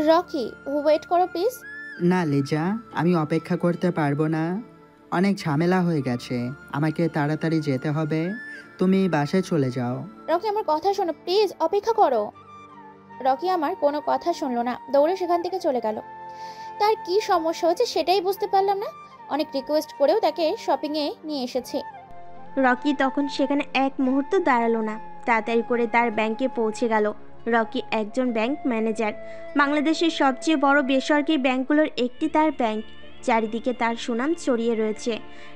Rocky, wait করো please. না লিজা, আমি অপেক্ষা করতে পারবো না। অনেক ঝামেলা হয়ে গেছে, আমাকে তাড়াতাড়ি যেতে হবে। তুমি বাসায় চলে যাও। রকি, আমার কথা শোনো প্লিজ, অপেক্ষা করো। রকি আমার কোনো কথা শুনলো না, দৌড়ে সেখান থেকে চলে গেল। তার কি সমস্যা হচ্ছে সেটাই বুঝতে পারলাম না। অনেক রিকোয়েস্ট করেও তাকে শপিংয়ে নিয়ে এসেছি। রকি তখন সেখানে এক মুহূর্ত দাঁড়ালো না, তাড়াতাড়ি করে তার ব্যাংকে পৌঁছে গেল। রকি একজন ব্যাংক ম্যানেজার। বাংলাদেশের সবচেয়ে বড় বেসরকারি ব্যাংকগুলোর একটি তার ব্যাংক। চারিদিকে তার সুনাম ছড়িয়ে রয়েছে।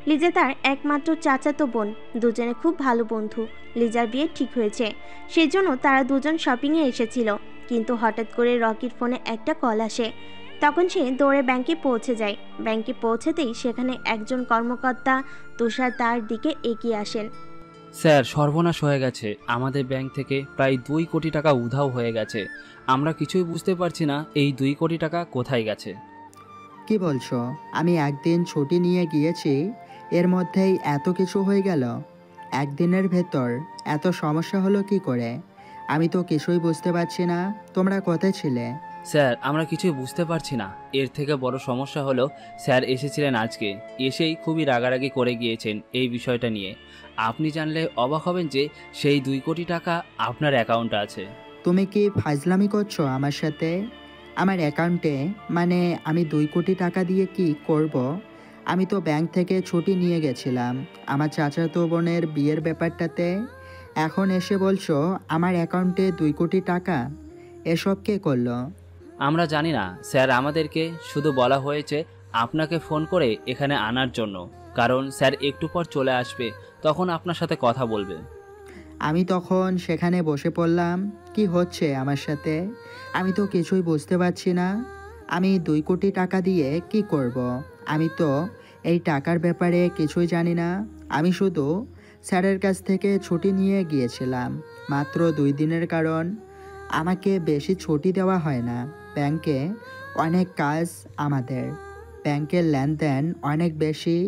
লিজা তার একমাত্র চাচাতো বোন, দুজনে খুব ভালো বন্ধু। লিজার বিয়ে ঠিক হয়েছে, সেজন্য তারা দুজন শপিংয়ে এসেছিল। কিন্তু হঠাৎ করে রকির ফোনে একটা কল আসে। তখন সে দৌড়ে ব্যাংকে পৌঁছে যায়। ব্যাংকে পৌঁছাতেই সেখানে একজন কর্মকর্তা তুষার তার দিকে এগিয়ে আসেন। স্যার, সর্বনাশ হয়ে গেছে। আমাদের ব্যাংক থেকে প্রায় 2 কোটি টাকা উধাও হয়ে গেছে। আমরা কিছুই বুঝতে পারছি না এই 2 কোটি টাকা কোথায় গেছে। কি বলছো? আমি একদিন ছুটি নিয়ে গিয়েছি, এর মধ্যেই এত কিছু হয়ে গেল? একদিনের ভেতর এত সমস্যা হলো কি করে? আমি তো কিছুই বুঝতে পারছি না। তোমরা কোথায় ছিলে? স্যার, আমরা কিছুই বুঝতে পারছি না। এর থেকে বড় সমস্যা হলো স্যার এসেছিলেন আজকে, এসেই খুবই রাগারাগি করে গিয়েছেন এই বিষয়টা নিয়ে। আপনি জানলে অবাক হবেন যে সেই 2 কোটি টাকা আপনার অ্যাকাউন্টে আছে। তুমি কি ফাজলামি করছো আমার সাথে? আমার অ্যাকাউন্টে মানে আমি 2 কোটি টাকা দিয়ে কি করব? আমি তো ব্যাংক থেকে ছুটি নিয়ে গেছিলাম আমার চাচাতো বোনের বিয়ের ব্যাপারটাতে। এখন এসে বলছো আমার অ্যাকাউন্টে 2 কোটি টাকা? এসব কে করলো? আমরা জানি না স্যার, আমাদেরকে শুধু বলা হয়েছে আপনাকে ফোন করে এখানে আনার জন্য, কারণ স্যার একটু পর চলে আসবে, তখন আপনার সাথে কথা বলবে। আমি তখন সেখানে বসে পড়লাম। কি হচ্ছে আমার সাথে? আমি তো কিছুই বুঝতে পারছি না। আমি 2 কোটি টাকা দিয়ে কি করব? আমি তো এই টাকার ব্যাপারে কিছুই জানি না। আমি শুধু স্যারের কাছ থেকে ছুটি নিয়ে গিয়েছিলাম মাত্র 2 দিনের, কারণ আমাকে বেশি ছুটি দেওয়া হয় না। ব্যাংকে অনেক কাজ আমাদের, ব্যাংকের লেনদেন অনেক বেশি,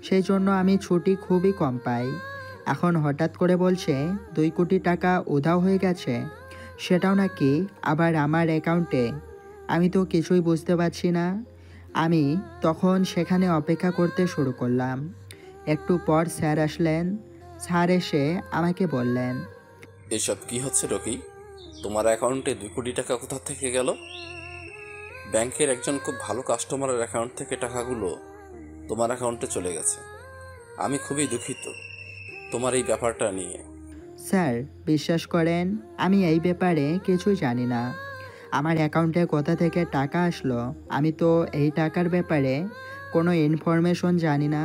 সেই জন্য আমি ছুটি খুবই কম পাই। এখন হঠাৎ করে বলছে 2 কোটি টাকা উধাও হয়ে গেছে, সেটাও নাকি আবার আমার অ্যাকাউন্টে। আমি তো কিছুই বুঝতে পারছি না। আমি তখন সেখানে অপেক্ষা করতে শুরু করলাম। একটু পর স্যার আসলেন। স্যার এসে আমাকে বললেন, এসব কি হচ্ছে রকি? তোমার অ্যাকাউন্টে 2 কোটি টাকা কোথা থেকে গেল? ব্যাংকের একজন খুব ভালো কাস্টমারের অ্যাকাউন্ট থেকে টাকাগুলো তোমার অ্যাকাউন্টে চলে গেছে। আমি খুবই দুঃখিত তোমার এই ব্যাপারটা নিয়ে। স্যার বিশ্বাস করেন, আমি এই ব্যাপারে কিছুই জানি না। আমার অ্যাকাউন্টে কোথা থেকে টাকা আসলো আমি তো এই টাকার ব্যাপারে কোনো ইনফরমেশন জানি না।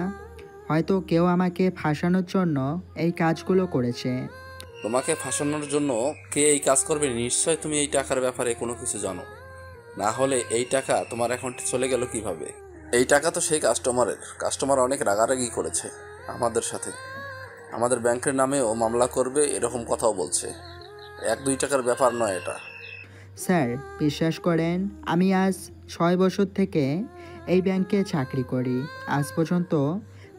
হয়তো কেউ আমাকে ফাঁসানোর জন্য এই কাজগুলো করেছে। তোমাকে ফাঁসানোর জন্য কে এই কাজ করবে? নিশ্চয় তুমি এই টাকার ব্যাপারে কোনো কিছু জানো, না হলে এই টাকা তোমার অ্যাকাউন্টে চলে গেল কিভাবে? এই টাকা তো সেই কাস্টমার অনেক রাগারাগি করেছে আমাদের সাথে, আমাদের ব্যাংকের নামেও মামলা করবে এরকম কথাও বলছে। 1-2 টাকার ব্যাপার নয় এটা। স্যার বিশ্বাস করেন, আমি আজ 6 বছর থেকে এই ব্যাংকে চাকরি করি। আজ পর্যন্ত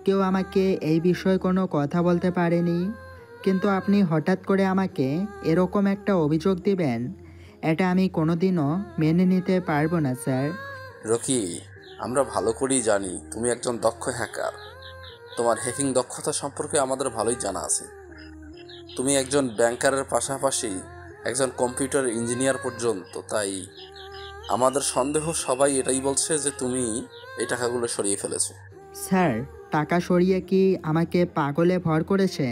কেউ আমাকে এই বিষয়ে কোনো কথা বলতে পারেনি, কিন্তু আপনি হঠাৎ করে আমাকে এরকম একটা অভিযোগ দিবেন, এটা আমি কোনোদিনও মেনে নিতে পারবো না স্যার। রকি, আমরা ভালো করেই জানি তুমি একজন দক্ষ হ্যাকার। তোমার হ্যাকিং দক্ষতা সম্পর্কে আমাদের ভালোই জানা আছে। তুমি একজন ব্যাংকারের পাশাপাশি একজন কম্পিউটার ইঞ্জিনিয়ার পর্যন্ত, তাই আমাদের সন্দেহ সবাই এটাই বলছে যে তুমি এই টাকাগুলো সরিয়ে ফেলেছো। স্যার টাকা সরিয়ে কি আমাকে পাগলে ভর করেছে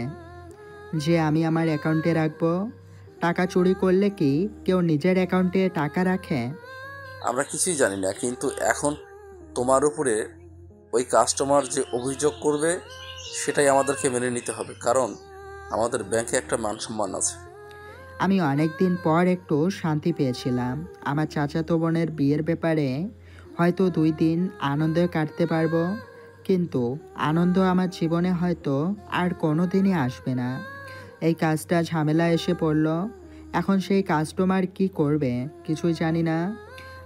যে আমি আমার অ্যাকাউন্টে রাখবো? টাকা চুরি করলে কি কেউ নিজের অ্যাকাউন্টে টাকা রাখে? আমরা কিছুই জানি না, কিন্তু এখন তোমার উপরে ওই কাস্টমার যে অভিযোগ করবে সেটাই আমাদেরকে মেনে নিতে হবে, কারণ আমাদের ব্যাংকে একটা মান সম্মান আছে। আমি অনেক দিন পর একটু শান্তি পেয়েছিলাম। আমার চাচাতো বোনের বিয়ের ব্যাপারে হয়তো 2 দিন আনন্দে কাটতে পারবো, কিন্তু আনন্দ আমার জীবনে হয়তো আর কোনো দিনই আসবে না। এই কাজটা ঝামেলা এসে পড়লো। এখন সেই কাস্টমার কি করবে কিছুই জানি না।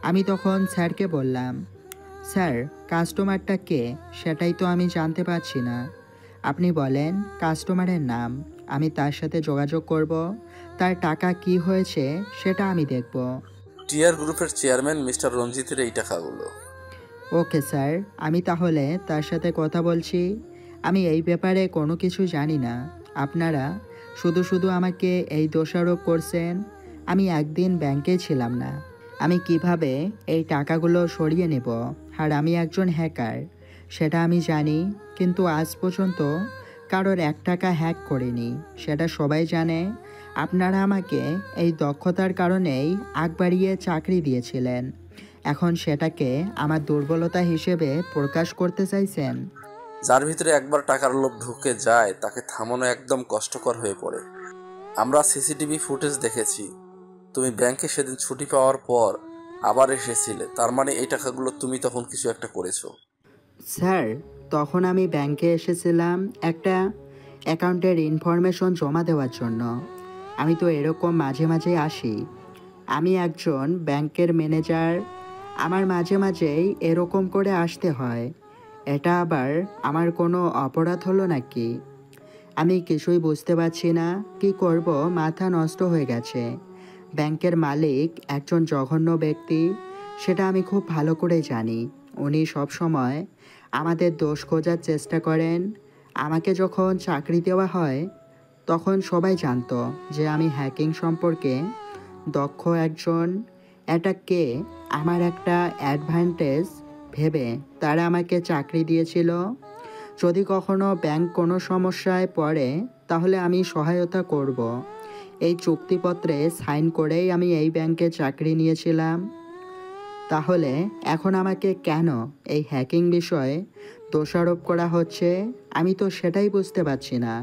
আমি তখন স্যারকে বললাম, স্যার কাস্টমারটা কে সেটাই তো আমি জানতে পারছি না। আপনি বলেন কাস্টমারের নাম, আমি তার সাথে যোগাযোগ করব, তার টাকা কি হয়েছে সেটা আমি দেখব। টিআর গ্রুপের চেয়ারম্যান মিস্টার রঞ্জিতের এই টাকাগুলো। ওকে স্যার, আমি তাহলে তার সাথে কথা বলছি। আমি এই ব্যাপারে কোনো কিছু জানি না। আপনারা শুধু শুধু আমাকে এই দোষারোপ করছেন। আমি একদিন ব্যাংকে ছিলাম না। আমি কিভাবে এই টাকাগুলো সরিয়ে নেব? আর আমি একজন হ্যাকার, সেটা আমি জানি, কিন্তু আজ পর্যন্ত কারোর 1 টাকা হ্যাক করিনি, সেটা সবাই জানে। আপনারা আমাকে এই দক্ষতার কারণেই আগ বাড়িয়ে চাকরি দিয়েছিলেন, এখন সেটাকে আমার দুর্বলতা হিসেবে প্রকাশ করতে চাইছেন। যার ভিতরে একবার টাকার লোভ ঢুকে যায় তাকে থামানো একদম কষ্টকর হয়ে পড়ে। আমরা সিসিটিভি ফুটেজ দেখেছি, তুমি ব্যাংকে সেদিন ছুটি পাওয়ার পর আবার এসেছিলে, তার মানে এই টাকাগুলো তুমি তখন কিছু একটা করেছো। স্যার, তখন আমি ব্যাংকে এসেছিলাম একটা অ্যাকাউন্টের ইনফরমেশন জমা দেওয়ার জন্য। আমি তো এরকম মাঝে মাঝে আসি। আমি একজন ব্যাংকের ম্যানেজার, আমার মাঝে মাঝেই এরকম করে আসতে হয়। এটা আবার আমার কোনো অপরাধ হলো নাকি? আমি কিছুই বুঝতে পারছি না, কি করব, মাথা নষ্ট হয়ে গেছে। ব্যাংকের মালিক একজন জঘন্য ব্যক্তি, সেটা আমি খুব ভালো করে জানি। উনি সব সময় আমাদের দোষ খোঁজার চেষ্টা করেন। আমাকে যখন চাকরি দেওয়া হয় তখন সবাই জানতো যে আমি হ্যাকিং সম্পর্কে দক্ষ একজন। এটা কে আমার একটা অ্যাডভান্টেজ ভেবে তারা আমাকে চাকরি দিয়েছিল। যদি কখনো ব্যাংক কোনো সমস্যায় পড়ে তাহলে আমি সহায়তা করব। এই চুক্তিপত্রে সাইন করেই আমি এই ব্যাংকে চাকরি নিয়েছিলাম। তাহলে এখন আমাকে কেন এই হ্যাকিং বিষয়ে দোষারোপ করা হচ্ছে? আমি তো সেটাই বুঝতে পারছি না।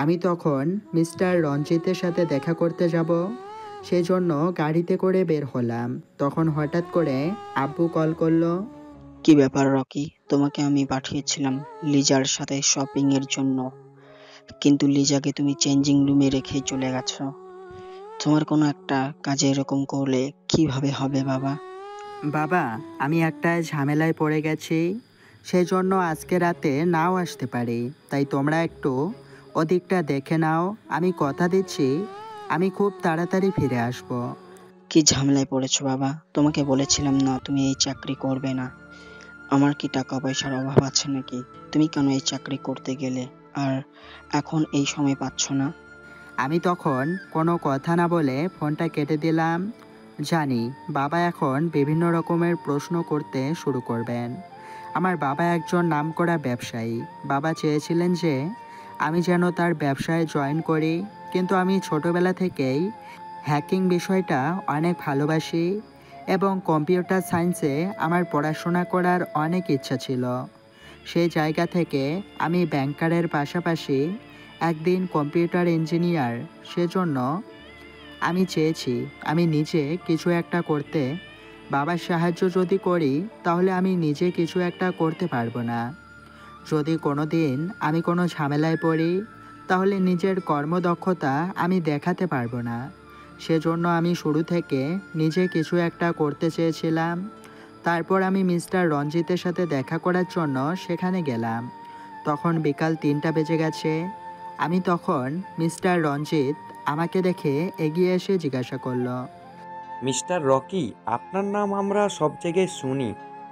আমি তখন মিস্টার রঞ্জিতের সাথে দেখা করতে যাব, সেই জন্য গাড়িতে করে বের হলাম। তখন হঠাৎ করে আব্বু কল করলো। কি ব্যাপার রকি? তোমাকে আমি পাঠিয়েছিলাম লিজার সাথে শপিং এর জন্য, কিন্তু লিজাকে তুমি চেঞ্জিং রুমে রেখে চলে গেছো। তোমার কোনো একটা কাজে এরকম করলে কিভাবে হবে বাবা? বাবা, আমি একটা ঝামেলায় পড়ে গেছি, সেই জন্য আজকে রাতে নাও আসতে পারি। তাই তোমরা একটু ওদিকটা দেখে নাও। আমি কথা দিচ্ছি আমি খুব তাড়াতাড়ি ফিরে আসব। কি ঝামেলায় পড়েছো বাবা? তোমাকে বলেছিলাম না তুমি এই চাকরি করবে না। আমার কি টাকা পয়সার অভাব আছে নাকি? তুমি কেন এই চাকরি করতে গেলে আর এখন এই সময় পাচ্ছ না? আমি তখন কোনো কথা না বলে ফোনটা কেটে দিলাম। জানি বাবা এখন বিভিন্ন রকমের প্রশ্ন করতে শুরু করবেন। আমার বাবা একজন নামকরা ব্যবসায়ী। বাবা চেয়েছিলেন যে আমি যেন তার ব্যবসায় জয়েন করি, কিন্তু আমি ছোটবেলা থেকেই হ্যাকিং বিষয়টা অনেক ভালোবাসি এবং কম্পিউটার সায়েন্সে আমার পড়াশোনা করার অনেক ইচ্ছা ছিল। সেই জায়গা থেকে আমি ব্যাংকারের পাশাপাশি একদিন কম্পিউটার ইঞ্জিনিয়ার। সেজন্য আমি চেয়েছি আমি নিজে কিছু একটা করতে। বাবার সাহায্য যদি করি তাহলে আমি নিজে কিছু একটা করতে পারবো না। যদি কোনো দিন আমি কোনো ঝামেলায় পড়ি তাহলে নিজের কর্মদক্ষতা আমি দেখাতে পারবো না। সেজন্য আমি শুরু থেকে নিজে কিছু একটা করতে চেয়েছিলাম। তারপর আমি মিস্টার রঞ্জিতের সাথে দেখা করার জন্য সেখানে গেলাম। তখন বিকাল 3টা বেজে গেছে। আমি তখন মিস্টার রঞ্জিত আমাকে দেখে এগিয়ে এসে জিজ্ঞাসা করলো। মিস্টার রকি, আপনার নাম আমরা সব জায়গায় শুনি,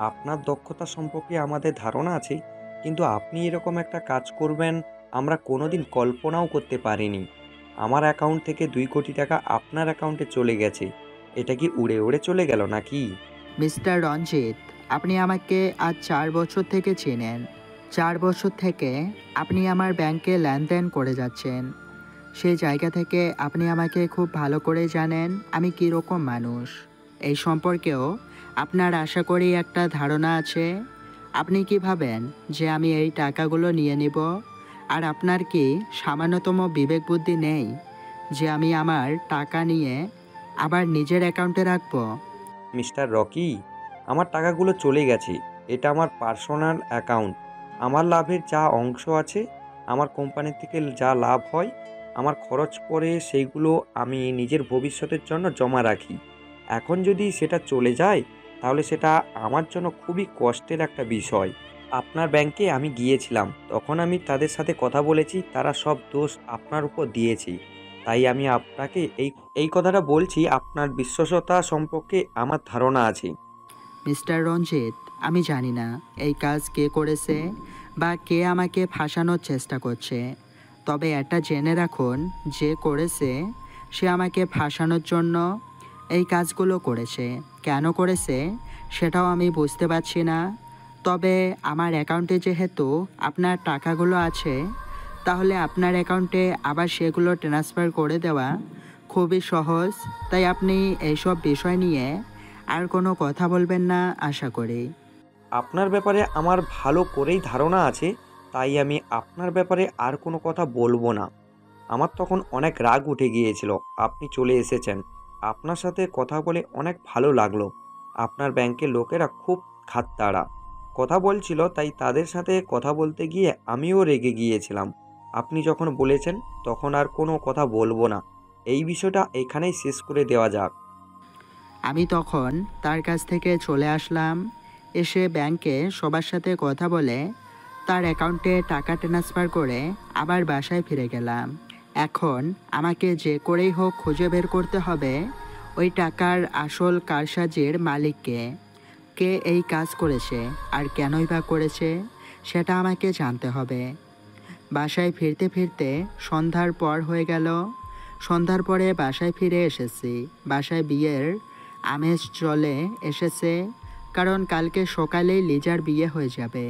আপনার দক্ষতা সম্পর্কে আমাদের ধারণা আছে, কিন্তু আপনি এরকম একটা কাজ করবেন আমরা কোনোদিন কল্পনাও করতে পারিনি। আমার অ্যাকাউন্ট থেকে 2 কোটি টাকা আপনার অ্যাকাউন্টে চলে গেছে। এটা কি উড়ে উড়ে চলে গেল নাকি? মিস্টার রঞ্জিত, আপনি আমাকে আজ 4 বছর থেকে চেনেন। 4 বছর থেকে আপনি আমার ব্যাংকে লেনদেন করে যাচ্ছেন। সেই জায়গা থেকে আপনি আমাকে খুব ভালো করে জানেন আমি কীরকম মানুষ। এই সম্পর্কেও আপনার আশা করি একটা ধারণা আছে। আপনি কি ভাবেন যে আমি এই টাকাগুলো নিয়ে নিব? আর আপনার কি সামান্যতম বিবেক বুদ্ধি নেই যে আমি আমার টাকা নিয়ে আবার নিজের অ্যাকাউন্টে রাখবো? মিস্টার রকি, আমার টাকাগুলো চলে গেছে। এটা আমার পার্সোনাল অ্যাকাউন্ট। আমার লাভের যা অংশ আছে, আমার কোম্পানি থেকে যা লাভ হয়, আমার খরচ পড়ে সেইগুলো আমি নিজের ভবিষ্যতের জন্য জমা রাখি। এখন যদি সেটা চলে যায় তাহলে সেটা আমার জন্য খুবই কষ্টের একটা বিষয়। আপনার ব্যাংকে আমি গিয়েছিলাম, তখন আমি তাদের সাথে কথা বলেছি, তারা সব দোষ আপনার উপর দিয়েছি। তাই আমি আপনাকে এই এই কথাটা বলছি, আপনার বিশ্বস্ততা সম্পর্কে আমার ধারণা আছে। মিস্টার রঞ্জিত, আমি জানি না এই কাজ কে করেছে বা কে আমাকে ফাঁসানোর চেষ্টা করছে, তবে এটা জেনে রাখুন, যে করেছে সে আমাকে ফাঁসানোর জন্য এই কাজগুলো করেছে। কেন করেছে সেটাও আমি বুঝতে পারছি না। তবে আমার অ্যাকাউন্টে যেহেতু আপনার টাকাগুলো আছে, তাহলে আপনার অ্যাকাউন্টে আবার সেগুলো ট্রান্সফার করে দেওয়া খুবই সহজ। তাই আপনি এইসব বিষয় নিয়ে আর কোনো কথা বলবেন না আশা করি। আপনার ব্যাপারে আমার ভালো করেই ধারণা আছে, তাই আমি আপনার ব্যাপারে আর কোনো কথা বলবো না। আমার তখন অনেক রাগ উঠে গিয়েছিল। আপনি চলে এসেছেন, আপনার সাথে কথা বলে অনেক ভালো লাগলো। আপনার ব্যাংকের লোকেরা খুব খাত্তাড়া কথা বলছিল, তাই তাদের সাথে কথা বলতে গিয়ে আমিও রেগে গিয়েছিলাম। আপনি যখন বলেছেন তখন আর কোনো কথা বলবো না। এই বিষয়টা এখানেই শেষ করে দেওয়া যাক। আমি তখন তার কাছ থেকে চলে আসলাম। এসে ব্যাংকে সবার সাথে কথা বলে তার অ্যাকাউন্টে টাকা ট্রান্সফার করে আবার বাসায় ফিরে গেলাম। এখন আমাকে যে করেই হোক খুঁজে বের করতে হবে ওই টাকার আসল কারসাজির মালিককে। কে এই কাজ করেছে আর কেনই বা করেছে সেটা আমাকে জানতে হবে। বাসায় ফিরতে ফিরতে সন্ধ্যার পর হয়ে গেল। সন্ধ্যার পরে বাসায় ফিরে এসেছি। বাসায় বিয়ের আমেজ চলে এসেছে, কারণ কালকে সকালেই লিজার বিয়ে হয়ে যাবে।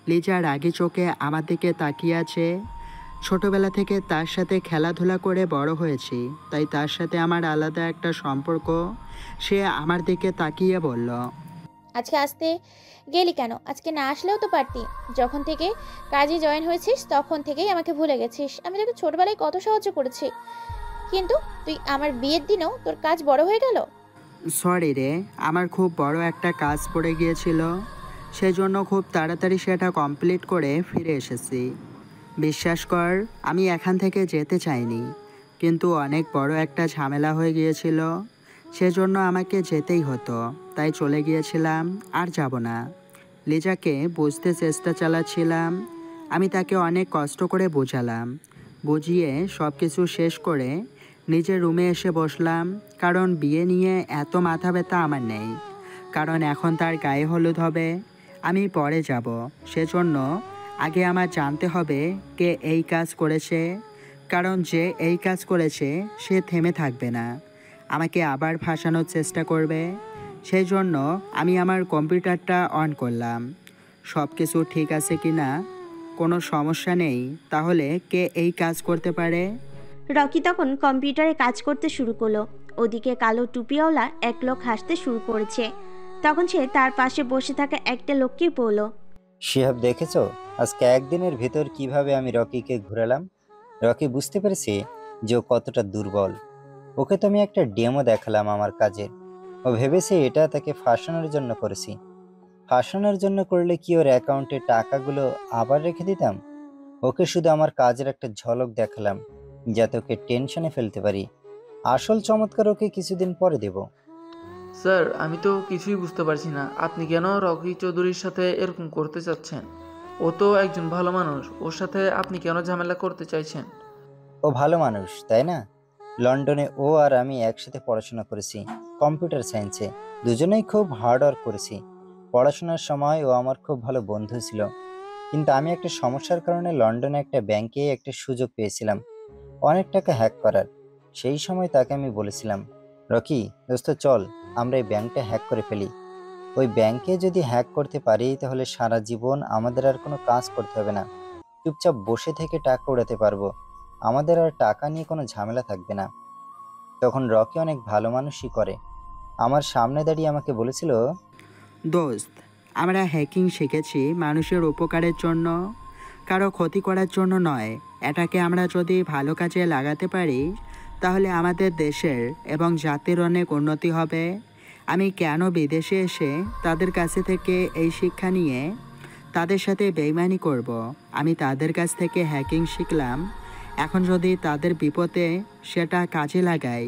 লিজা রাগী চোখে আমার দিকে তাকিয়ে আছে। ছোটবেলা থেকে তার সাথে খেলাধুলা করে বড় হয়েছি, তাই তার সাথে আমার আলাদা একটা সম্পর্ক। সে আমার দিকে তাকিয়ে বলল, আজকে আসতে গেলি কেন? আজকে না আসলেও তো পারতি। যখন থেকে কাজে জয়েন হয়েছিস তখন থেকেই আমাকে ভুলে গেছিস। আমি তোকে ছোটবেলায় কত সাহায্য করেছি, কিন্তু তুই আমার বিয়ের দিনেও তোর কাজ বড় হয়ে গেল। সরি রে, আমার খুব বড় একটা কাজ পড়ে গিয়েছিল, সেজন্য খুব তাড়াতাড়ি সেটা কমপ্লিট করে ফিরে এসেছি। বিশ্বাস কর, আমি এখান থেকে যেতে চাইনি, কিন্তু অনেক বড় একটা ঝামেলা হয়ে গিয়েছিল, সেজন্য আমাকে যেতেই হতো। তাই চলে গিয়েছিলাম, আর যাব না। লিজাকে বুঝতে চেষ্টা চালাচ্ছিলাম। আমি তাকে অনেক কষ্ট করে বোঝালাম। বুঝিয়ে সব কিছু শেষ করে নিজের রুমে এসে বসলাম, কারণ বিয়ে নিয়ে এত মাথা ব্যথা আমার নেই। কারণ এখন তার গায়ে হলুদ হবে, আমি পরে যাব। সেজন্য আগে আমার জানতে হবে কে এই কাজ করেছে, কারণ যে এই কাজ করেছে সে থেমে থাকবে না, আমাকে আবার ফাঁসানোর চেষ্টা করবে। সেই জন্য আমি আমার কম্পিউটারটা অন করলাম। সব কিছু ঠিক আছে কি না, কোনো সমস্যা নেই, তাহলে কে এই কাজ করতে পারে। রকি তখন কম্পিউটারে কাজ করতে শুরু করলো। ওদিকে কালো টুপিওয়ালা এক লোক হাসতে শুরু করেছে। তখন সে তার পাশে বসে থাকা একটা লোককে বলল, শিহাব, দেখেছো আজকে একদিনের ভেতর কিভাবে আমি রকিকে ঘুরালাম? রকি বুঝতে পেরেছে যে ও কতটা দুর্বল। ওকে তো আমি একটা ডেমো দেখালাম আমার কাজের। ও ভেবেছে এটা তাকে ফাঁসানোর জন্য করেছি। ফাঁসানোর জন্য করলে কি ওর অ্যাকাউন্টে টাকাগুলো আবার রেখে দিতাম? ওকে শুধু আমার কাজের একটা ঝলক দেখালাম, যাতে ওকে টেনশনে ফেলতে পারি। আসল চমৎকার ওকে কিছুদিন পরে দেব। স্যার, আমি তো কিছুই বুঝতে পারছি না, আপনি কেন রকি চৌধুরীর সাথে এরকম করতে চাচ্ছেন? ও তো একজন ভালো মানুষ, ওর সাথে আপনি কেন ঝামেলা করতে চাইছেন? ও ভালো মানুষ, তাই না? লন্ডনে ও আর আমি একসাথে পড়াশোনা করেছি, কম্পিউটার সায়েন্সে। দুজনেই খুব হার্ড ওয়ার্ক করেছি। পড়াশোনার সময় ও আমার খুব ভালো বন্ধু ছিল। কিন্তু আমি একটা সমস্যার কারণে লন্ডনে একটা ব্যাংকে একটা সুযোগ পেয়েছিলাম অনেক টাকা হ্যাক করার। সেই সময় তাকে আমি বলেছিলাম, রকি দোস্ত, চল আমরা এই ব্যাংকটা হ্যাক করে ফেলি। ওই ব্যাংকে যদি হ্যাক করতে পারি তাহলে সারা জীবন আমাদের আর কোনো কাজ করতে হবে না, চুপচাপ বসে থেকে টাকা উড়াতে পারবো। আমাদের আর টাকা নিয়ে কোনো ঝামেলা থাকবে না। তখন রকি অনেক ভালো মানুষই করে আমার সামনে দাঁড়িয়ে আমাকে বলেছিল, দোস্ত, আমরা হ্যাকিং শিখেছি মানুষের উপকারের জন্য, কারো ক্ষতি করার জন্য নয়। এটাকে আমরা যদি ভালো কাজে লাগাতে পারি তাহলে আমাদের দেশের এবং জাতির অনেক উন্নতি হবে। আমি কেন বিদেশে এসে তাদের কাছে থেকে এই শিক্ষা নিয়ে তাদের সাথে বেইমানি করব? আমি তাদের কাছ থেকে হ্যাকিং শিখলাম, এখন যদি তাদের বিপদে সেটা কাজে লাগাই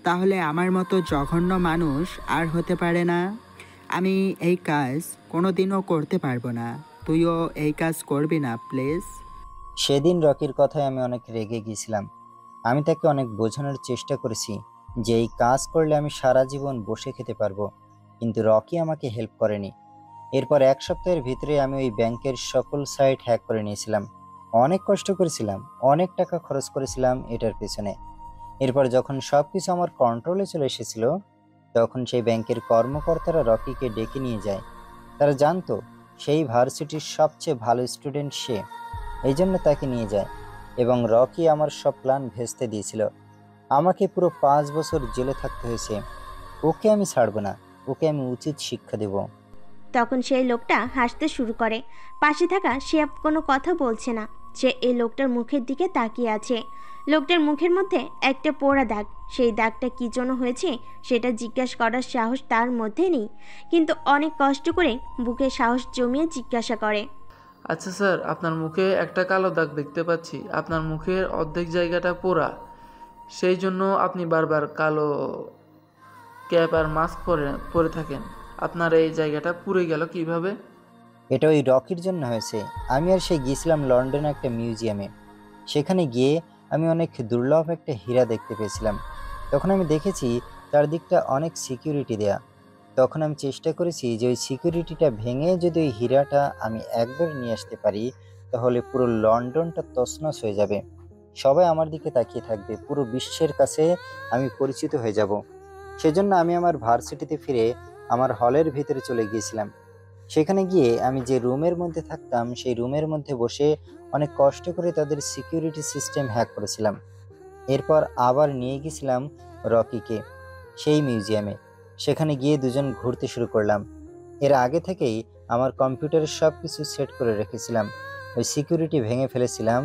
তাহলে আমার মতো জঘন্য মানুষ আর হতে পারে না। আমি এই কাজ কোনো দিনও করতে পারবো না। তুইও এই কাজ করবি না প্লিজ। সেদিন রকির কথায় আমি অনেক রেগে গিয়েছিলাম। আমি তাকে অনেক বোঝানোর চেষ্টা করেছি যে এই কাজ করলে আমি সারা জীবন বসে খেতে পারবো, কিন্তু রকি আমাকে হেল্প করেনি। এরপর 1 সপ্তাহের ভিতরে আমি ওই ব্যাংকের সকল সাইট হ্যাক করে নিয়েছিলাম। অনেক কষ্ট করেছিলাম, অনেক টাকা খরচ করেছিলাম এটার পেছনে। এরপর যখন সবকিছু আমার কন্ট্রোলে চলে এসেছিল, তখন সেই ব্যাংকের কর্মকর্তারা রকিকে ডেকে নিয়ে যায়। তারা জানতো সেই ভার্সিটির সবচেয়ে ভালো স্টুডেন্ট সে, এই জন্য তাকে নিয়ে যায় এবং রকি আমার সব প্ল্যান ভেস্তে দিয়েছিল। আমাকে পুরো 5 বছর জেলে থাকতে হয়েছে। ওকে আমি ছাড়বো না, ওকে আমি উচিত শিক্ষা দেব। তখন সেই লোকটা হাসতে শুরু করে। পাশে থাকা শিহাব কোনো কথা বলছে না। সে এই লোকটার মুখের দিকে তাকিয়ে আছে। লোকটার মুখের মধ্যে একটা পোড়া দাগ। সেই দাগটা কী জন্য হয়েছে সেটা জিজ্ঞাসা করার সাহস তার মধ্যে নেই, কিন্তু অনেক কষ্ট করে বুকে সাহস জমিয়ে জিজ্ঞাসা করে, আচ্ছা স্যার, আপনার মুখে একটা কালো দাগ দেখতে পাচ্ছি। আপনার মুখের অর্ধেক জায়গাটা পোড়া, সেই জন্য আপনি বারবার কালো ক্যাপ আর মাস্ক পরে থাকেন। আপনার এই জায়গাটা পুড়ে গেল কিভাবে? এটা ওই রকির জন্য হয়েছে। আমি আর সে গিয়েছিলাম লন্ডনে একটা মিউজিয়ামে। সেখানে গিয়ে আমি অনেক দুর্লভ একটা হীরা দেখতে পেয়েছিলাম। তখন আমি দেখেছি চারদিকটা অনেক সিকিউরিটি দেয়া। তখন আমি চেষ্টা করেছি যে ওই সিকিউরিটিটা ভেঙে যদি ওই হীরাটা আমি একবার নিয়ে আসতে পারি, তাহলে পুরো লন্ডনটা তছনছ হয়ে যাবে। সবাই আমার দিকে তাকিয়ে থাকবে, পুরো বিশ্বের কাছে আমি পরিচিত হয়ে যাব। সেজন্য আমি আমার ভার্সিটিতে ফিরে আমার হলের ভিতরে চলে গিয়েছিলাম। সেখানে গিয়ে আমি যে রুমের মধ্যে থাকতাম সেই রুমের মধ্যে বসে অনেক কষ্ট করে তাদের সিকিউরিটি সিস্টেম হ্যাক করেছিলাম। এরপর আবার নিয়ে গেছিলাম রকিকে সেই মিউজিয়ামে। সেখানে গিয়ে দুজন ঘুরতে শুরু করলাম। এর আগে থেকেই আমার কম্পিউটারে সব কিছু সেট করে রেখেছিলাম। ওই সিকিউরিটি ভেঙে ফেলেছিলাম।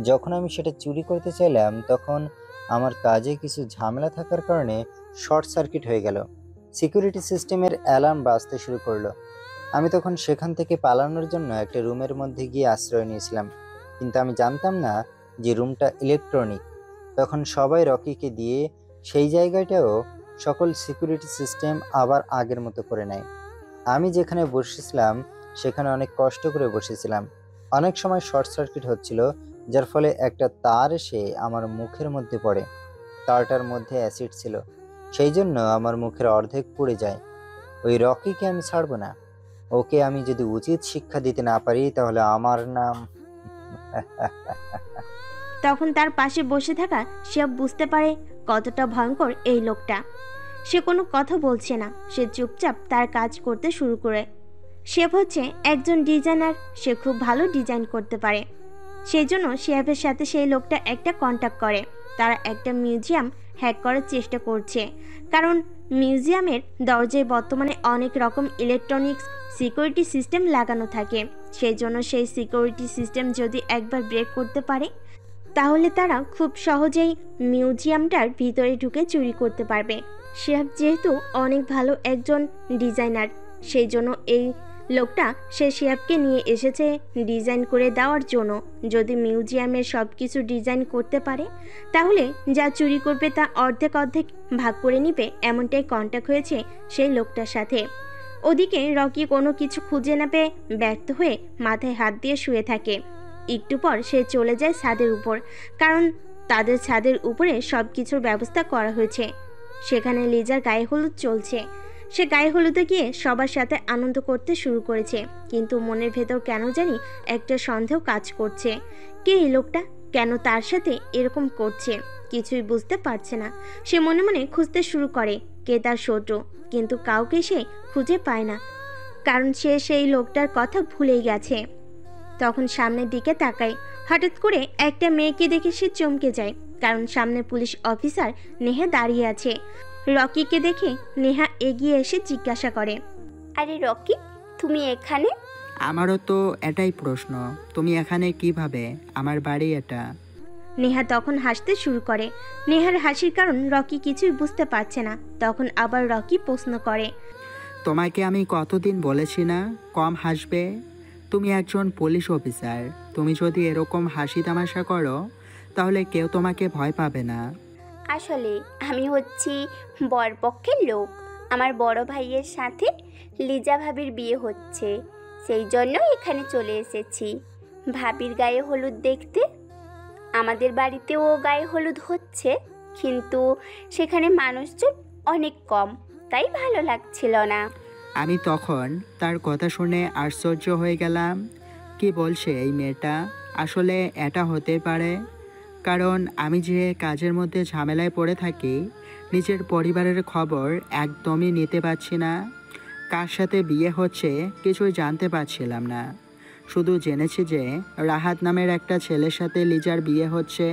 যখন আমি সেটা চুরি করতে চাইলাম, তখন আমার কাজে কিছু ঝামেলা থাকার কারণে শর্ট সার্কিট হয়ে গেল। সিকিউরিটি সিস্টেমের অ্যালার্ম বাজতে শুরু করলো। আমি তখন সেখান থেকে পালানোর জন্য একটা রুমের মধ্যে গিয়ে আশ্রয় নিয়েছিলাম, কিন্তু আমি জানতাম না যে রুমটা ইলেকট্রনিক। তখন সবাই রকিকে দিয়ে সেই জায়গাটাও সকল সিকিউরিটি সিস্টেম আবার আগের মতো করে নেয়। আমি যেখানে বসেছিলাম সেখানে অনেক কষ্ট করে বসেছিলাম। অনেক সময় শর্ট সার্কিট হচ্ছিল, যার ফলে একটা তার এসে আমার মুখের মধ্যে পড়ে। তারটার মধ্যে অ্যাসিড ছিল, সেই জন্য আমার মুখের অর্ধেক পুড়ে যায়। ওই রকিকে আমি ছাড়বো না। ওকে আমি যদি উচিত শিক্ষা দিতে না পারি, তাহলে আমার নাম তখন তার পাশে বসে থাকা শিহাব বুঝতে পারে কতটা ভয়ঙ্কর এই লোকটা। সে কোনো কথা বলছে না, সে চুপচাপ তার কাজ করতে শুরু করে। শিহাব হচ্ছে একজন ডিজাইনার, সে খুব ভালো ডিজাইন করতে পারে। সেই জন্য শিহাবের সাথে সেই লোকটা একটা কন্ট্যাক্ট করে। তারা একটা মিউজিয়াম হ্যাক করার চেষ্টা করছে, কারণ মিউজিয়ামের দরজায় বর্তমানে অনেক রকম ইলেকট্রনিক্স সিকিউরিটি সিস্টেম লাগানো থাকে। সেই জন্য সেই সিকিউরিটি সিস্টেম যদি একবার ব্রেক করতে পারে, তাহলে তারা খুব সহজেই মিউজিয়ামটার ভিতরে ঢুকে চুরি করতে পারবে। শিহাব যেহেতু অনেক ভালো একজন ডিজাইনার, সেই জন্য এই লোকটা সে শিহাবকে নিয়ে এসেছে ডিজাইন করে দেওয়ার জন্য। যদি মিউজিয়ামের সব কিছু ডিজাইন করতে পারে, তাহলে যা চুরি করবে তা অর্ধেক অর্ধেক ভাগ করে নিবে, এমনটাই কন্ট্যাক্ট হয়েছে সেই লোকটার সাথে। ওদিকে রকি কোনো কিছু খুঁজে না পেয়ে ব্যর্থ হয়ে মাথায় হাত দিয়ে শুয়ে থাকে। একটু পর সে চলে যায় ছাদের উপর, কারণ তাদের ছাদের উপরে সব কিছুর ব্যবস্থা করা হয়েছে। সেখানে লিজার গায়ে হলুদ চলছে। সে গায়ে হলুদে গিয়ে সবার সাথে আনন্দ করতে শুরু করেছে, কিন্তু মনের ভেতর কেন জানি একটা সন্দেহ কাজ করছে। কে এই লোকটা, কেন তার সাথে এরকম করছে, কিছুই বুঝতে পারছে না। সে মনে মনে খুঁজতে শুরু করে কে তার শত্রু, কিন্তু কাউকে সে খুঁজে পায় না, কারণ সে সেই লোকটার কথা ভুলেই গেছে। তখন সামনের দিকে তাকায়, হঠাৎ করে একটা মেয়েকে দেখে সে চমকে যায়, কারণ সামনে পুলিশ অফিসার নেহা দাঁড়িয়ে আছে। রকিকে দেখে নেহা এগিয়ে এসে জিজ্ঞাসা করে, আরে রকি, তুমি এখানে? আমারও তো এটাই প্রশ্ন, তুমি এখানে কিভাবে? আমার বাড়ি এটা। নেহা তখন হাসতে শুরু করে। নেহার হাসির কারণ রকি কিছুই বুঝতে পারছে না। তখন আবার রকি প্রশ্ন করে, তোমাকে আমি কতদিন বলেছি না কম হাসবে? তুমি একজন পুলিশ অফিসার, তুমি যদি এরকম হাসি তামাশা করো তাহলে কেউ তোমাকে ভয় পাবে না। আসলে আমি হচ্ছি বরপক্ষের লোক। আমার বড় ভাইয়ের সাথে লিজা ভাবির বিয়ে হচ্ছে। সেই জন্য এখানে চলে এসেছি ভাবির গায়ে হলুদ দেখতে। আমাদের বাড়িতেও গায়ে হলুদ হচ্ছে, কিন্তু সেখানে মানুষজন অনেক কম, তাই ভালো লাগছিল না। আমি তখন তার কথা শুনে আশ্চর্য হয়ে গেলাম। কি বলছে এই মেয়েটা? আসলে এটা হতে পারে, কারণ আমি যে কাজের মধ্যে ঝামেলায় পড়ে থাকি, নিজের পরিবারের খবর একদমই নিতে পারছি না। কার সাথে বিয়ে হচ্ছে কিছুই জানতে পারছিলাম না। শুধু জেনেছি যে রাহাত নামের একটা ছেলের সাথে লিজার বিয়ে হচ্ছে।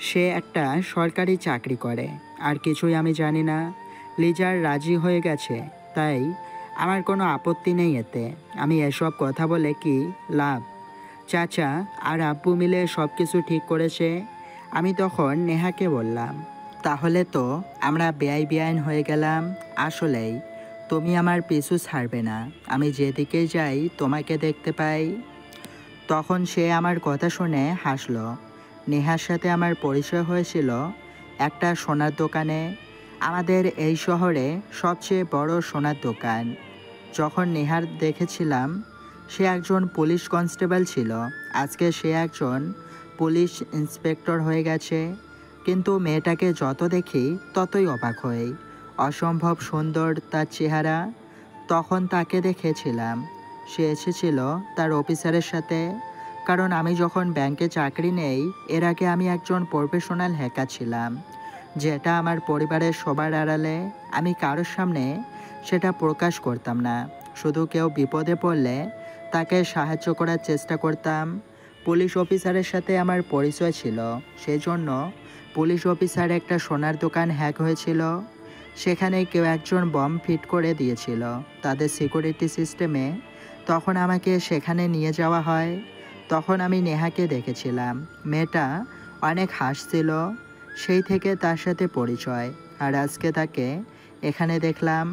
সে একটা সরকারি চাকরি করে। আর কিছুই আমি জানি না। লিজার রাজি হয়ে গেছে, তাই আমার কোনো আপত্তি নেই এতে। আমি এসব কথা বলে কি লাভ? চাচা আর আব্বু মিলে সব কিছু ঠিক করেছে। আমি তখন নেহাকে বললাম, তাহলে তো আমরা বেআইন হয়ে গেলাম। আসলেই তুমি আমার পিছু ছাড়বে না। আমি যেদিকে যাই তোমাকে দেখতে পাই। তখন সে আমার কথা শুনে হাসলো। নেহার সাথে আমার পরিচয় হয়েছিল একটা সোনার দোকানে। আমাদের এই শহরে সবচেয়ে বড় সোনার দোকান। যখন নেহার দেখেছিলাম, সে একজন পুলিশ কনস্টেবল ছিল। আজকে সে একজন পুলিশ ইন্সপেক্টর হয়ে গেছে। কিন্তু মেয়েটাকে যত দেখি ততই অবাক হই। অসম্ভব সুন্দর তার চেহারা। তখন তাকে দেখেছিলাম সে এসেছিল তার অফিসারের সাথে। কারণ আমি যখন ব্যাংকে চাকরি নেই, এর আগে আমি একজন প্রফেশনাল হ্যাকার ছিলাম, যেটা আমার পরিবারের সবার আড়ালে। আমি কারোর সামনে সেটা প্রকাশ করতাম না। শুধু কেউ বিপদে পড়লে তাকে সাহায্য করার চেষ্টা করতাম। পুলিশ অফিসারের সাথে আমার পরিচয় ছিল, সেজন্য পুলিশ অফিসার একটা সোনার দোকান হ্যাক হয়েছিল। সেখানে কেউ একজন বম ফিট করে দিয়েছিল তাদের সিকিউরিটি সিস্টেমে। তখন আমাকে সেখানে নিয়ে যাওয়া হয়। তখন আমি নেহাকে দেখেছিলাম। মেয়েটা অনেক হাসছিল। সেই থেকে তার সাথে পরিচয়। আর আজকে তাকে এখানে দেখলাম।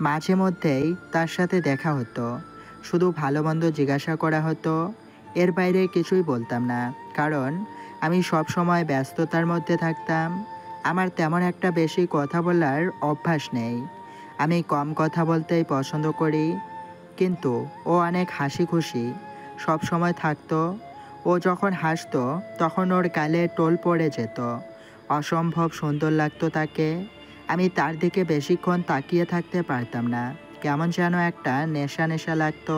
মাঝে মধ্যেই তার সাথে দেখা হতো, শুধু ভালো মন্দ জিজ্ঞাসা করা হতো। এর বাইরে কিছুই বলতাম না, কারণ আমি সব সময় ব্যস্ততার মধ্যে থাকতাম। আমার তেমন একটা বেশি কথা বলার অভ্যাস নেই। আমি কম কথা বলতেই পছন্দ করি। কিন্তু ও অনেক হাসি খুশি সব সময় থাকতো। ও যখন হাসতো তখন ওর গালে টোল পড়ে যেত। অসম্ভব সুন্দর লাগতো তাকে। আমি তার দিকে বেশিক্ষণ তাকিয়ে থাকতে পারতাম না। কেমন যেন একটা নেশা নেশা লাগতো।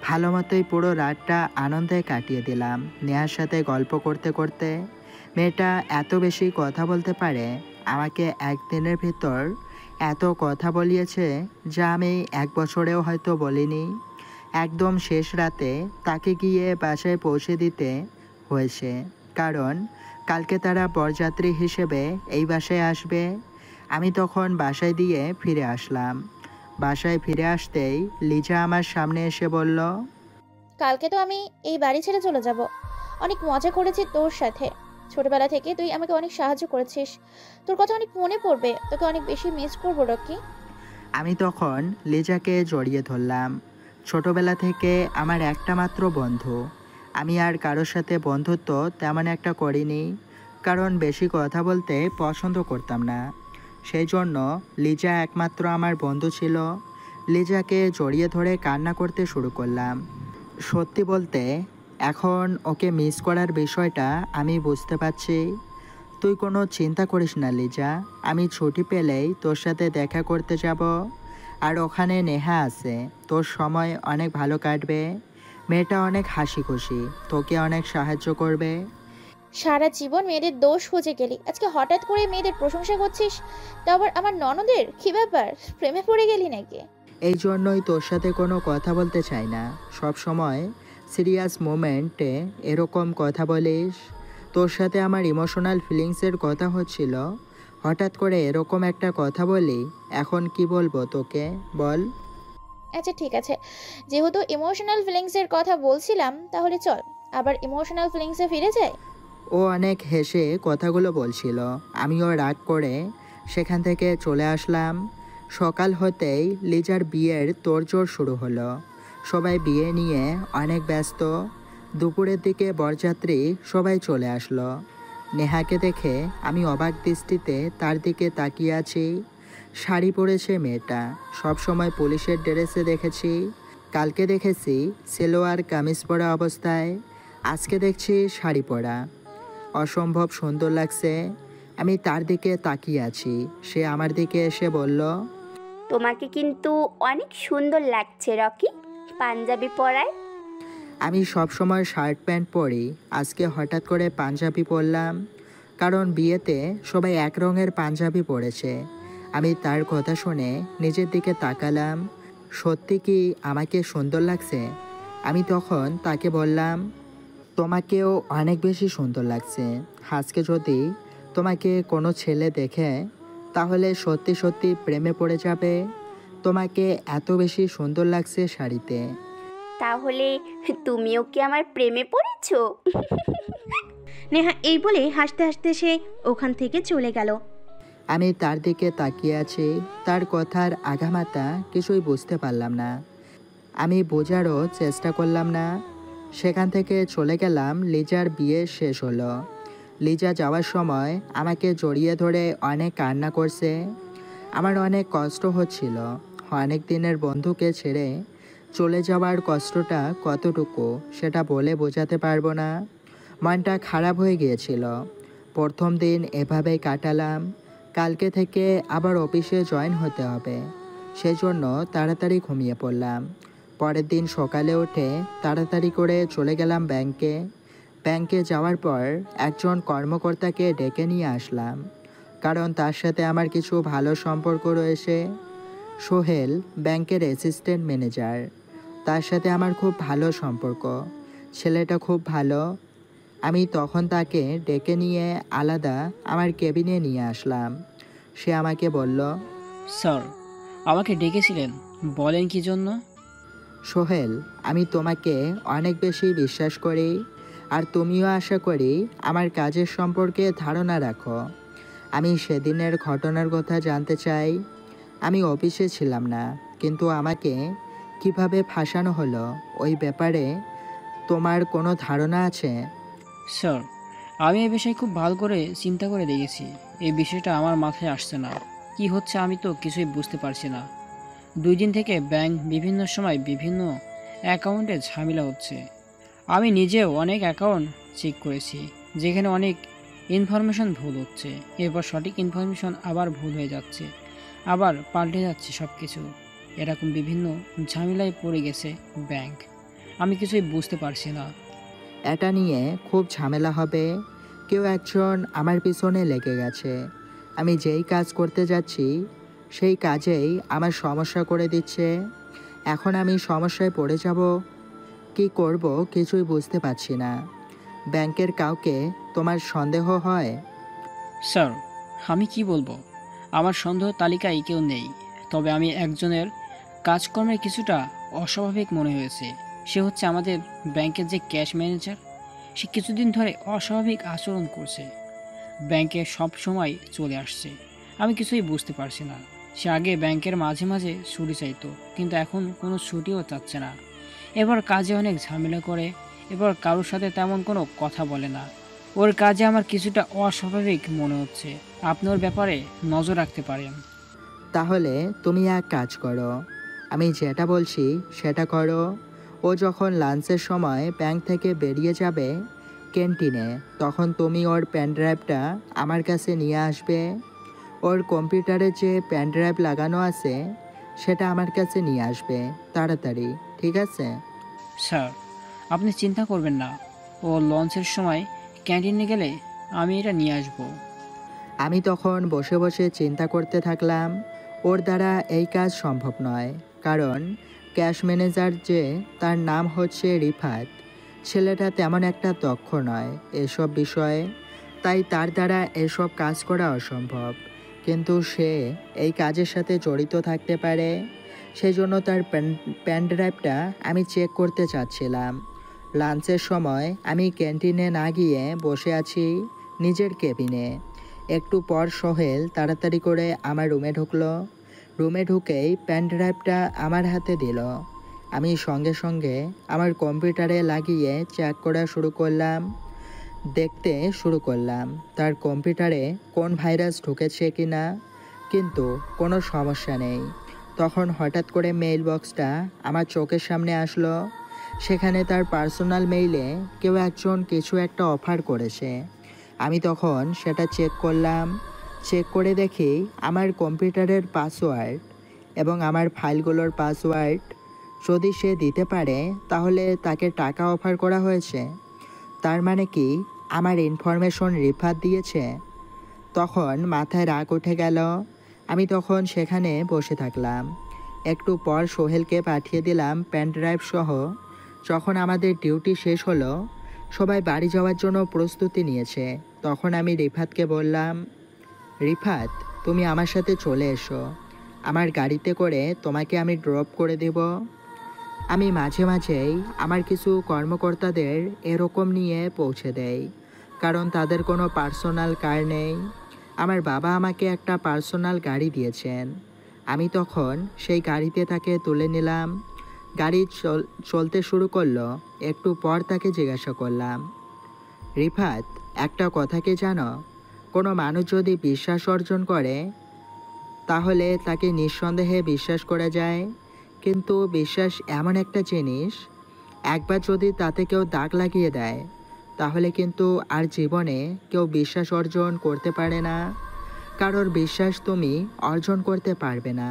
ভালো মতোই পুরো রাতটা আনন্দে কাটিয়ে দিলাম নেহার সাথে গল্প করতে করতে। মেয়েটা এত বেশি কথা বলতে পারে। আমাকে একদিনের ভিতর এত কথা বলিয়েছে যা আমি 1 বছরেও হয়তো বলিনি। একদম শেষ রাতে তাকে গিয়ে বাসায় পৌঁছে দিতে হয়েছে, কারণ কালকে তারা বরযাত্রী হিসেবে এই বাসায় আসবে। আমি তখন বাসায় দিয়ে ফিরে আসলাম। বাসায় ফিরে আসতেই লিজা আমার সামনে এসে বলল, কালকে তো আমি এই বাড়ি ছেড়ে চলে যাব। অনেক মজা করেছি তোর সাথে। ছোটবেলা থেকে তুই আমাকে অনেক সাহায্য করেছিস। তোর কথা অনেক মনে পড়বে। তোকে অনেক বেশি মিস করবো রকি। আমি তখন লিজাকে জড়িয়ে ধরলাম। ছোটবেলা থেকে আমার একটা মাত্র বন্ধু। আমি আর কারোর সাথে বন্ধুত্ব তেমন একটা করিনি, কারণ বেশি কথা বলতে পছন্দ করতাম না। সেই জন্য লিজা একমাত্র আমার বন্ধু ছিল। লিজাকে জড়িয়ে ধরে কান্না করতে শুরু করলাম। সত্যি বলতে এখন ওকে মিস করার বিষয়টা আমি বুঝতে পারছি। তুই কোনো চিন্তা করিস না লিজা, আমি ছুটি পেলেই তোর সাথে দেখা করতে যাব। আর ওখানে নেহা আছে, তোর সময় অনেক ভালো কাটবে। মেয়েটা অনেক হাসি খুশি, তোকে অনেক সাহায্য করবে। সারা জীবন মেয়েদের দোষ খুঁজে গেলি, আজকে হঠাৎ করে মেয়েদের প্রশংসা করছিস। তা আবার আমার ননদের কি ব্যাপার? প্রেমে পড়ে গেলি নাকি? এই জন্যই তোর সাথে কোনো কথা বলতে চাই না। সব সময় সিরিয়াস মোমেন্টে এরকম কথা বলিস। তোর সাথে আমার ইমোশনাল ফিলিংসের কথা হচ্ছিল, হঠাৎ করে এরকম একটা কথা বলি। এখন কি বলবো তোকে বল? আচ্ছা ঠিক আছে, যেহেতু ইমোশনাল ফিলিংসের কথা বলছিলাম, তাহলে চল আবার ইমোশনাল ফিলিংসে ফিরে যাই। ও অনেক হেসে কথাগুলো বলছিল। আমিও রাগ করে সেখান থেকে চলে আসলাম। সকাল হতেই লিজার বিয়ের তোড়জোড় শুরু হলো। সবাই বিয়ে নিয়ে অনেক ব্যস্ত। দুপুরের দিকে বরযাত্রী সবাই চলে আসলো। নেহাকে দেখে আমি অবাক দৃষ্টিতে তার দিকে তাকিয়ে আছি। শাড়ি পরেছে মেয়েটা, সব সময় পুলিশের ড্রেসে দেখেছি। আজকে হঠাৎ করে বিয়ে, কেমন যেন একটা নেশা নেশা লাগতো। ভালো মতোই পুরো রাতটা আনন্দে কাটিয়ে দিলাম নেহার সাথে গল্প করতে করতে। মেয়েটা অনেক হাসি খুশি সব সময় থাকতো। শুধু কেউ বিপদে পড়লে তাকে সাহায্য করতাম। কালকে দেখেছি সেলোয়ার কামিজ পরা অবস্থায়, আজকে দেখছি শাড়ি পরা। অসম্ভব সুন্দর লাগছে। আমি তার দিকে তাকিয়ে আছি, সে আমার দিকে এসে বলল, তোমাকে কিন্তু অনেক সুন্দর লাগছে রকি, পাঞ্জাবি পরায়। আমি সবসময় শার্ট প্যান্ট পরি, আজকে হঠাৎ করে পাঞ্জাবি পরলাম, কারণ বিয়েতে সবাই এক রঙের পাঞ্জাবি পরেছে। আমি তার কথা শুনে নিজের দিকে তাকালাম, সত্যি কি আমাকে সুন্দর লাগছে? আমি তখন তাকে বললাম, তোমাকেও অনেক বেশি সুন্দর লাগছে। আজকে যদি তোমাকে কোনো ছেলে দেখে তাহলে সত্যি সত্যি প্রেমে পড়ে যাবে। তোমাকে এত বেশি সুন্দর লাগছে শাড়িতে। তাহলে তুমিও কি আমার প্রেমে পড়েছো? নেহা এই বলে হাসতে হাসতে সে ওখান থেকে চলে গেল। আমি তার দিকে তাকিয়ে আছি, তার কথার আগামাতা কিছুই বুঝতে পারলাম না। আমি বোঝারও চেষ্টা করলাম না। সেখান থেকে চলে গেলাম। লিজার বিয়ে শেষ হলো। লিজা যাওয়ার সময় আমাকে জড়িয়ে ধরে অনেক কান্না করছে। আমার অনেক কষ্ট হচ্ছিল। অনেক দিনের বন্ধুকে ছেড়ে চলে যাওয়ার কষ্টটা কতটুকু সেটা বলে বোঝাতে পারবো না। মনটা খারাপ হয়ে গিয়েছিল। প্রথম দিন এভাবেই কাটালাম। কালকে থেকে আবার অফিসে জয়েন হতে হবে, সেজন্য তাড়াতাড়ি ঘুমিয়ে পড়লাম। পরের দিন সকালে উঠে তাড়াতাড়ি করে চলে গেলাম ব্যাংকে। ব্যাংকে যাওয়ার পর একজন কর্মকর্তাকে ডেকে নিয়ে আসলাম, কারণ তার সাথে আমার কিছু ভালো সম্পর্ক রয়েছে। সোহেল ব্যাংকের অ্যাসিস্ট্যান্ট ম্যানেজার, তার সাথে আমার খুব ভালো সম্পর্ক। ছেলেটা খুব ভালো। আমি তখন তাকে ডেকে নিয়ে আলাদা আমার কেবিনে নিয়ে আসলাম। সে আমাকে বলল, স্যার, আমাকে ডেকেছিলেন, বলেন কি জন্য? সোহেল, আমি তোমাকে অনেক বেশি বিশ্বাস করি, আর তুমিও আশা করি আমার কাজের সম্পর্কে ধারণা রাখো। আমি সেদিনের ঘটনার কথা জানতে চাই। আমি অফিসে ছিলাম না, কিন্তু আমাকে কিভাবে ফাঁসানো হলো ওই ব্যাপারে তোমার কোনো ধারণা আছে? স্যার, আমি এই বিষয়ে খুব ভালো করে চিন্তা করে দেখেছি। এই বিষয়টা আমার মাথায় আসছে না। কি হচ্ছে আমি তো কিছুই বুঝতে পারছি না। 2 দিন থেকে ব্যাংক বিভিন্ন সময় বিভিন্ন অ্যাকাউন্টে ঝামেলা হচ্ছে। আমি নিজেও অনেক অ্যাকাউন্ট চেক করেছি, যেখানে অনেক ইনফরমেশন ভুল হচ্ছে, এরপর সঠিক ইনফরমেশন আবার ভুল হয়ে যাচ্ছে, আবার পাল্টে যাচ্ছে সব কিছু। এরকম বিভিন্ন ঝামেলায় পড়ে গেছে ব্যাংক। আমি কিছুই বুঝতে পারছি না। এটা নিয়ে খুব ঝামেলা হবে। কেউ একজন আমার পিছনে লেগে গেছে। আমি যেই কাজ করতে যাচ্ছি সেই কাজেই আমার সমস্যা করে দিচ্ছে। এখন আমি সমস্যায় পড়ে যাব। কি করব কিছুই বুঝতে পারছি না। ব্যাংকের কাউকে তোমার সন্দেহ হয়? স্যার, আমি কি বলবো, আমার সন্দেহ তালিকায় কেউ নেই, তবে আমি একজনের কাজকর্মের কিছুটা অস্বাভাবিক মনে হয়েছে। সে হচ্ছে আমাদের ব্যাংকের যে ক্যাশ ম্যানেজার। সে কিছুদিন ধরে অস্বাভাবিক আচরণ করছে, ব্যাংকে সব সময় চলে আসছে। আমি কিছুই বুঝতে পারছি না। সে আগে ব্যাংকের মাঝে মাঝে ছুটি চাইতো, কিন্তু এখন কোনো ছুটিও চাচ্ছে না। এবার কাজে অনেক ঝামেলা করে, এবার কারোর সাথে তেমন কোনো কথা বলে না। ওর কাজে আমার কিছুটা অস্বাভাবিক মনে হচ্ছে। আপনি ওর ব্যাপারে নজর রাখতে পারেন। তাহলে তুমি এক কাজ করো, আমি যেটা বলছি সেটা করো। ও যখন লাঞ্চের সময় ব্যাংক থেকে বেরিয়ে যাবে ক্যান্টিনে, তখন তুমি ওর পেন ড্রাইভটা আমার কাছে নিয়ে আসবে। ওর কম্পিউটারে যে পেন ড্রাইভ লাগানো আছে সেটা আমার কাছে নিয়ে আসবে তাড়াতাড়ি, ঠিক আছে? স্যার, আপনি চিন্তা করবেন না। ও লঞ্চের সময় ক্যান্টিনে গেলে আমি এটা নিয়ে আসবো। আমি তখন বসে বসে চিন্তা করতে থাকলাম, ওর দ্বারা এই কাজ সম্ভব নয়, কারণ ক্যাশ ম্যানেজার যে, তার নাম হচ্ছে রিফাত, ছেলেটা তেমন একটা দক্ষ নয় এসব বিষয়ে, তাই তার দ্বারা এসব কাজ করা অসম্ভব। কিন্তু সে এই কাজের সাথে জড়িত থাকতে পারে, সেই জন্য তার পেন ড্রাইভটা আমি চেক করতে চাচ্ছিলাম। লাঞ্চের সময় আমি ক্যান্টিনে না গিয়ে বসে আছি নিজের কেবিনে। একটু পর সোহেল তাড়াতাড়ি করে আমার রুমে ঢুকলো। রুমে ঢুকেই পেন ড্রাইভটা আমার হাতে দিল। আমি সঙ্গে সঙ্গে আমার কম্পিউটারে লাগিয়ে চেক করা শুরু করলাম, দেখতে শুরু করলাম তার কম্পিউটারে কোন ভাইরাস ঢুকেছে কিনা, কিন্তু কোনো সমস্যা নেই। তখন হঠাৎ করে মেইল বক্সটা আমার চোখের সামনে আসলো। সেখানে তার পার্সোনাল মেইলে কেউ একজন কিছু একটা অফার করেছে। আমি তখন সেটা চেক করলাম। চেক করে দেখি আমার কম্পিউটারের পাসওয়ার্ড এবং আমার ফাইলগুলোর পাসওয়ার্ড যদি সে দিতে পারে তাহলে তাকে টাকা অফার করা হয়েছে। তার মানে কি আমার ইনফরমেশন রিফাত দিয়েছে? তখন মাথায় রাগ উঠে গেল। আমি তখন সেখানে বসে থাকলাম। একটু পর সোহেলকে পাঠিয়ে দিলাম পেন ড্রাইভ সহ। যখন আমাদের ডিউটি শেষ হলো, সবাই বাড়ি যাওয়ার জন্য প্রস্তুতি নিয়েছে, তখন আমি রিফাতকে বললাম, রিফাত তুমি আমার সাথে চলে এসো, আমার গাড়িতে করে তোমাকে আমি ড্রপ করে দেব। আমি মাঝে মাঝেই আমার কিছু কর্মকর্তাদের এরকম নিয়ে পৌঁছে দেই, কারণ তাদের কোনো পার্সোনাল কার নেই। আমার বাবা আমাকে একটা পার্সোনাল গাড়ি দিয়েছেন। আমি তখন সেই গাড়িতে তাকে তুলে নিলাম। গাড়ি চলতে শুরু করলো। একটু পর তাকে জিজ্ঞাসা করলাম, রিফাত একটা কথা কি জানো? কোনো মানুষ যদি বিশ্বাস অর্জন করে তাহলে তাকে নিঃসন্দেহে বিশ্বাস করা যায়, কিন্তু বিশ্বাস এমন একটা জিনিস, একবার যদি তাতে কেউ দাগ লাগিয়ে দেয় তাহলে কিন্তু আর জীবনে কেউ বিশ্বাস অর্জন করতে পারে না। কারোর বিশ্বাস তুমি অর্জন করতে পারবে না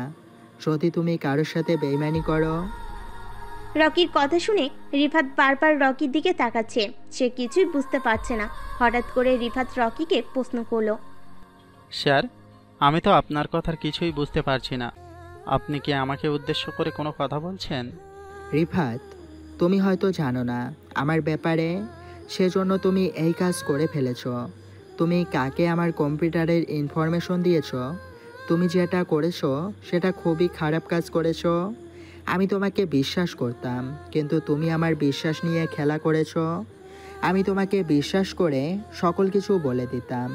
যদি তুমি কারোর সাথে বেইমানি করো। রকির কথা শুনে রিফাত বারবার রকির দিকে তাকাচ্ছে। সে কিছুই বুঝতে পারছে না। হঠাৎ করে রিফাত রকিকে প্রশ্ন করলো, স্যার আমি তো আপনার কথার কিছুই বুঝতে পারছি না, আপনি কি আমাকে উদ্দেশ্য করে কোনো কথা বলছেন? রিফাত তুমি হয়তো জানো না আমার ব্যাপারে, সেজন্য তুমি এই কাজ করে ফেলেছ। তুমি কাকে আমার কম্পিউটারের ইনফরমেশন দিয়েছ? তুমি যেটা করেছো সেটা খুবই খারাপ কাজ করেছো। আমি তোমাকে বিশ্বাস করতাম, কিন্তু তুমি আমার বিশ্বাস নিয়ে খেলা করেছো। আমি তোমাকে বিশ্বাস করে সকল কিছু বলে দিতাম,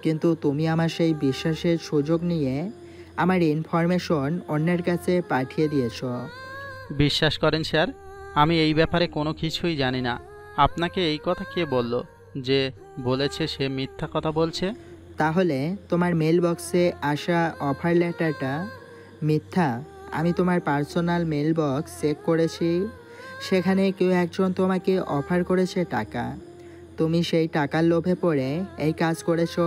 কিন্তু তুমি আমার সেই বিশ্বাসের সুযোগ নিয়ে আমার ইনফরমেশন অন্যের কাছে পাঠিয়ে দিয়েছো। বিশ্বাস করেন স্যার, আমি এই ব্যাপারে কোনো কিছুই জানি না। আপনাকে এই কথা কে বলল? যে বলেছে সে মিথ্যা কথা বলছে। তাহলে তোমার মেল বক্সে আসা অফার লেটারটা মিথ্যা? আমি তোমার পার্সোনাল মেল বক্স চেক করেছি, সেখানে কেউ একজন তোমাকে অফার করেছে টাকা। তুমি সেই টাকার লোভে পড়ে এই কাজ করেছো।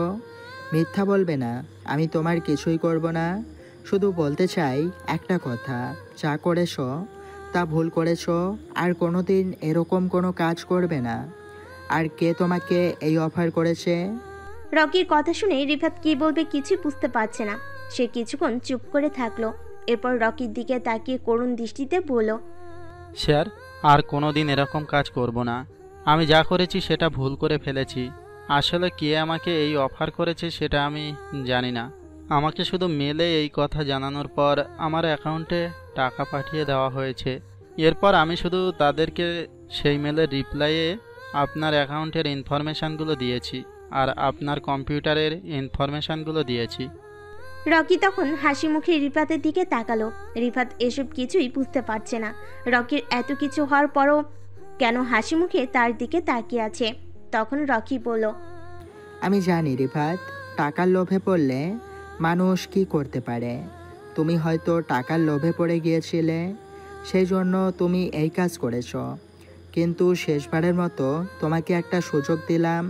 মিথ্যা বলবে না, আমি তোমার কিছুই করব না। শুধু বলতে চাই একটা কথা, যা করেছো তা ভুল করেছো, আর কোনোদিন এরকম কোনো কাজ করবে না। আর কে তোমাকে এই অফার করেছে? রকির কথা শুনে রিফাত কি বলবে কিছুই বুঝতে পারছে না। সে কিছুক্ষণ চুপ করে থাকলো। এরপর রকির দিকে তাকিয়ে করুণ দৃষ্টিতে বলল, স্যার আর কোনো দিন এরকম কাজ করব না। আমি যা করেছি সেটা ভুল করে ফেলেছি। আসলে কে আমাকে এই অফার করেছে সেটা আমি জানি না। আমাকে শুধু মেলে এই কথা জানানোর পর আমার অ্যাকাউন্টে টাকা পাঠিয়ে দেওয়া হয়েছে। এরপর আমি শুধু তাদেরকে সেই মেলের রিপ্লাইয়ে আপনার অ্যাকাউন্টের ইনফরমেশানগুলো দিয়েছি আর আপনার কম্পিউটারের ইনফরমেশানগুলো দিয়েছি। রকি তখন হাসি মুখে রিফাতের দিকে তাকালো। রিফাত এসব কিছুই বুঝতে পারছে না। রকির এত কিছু হওয়ার পরও কেন হাসি মুখে তার দিকে তাকিয়ে আছে। তখন রকি বলল, আমি জানি রিফাত, টাকার লোভে পড়লে মানুষ কি করতে পারে। তুমি হয়তো টাকার লোভে পড়ে গিয়েছিলে, সেই জন্য তুমি এই কাজ করেছো। কিন্তু শেষবারের মতো তোমাকে একটা সুযোগ দিলাম,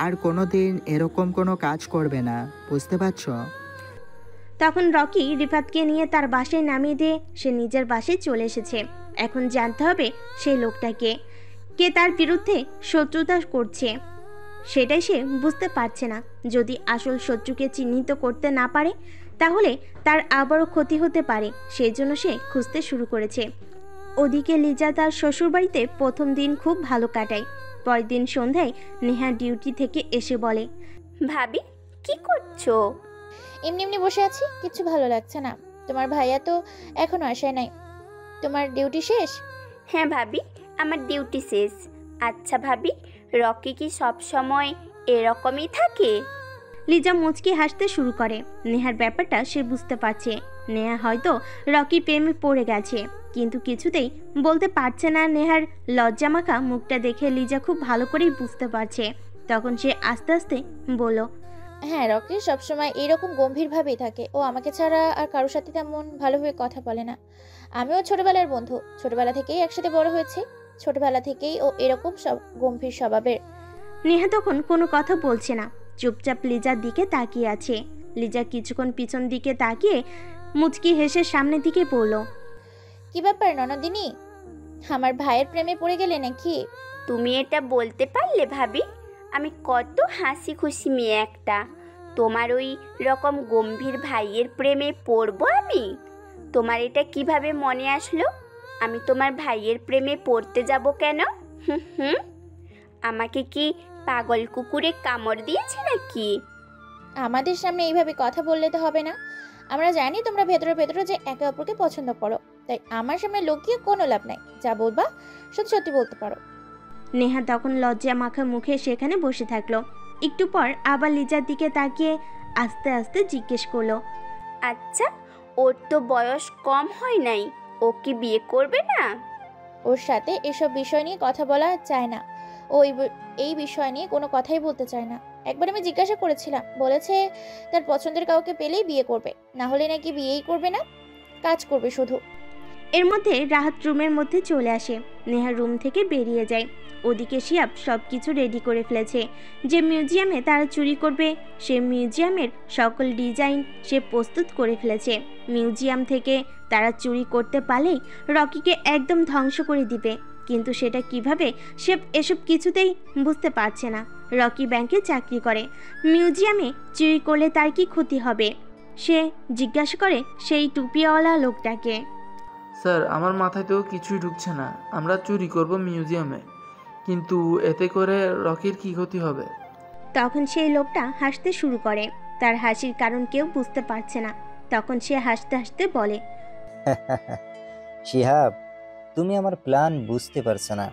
আর কোনো দিন এরকম কোনো কাজ করবে না, বুঝতে পারছো? তখন রকি রিফাতকে নিয়ে তার বাসায় নামিয়ে দিয়ে সে নিজের বাসায় চলে এসেছে। এখন জানতে হবে সেই লোকটাকে, কে তার বিরুদ্ধে শত্রুতা করছে। সেটাই সে বুঝতে পারছে না। যদি আসল শত্রুকে চিহ্নিত করতে না পারে তাহলে তার আবারও ক্ষতি হতে পারে। সেই জন্য সে খুঁজতে শুরু করেছে। ওদিকে লিজা তার শ্বশুরবাড়িতে প্রথম দিন খুব ভালো কাটায়। পরের দিন সন্ধ্যায় নেহা ডিউটি থেকে এসে বলে, ভাবি কি করছো? এমনি এমনি বসে আছি, কিচ্ছু ভালো লাগছে না। তোমার ভাইয়া তো এখনো আসে নাই। তোমার ডিউটি শেষ? হ্যাঁ ভাবি, আমার ডিউটি শেষ। আচ্ছা ভাবি, রকি কি সব সময় এরকমই থাকে? লিজা মুচকি হাসতে শুরু করে। নেহার ব্যাপারটা সে বুঝতে পারছে। নেহা হয়তো রকি প্রেমে পড়ে গেছে, কিন্তু কিছুতেই বলতে পারছে না। নেহার লজ্জামাখা মুখটা দেখে লিজা খুব ভালো করেই বুঝতে পারছে। তখন সে আস্তে আস্তে বলল, হ্যাঁ, রকি সবসময় এরকম গম্ভীরভাবেই থাকে। ও আমাকে ছাড়া আর কারোর সাথে তেমন ভালোভাবে কথা বলে না। আমিও ছোটবেলার বন্ধু, ছোটবেলা থেকেই একসাথে বড় হয়েছি। ছোটবেলা থেকেই ও এরকম সব গম্ভীর স্বভাবের। নেহা তখন কোনো কথা বলছে না, চুপচাপ লিজার দিকে তাকিয়ে আছে। লিজা কিছুক্ষণ পিছন দিকে তাকিয়ে মুচকি হেসে সামনের দিকে বলল, কি ব্যাপার ননদিনী, আমার ভাইয়ের প্রেমে পড়ে গেলে নাকি? তুমি এটা বলতে পারলে ভাবি? আমি কত হাসি খুশি মেয়ে একটা, তোমার ওই রকম গম্ভীর ভাইয়ের প্রেমে পড়বো আমি? তোমার এটা কিভাবে মনে আসলো? আমি তোমার ভাইয়ের প্রেমে পড়তে যাব কেন? হুম হুম, আমাকে কি পাগল কুকুরে কামড় দিয়েছে নাকি? আমাদের সামনে এইভাবে কথা বললে তো হবে না। আমরা জানি তোমরা ভেতরে ভেতরে যে একে অপরকে পছন্দ করো, তাই আমার সামনে লুকিয়ে কোনো লাভ নাই। যা বলবা সত্যি সত্যি বলতে পারো। নেহা তখন লজ্জা মাখা মুখে সেখানে বসে থাকলো। একটু পর আবার লিজার দিকে তাকিয়ে আস্তে আস্তে জিজ্ঞেস করলো, আচ্ছা, ওর তো বয়স কম হয় নাই, ও কি বিয়ে করবে না? ওর সাথে এসব বিষয় নিয়ে কথা বলা চায় না। ও এই বিষয় নিয়ে কোনো কথাই বলতে চায় না। একবার আমি জিজ্ঞাসা করেছিলাম, বলেছে তার পছন্দের কাউকে পেলেই বিয়ে করবে, না হলে নাকি বিয়েই করবে না, কাজ করবে শুধু। এর মধ্যে রাহাত রুমের মধ্যে চলে আসে। নেহা রুম থেকে বেরিয়ে যায়। ওদিকে শিয়াব সব কিছু রেডি করে ফেলেছে। যে মিউজিয়ামে তারা চুরি করবে সে মিউজিয়ামের সকল ডিজাইন সে প্রস্তুত করে ফেলেছে। মিউজিয়াম থেকে তারা চুরি করতে পারলেই রকিকে একদম ধ্বংস করে দিবে, কিন্তু সেটা কিভাবে সে এসব কিছুতেই বুঝতে পারছে না। রকি ব্যাংকে চাকরি করে, মিউজিয়ামে চুরি করলে তার কি ক্ষতি হবে? সে জিজ্ঞাসা করে সেই টুপিওয়ালা লোকটাকে। স্যার, আমার মাথায় তো কিছুই ঢুকছে না। আমরা চুরি করব মিউজিয়ামে, কিন্তু এতে করে রকির কি ক্ষতি হবে? তখন সেই লোকটা হাসতে শুরু করে। তার হাসির কারণ কেউ বুঝতে পারছে না। তখন সে হাসতে হাসতে বলে, শিহাব, তুমি আমার প্ল্যান বুঝতে পারছো না।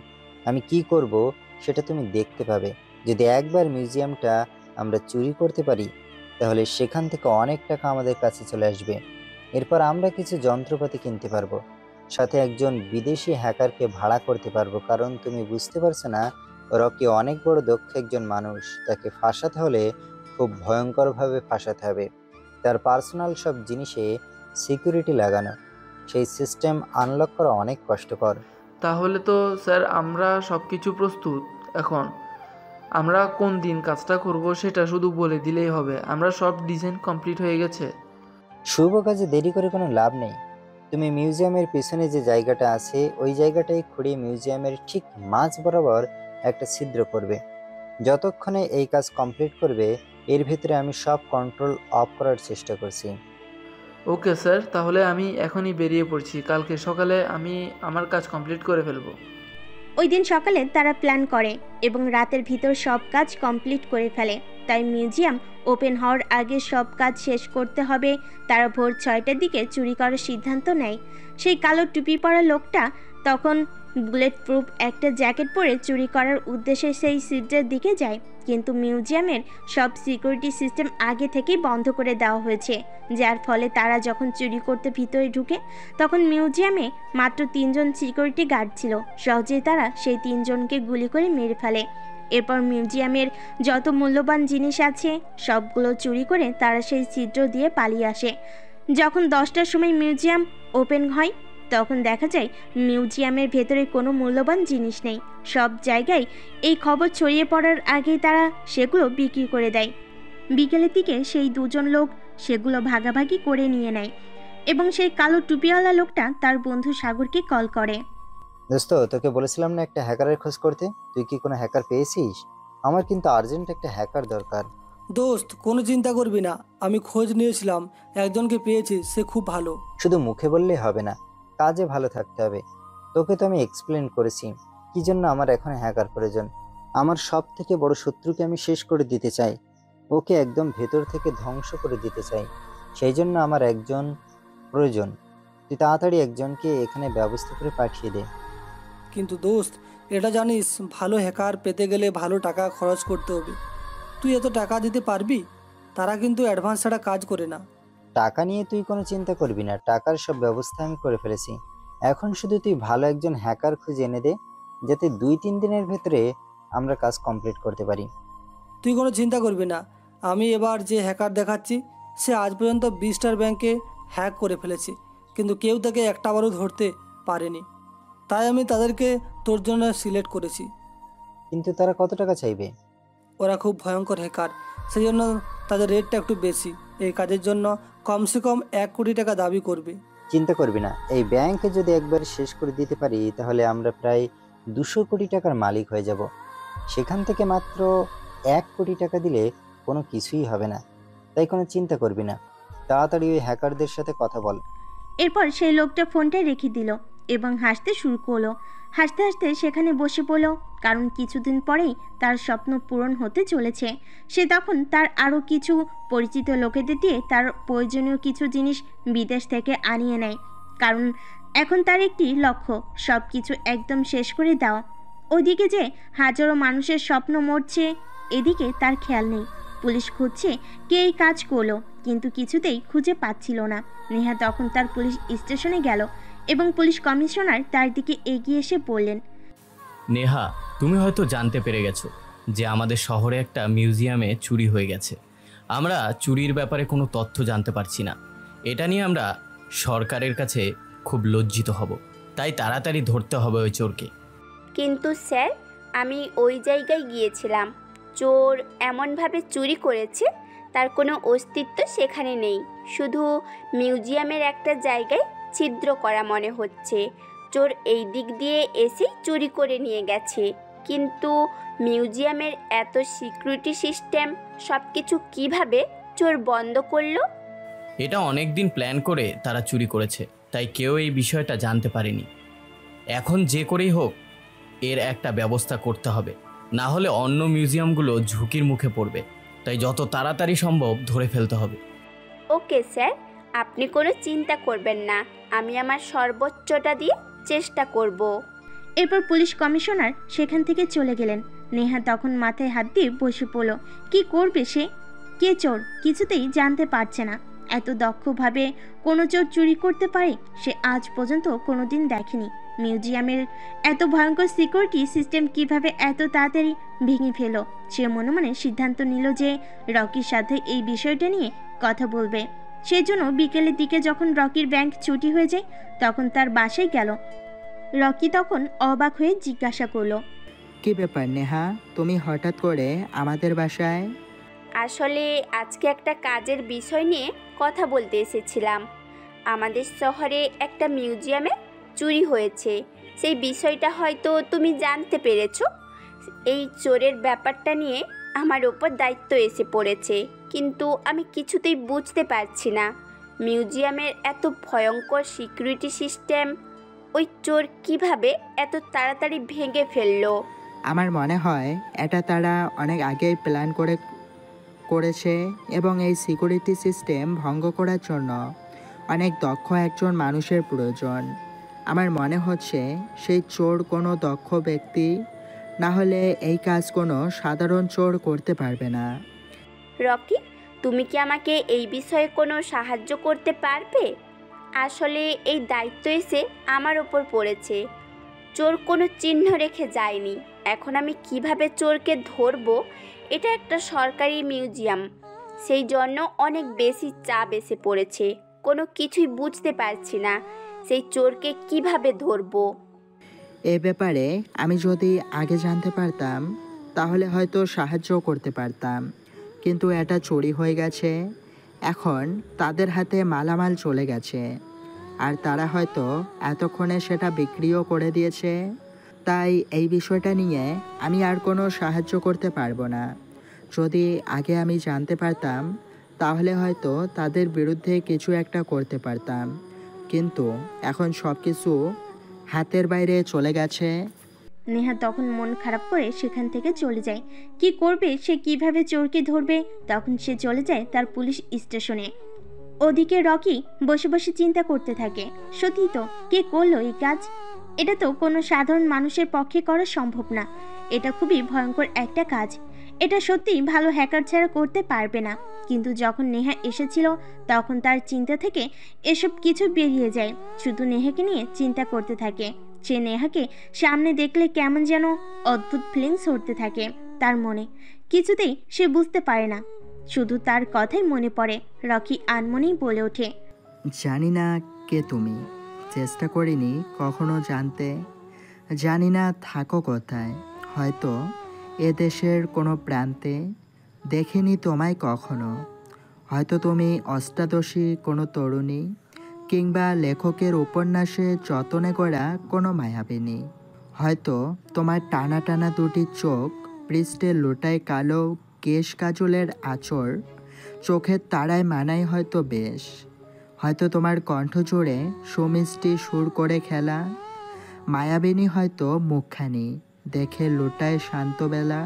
আমি কি করব সেটা তুমি দেখতে পাবে। যদি একবার মিউজিয়ামটা আমরা চুরি করতে পারি, তাহলে সেখান থেকে অনেক টাকা আমাদের কাছে চলে আসবে। এরপর আমরা কিছু যন্ত্রপাতি কিনতে পারবো, সাথে একজন বিদেশি হ্যাকারকে ভাড়া করতে পারবো। কারণ তুমি বুঝতে পারছো না, রকি অনেক বড় দক্ষ একজন মানুষ। তাকে ফাঁসাতে হলে খুব ভয়ঙ্করভাবে ফাঁসাতে হবে। তার পার্সোনাল সব জিনিসে সিকিউরিটি লাগানো, সেই সিস্টেম আনলক করা অনেক কষ্টকর। তাহলে তো স্যার আমরা সব কিছু প্রস্তুত। এখন আমরা কোন দিন কাজটা করব সেটা শুধু বলে দিলেই হবে। আমরা সব ডিজাইন কমপ্লিট হয়ে গেছে। শুভ কাজে দেরি করে কোনো লাভ নেই। তুমি মিউজিয়ামের পেছনে যে জায়গাটা আছে ওই জায়গাটাই খুঁড়িয়ে মিউজিয়ামের ঠিক মাঝ বরাবর একটা ছিদ্র করবে। যতক্ষণে এই কাজ কমপ্লিট করবে, এর ভিতরে আমি সব কন্ট্রোল অফ করার চেষ্টা করছি। ওকে স্যার, তাহলে আমি এখনই বেরিয়ে পড়ছি। কালকে সকালে আমি আমার কাজ কমপ্লিট করে ফেলবো। ওই দিন সকালে তারা প্ল্যান করে এবং রাতের ভিতর সব কাজ কমপ্লিট করে ফেলে। তাই মিউজিয়াম ওপেন হওয়ার আগে সব কাজ শেষ করতে হবে। তারা ভোর 6টার দিকে চুরি করার সিদ্ধান্ত নেয়। সেই কালো টুপি পরা লোকটা তখন বুলেট প্রুফ একটা জ্যাকেট পরে চুরি করার উদ্দেশ্যে সেই সিটের দিকে যায়, কিন্তু মিউজিয়ামের সব সিকিউরিটি সিস্টেম আগে থেকেই বন্ধ করে দেওয়া হয়েছে, যার ফলে তারা যখন চুরি করতে ভিতরে ঢুকে তখন মিউজিয়ামে মাত্র 3জন সিকিউরিটি গার্ড ছিল। সহজেই তারা সেই 3জনকে গুলি করে মেরে ফেলে। এরপর মিউজিয়ামের যত মূল্যবান জিনিস আছে সবগুলো চুরি করে তারা সেই ছিদ্র দিয়ে পালিয়ে আসে। যখন 10টার সময় মিউজিয়াম ওপেন হয় তখন দেখা যায় মিউজিয়ামের ভেতরে কোনো মূল্যবান জিনিস নেই। সব জায়গায় এই খবর ছড়িয়ে পড়ার আগেই তারা সেগুলো বিক্রি করে দেয়। বিকেলের দিকে সেই 2জন লোক সেগুলো ভাগাভাগি করে নিয়ে নেয় এবং সেই কালো টুপিওয়ালা লোকটা তার বন্ধু সাগরকে কল করে। দোস্ত, তোকে বলেছিলাম না একটা হ্যাকারের খোঁজ করতে? তুই কি কোনো হ্যাকার পেয়েছিস? আমার কিন্তু আর্জেন্ট একটা হ্যাকার দরকার। দোস্ত, কোনো চিন্তা করবি না, আমি খোঁজ নিয়েছিলাম, একজনকে পেয়েছি, সে খুব ভালো। শুধু মুখে বললেই হবে না, কাজে ভালো থাকতে হবে। তোকে তো আমি এক্সপ্লেন করেছি কি জন্য আমার এখন হ্যাকার প্রয়োজন। আমার সব থেকে বড় শত্রুকে আমি শেষ করে দিতে চাই, ওকে একদম ভেতর থেকে ধ্বংস করে দিতে চাই। সেই জন্য আমার একজন প্রয়োজন। তুই তাড়াতাড়ি একজনকে এখানে ব্যবস্থা করে পাঠিয়ে দে। কিন্তু দোস্ত, এটা জানিস, ভালো হ্যাকার পেতে গেলে ভালো টাকা খরচ করতে হবে। তুই এত টাকা দিতে পারবি? তারা কিন্তু অ্যাডভান্স ছাড়া কাজ করে না। টাকা নিয়ে তুই কোনো চিন্তা করবি না, টাকার সব ব্যবস্থা আমি করে ফেলেছি। এখন শুধু তুই ভালো একজন হ্যাকার খুঁজে এনে দে, যাতে 2-3 দিনের ভেতরে আমরা কাজ কমপ্লিট করতে পারি। তুই কোনো চিন্তা করবি না, আমি এবার যে হ্যাকার দেখাচ্ছি সে আজ পর্যন্ত 20টার ব্যাংকে হ্যাক করে ফেলেছে, কিন্তু কেউ তাকে একটাবারও ধরতে পারেনি। তাই আমি তাদেরকে তোর জন্য সিলেক্ট করেছি। কিন্তু তারা কত টাকা চাইবে? ওরা খুব ভয়ঙ্কর হ্যাকার, সেই জন্য তাদের রেটটা একটু বেশি। এই কাজের জন্য কমসে কম 1 কোটি টাকা দাবি করবে। চিন্তা করবি না, এই ব্যাংকে যদি একবার শেষ করে দিতে পারি তাহলে আমরা প্রায় 200 কোটি টাকার মালিক হয়ে যাব। সেখান থেকে মাত্র 1 কোটি টাকা দিলে কোনো কিছুই হবে না, তাই কোনো চিন্তা করবি না। তাড়াতাড়ি ওই হ্যাকারদের সাথে কথা বল। এরপর সেই লোকটা ফোনটা রেখে দিল এবং হাসতে শুরু করলো। হাসতে হাসতে সেখানে বসে পড়ল, কারণ কিছুদিন পরেই তার স্বপ্ন পূরণ হতে চলেছে। সে তখন তার আরও কিছু পরিচিত লোকেদের দিয়ে তার প্রয়োজনীয় কিছু জিনিস বিদেশ থেকে আনিয়ে নেয়, কারণ এখন তার একটি লক্ষ্য সব কিছু একদম শেষ করে দেওয়া। ওইদিকে যে হাজারো মানুষের স্বপ্ন মরছে, এদিকে তার খেয়াল নেই। পুলিশ খুঁজছে কে এই কাজ করলো, কিন্তু কিছুতেই খুঁজে পাচ্ছিল না। নেহা তখন তার পুলিশ স্টেশনে গেল এবং পুলিশ কমিশনার তার দিকে এগিয়ে এসে বললেন, নেহা, তুমি হয়তো জানতে পেরে গেছো যে আমাদের শহরে একটা মিউজিয়ামে চুরি হয়ে গেছে। আমরা চুরির ব্যাপারে কোনো তথ্য জানতে পারছি না। এটা নিয়ে আমরা সরকারের কাছে খুব লজ্জিত হব, তাই তাড়াতাড়ি ধরতে হবে ওই চোরকে। কিন্তু স্যার, আমি ওই জায়গায় গিয়েছিলাম। চোর এমনভাবে চুরি করেছে তার কোনো অস্তিত্ব সেখানে নেই। শুধু মিউজিয়ামের একটা জায়গায় ছিদ্র করা মনে হচ্ছে। চোর এই দিক দিয়ে এসেই চুরি করে নিয়ে গেছে। কিন্তু মিউজিয়ামের এত সিকিউরিটি সিস্টেম সব কিছু কীভাবে চোর বন্ধ করলো? এটা অনেক দিন প্ল্যান করে তারা চুরি করেছে, তাই কেউ এই বিষয়টা জানতে পারেনি। এখন যে করেই হোক এর একটা ব্যবস্থা করতে হবে, না হলে অন্য মিউজিয়ামগুলো ঝুঁকির মুখে পড়বে। তাই যত তাড়াতাড়ি সম্ভব ধরে ফেলতে হবে। ওকে স্যার, আপনি কোনো চিন্তা করবেন না, আমি আমার সর্বোচ্চটা দিয়ে চেষ্টা করব। এরপর পুলিশ কমিশনার সেখান থেকে চলে গেলেন। নেহা তখন মাথায় হাত দিয়ে বসে পড়ল। কি করবে সে? কে চোর কিছুতেই জানতে পারছে না। এত দক্ষভাবে কোনো চোর চুরি করতে পারে সে আজ পর্যন্ত কোনোদিন দেখেনি। মিউজিয়ামের এত ভয়ঙ্কর সিকিউরিটি সিস্টেম কিভাবে এত তাড়াতাড়ি ভেঙে ফেলো? সে মনে মনে সিদ্ধান্ত নিল যে রকির সাথে এই বিষয়টা নিয়ে কথা বলবে। সেই জন্য বিকেলের দিকে যখন রকির ব্যাংক ছুটি হয়ে যায় তখন তার বাসায় গেল। রকি তখন অবাক হয়ে জিজ্ঞাসা করলো, কি ব্যাপার নেহা, তুমি হঠাৎ করে আমাদের বাসায়? আসলে আজকে একটা কাজের বিষয় নিয়ে কথা বলতে এসেছিলাম। আমাদের শহরে একটা মিউজিয়ামে চুরি হয়েছে, সেই বিষয়টা হয়তো তুমি জানতে পেরেছো। এই চোরের ব্যাপারটা নিয়ে আমার ওপর দায়িত্ব এসে পড়েছে, কিন্তু আমি কিছুতেই বুঝতে পারছি না মিউজিয়ামের এত ভয়ঙ্কর সিকিউরিটি সিস্টেম ওই চোর কিভাবে এত তাড়াতাড়ি ভেঙে ফেললো। আমার মনে হয় এটা তারা অনেক আগেই প্ল্যান করেছে এবং এই সিকিউরিটি সিস্টেম ভঙ্গ করার জন্য অনেক দক্ষ একজন মানুষের প্রয়োজন। আমার মনে হচ্ছে সেই চোর কোনো দক্ষ ব্যক্তি, না হলে এই কাজ কোনো সাধারণ চোর করতে পারবে না। রকি, তুমি কি আমাকে এই বিষয়ে কোনো সাহায্য করতে পারবে? আসলে এই দায়িত্ব এসে আমার ওপর পড়েছে। চোর কোনো চিহ্ন রেখে যায়নি। এখন আমি কিভাবে চোরকে ধরবো? এটা একটা সরকারি মিউজিয়াম, সেই জন্য অনেক বেশি চাপ এসে পড়েছে। কোনো কিছুই বুঝতে পারছি না সেই চোরকে কিভাবে ধরবো। এ ব্যাপারে আমি যদি আগে জানতে পারতাম তাহলে হয়তো সাহায্য করতে পারতাম, কিন্তু এটা চুরি হয়ে গেছে। এখন তাদের হাতে মালামাল চলে গেছে, আর তারা হয়তো এতক্ষণে সেটা বিক্রিও করে দিয়েছে। তাই এই বিষয়টা নিয়ে আমি আর কোনো সাহায্য করতে পারবো না। যদি আগে আমি জানতে পারতাম তাহলে হয়তো তাদের বিরুদ্ধে কিছু একটা করতে পারতাম, কিন্তু এখন সব কিছু হাতের বাইরে চলে গেছে। নেহা তখন মন খারাপ করে সেখান থেকে চলে যায়। কি করবে সে, কিভাবে চোরকে ধরবে? তখন সে চলে যায় তার পুলিশ স্টেশনে। ওদিকে রকি বসে বসে চিন্তা করতে থাকে, সত্যি তো কে করলো এই কাজ? এটা তো কোনো সাধারণ মানুষের পক্ষে করা সম্ভব না। এটা খুবই ভয়ঙ্কর একটা কাজ। এটা সত্যিই ভালো হ্যাকার ছাড়া করতে পারবে না। কিন্তু যখন নেহা এসেছিল তখন তার চিন্তা থেকে এসব কিছু বেরিয়ে যায়। শুধু নেহাকে নিয়ে চিন্তা করতে থাকে। সে নেহাকে সামনে দেখলে কেমন যেন অদ্ভুত ফিলিংস হতে থাকে তার মনে। কিছুতেই সে বুঝতে পারে না শুধু তার কথাই মনে পড়ে। রকি আনমনেই বলে ওঠে, জানি না কে তুমি, চেষ্টা করিনি কখনো জানতে। জানি না থাকো কোথায়, হয়তো এ দেশের কোনো প্রান্তে। দেখিনি তোমায় কখনো। হয়তো তুমি অষ্টাদশী কোনো তরুণী, কিংবা লেখকের উপন্যাসে যতনে করা কোনো মায়াবিনী। হয়তো তোমার টানা টানা দুটি চোখ, পৃষ্ঠে লোটায় কালো কেশ কাজলের আঁচড়, চোখের তারায় মানায় হয়তো বেশ। হয়তো তোমার কণ্ঠ জুড়ে সুমিষ্টি সুর করে খেলা। মায়াবিনী হয়তো মুখখানি, দেখে লোটায় শান্তবেলা।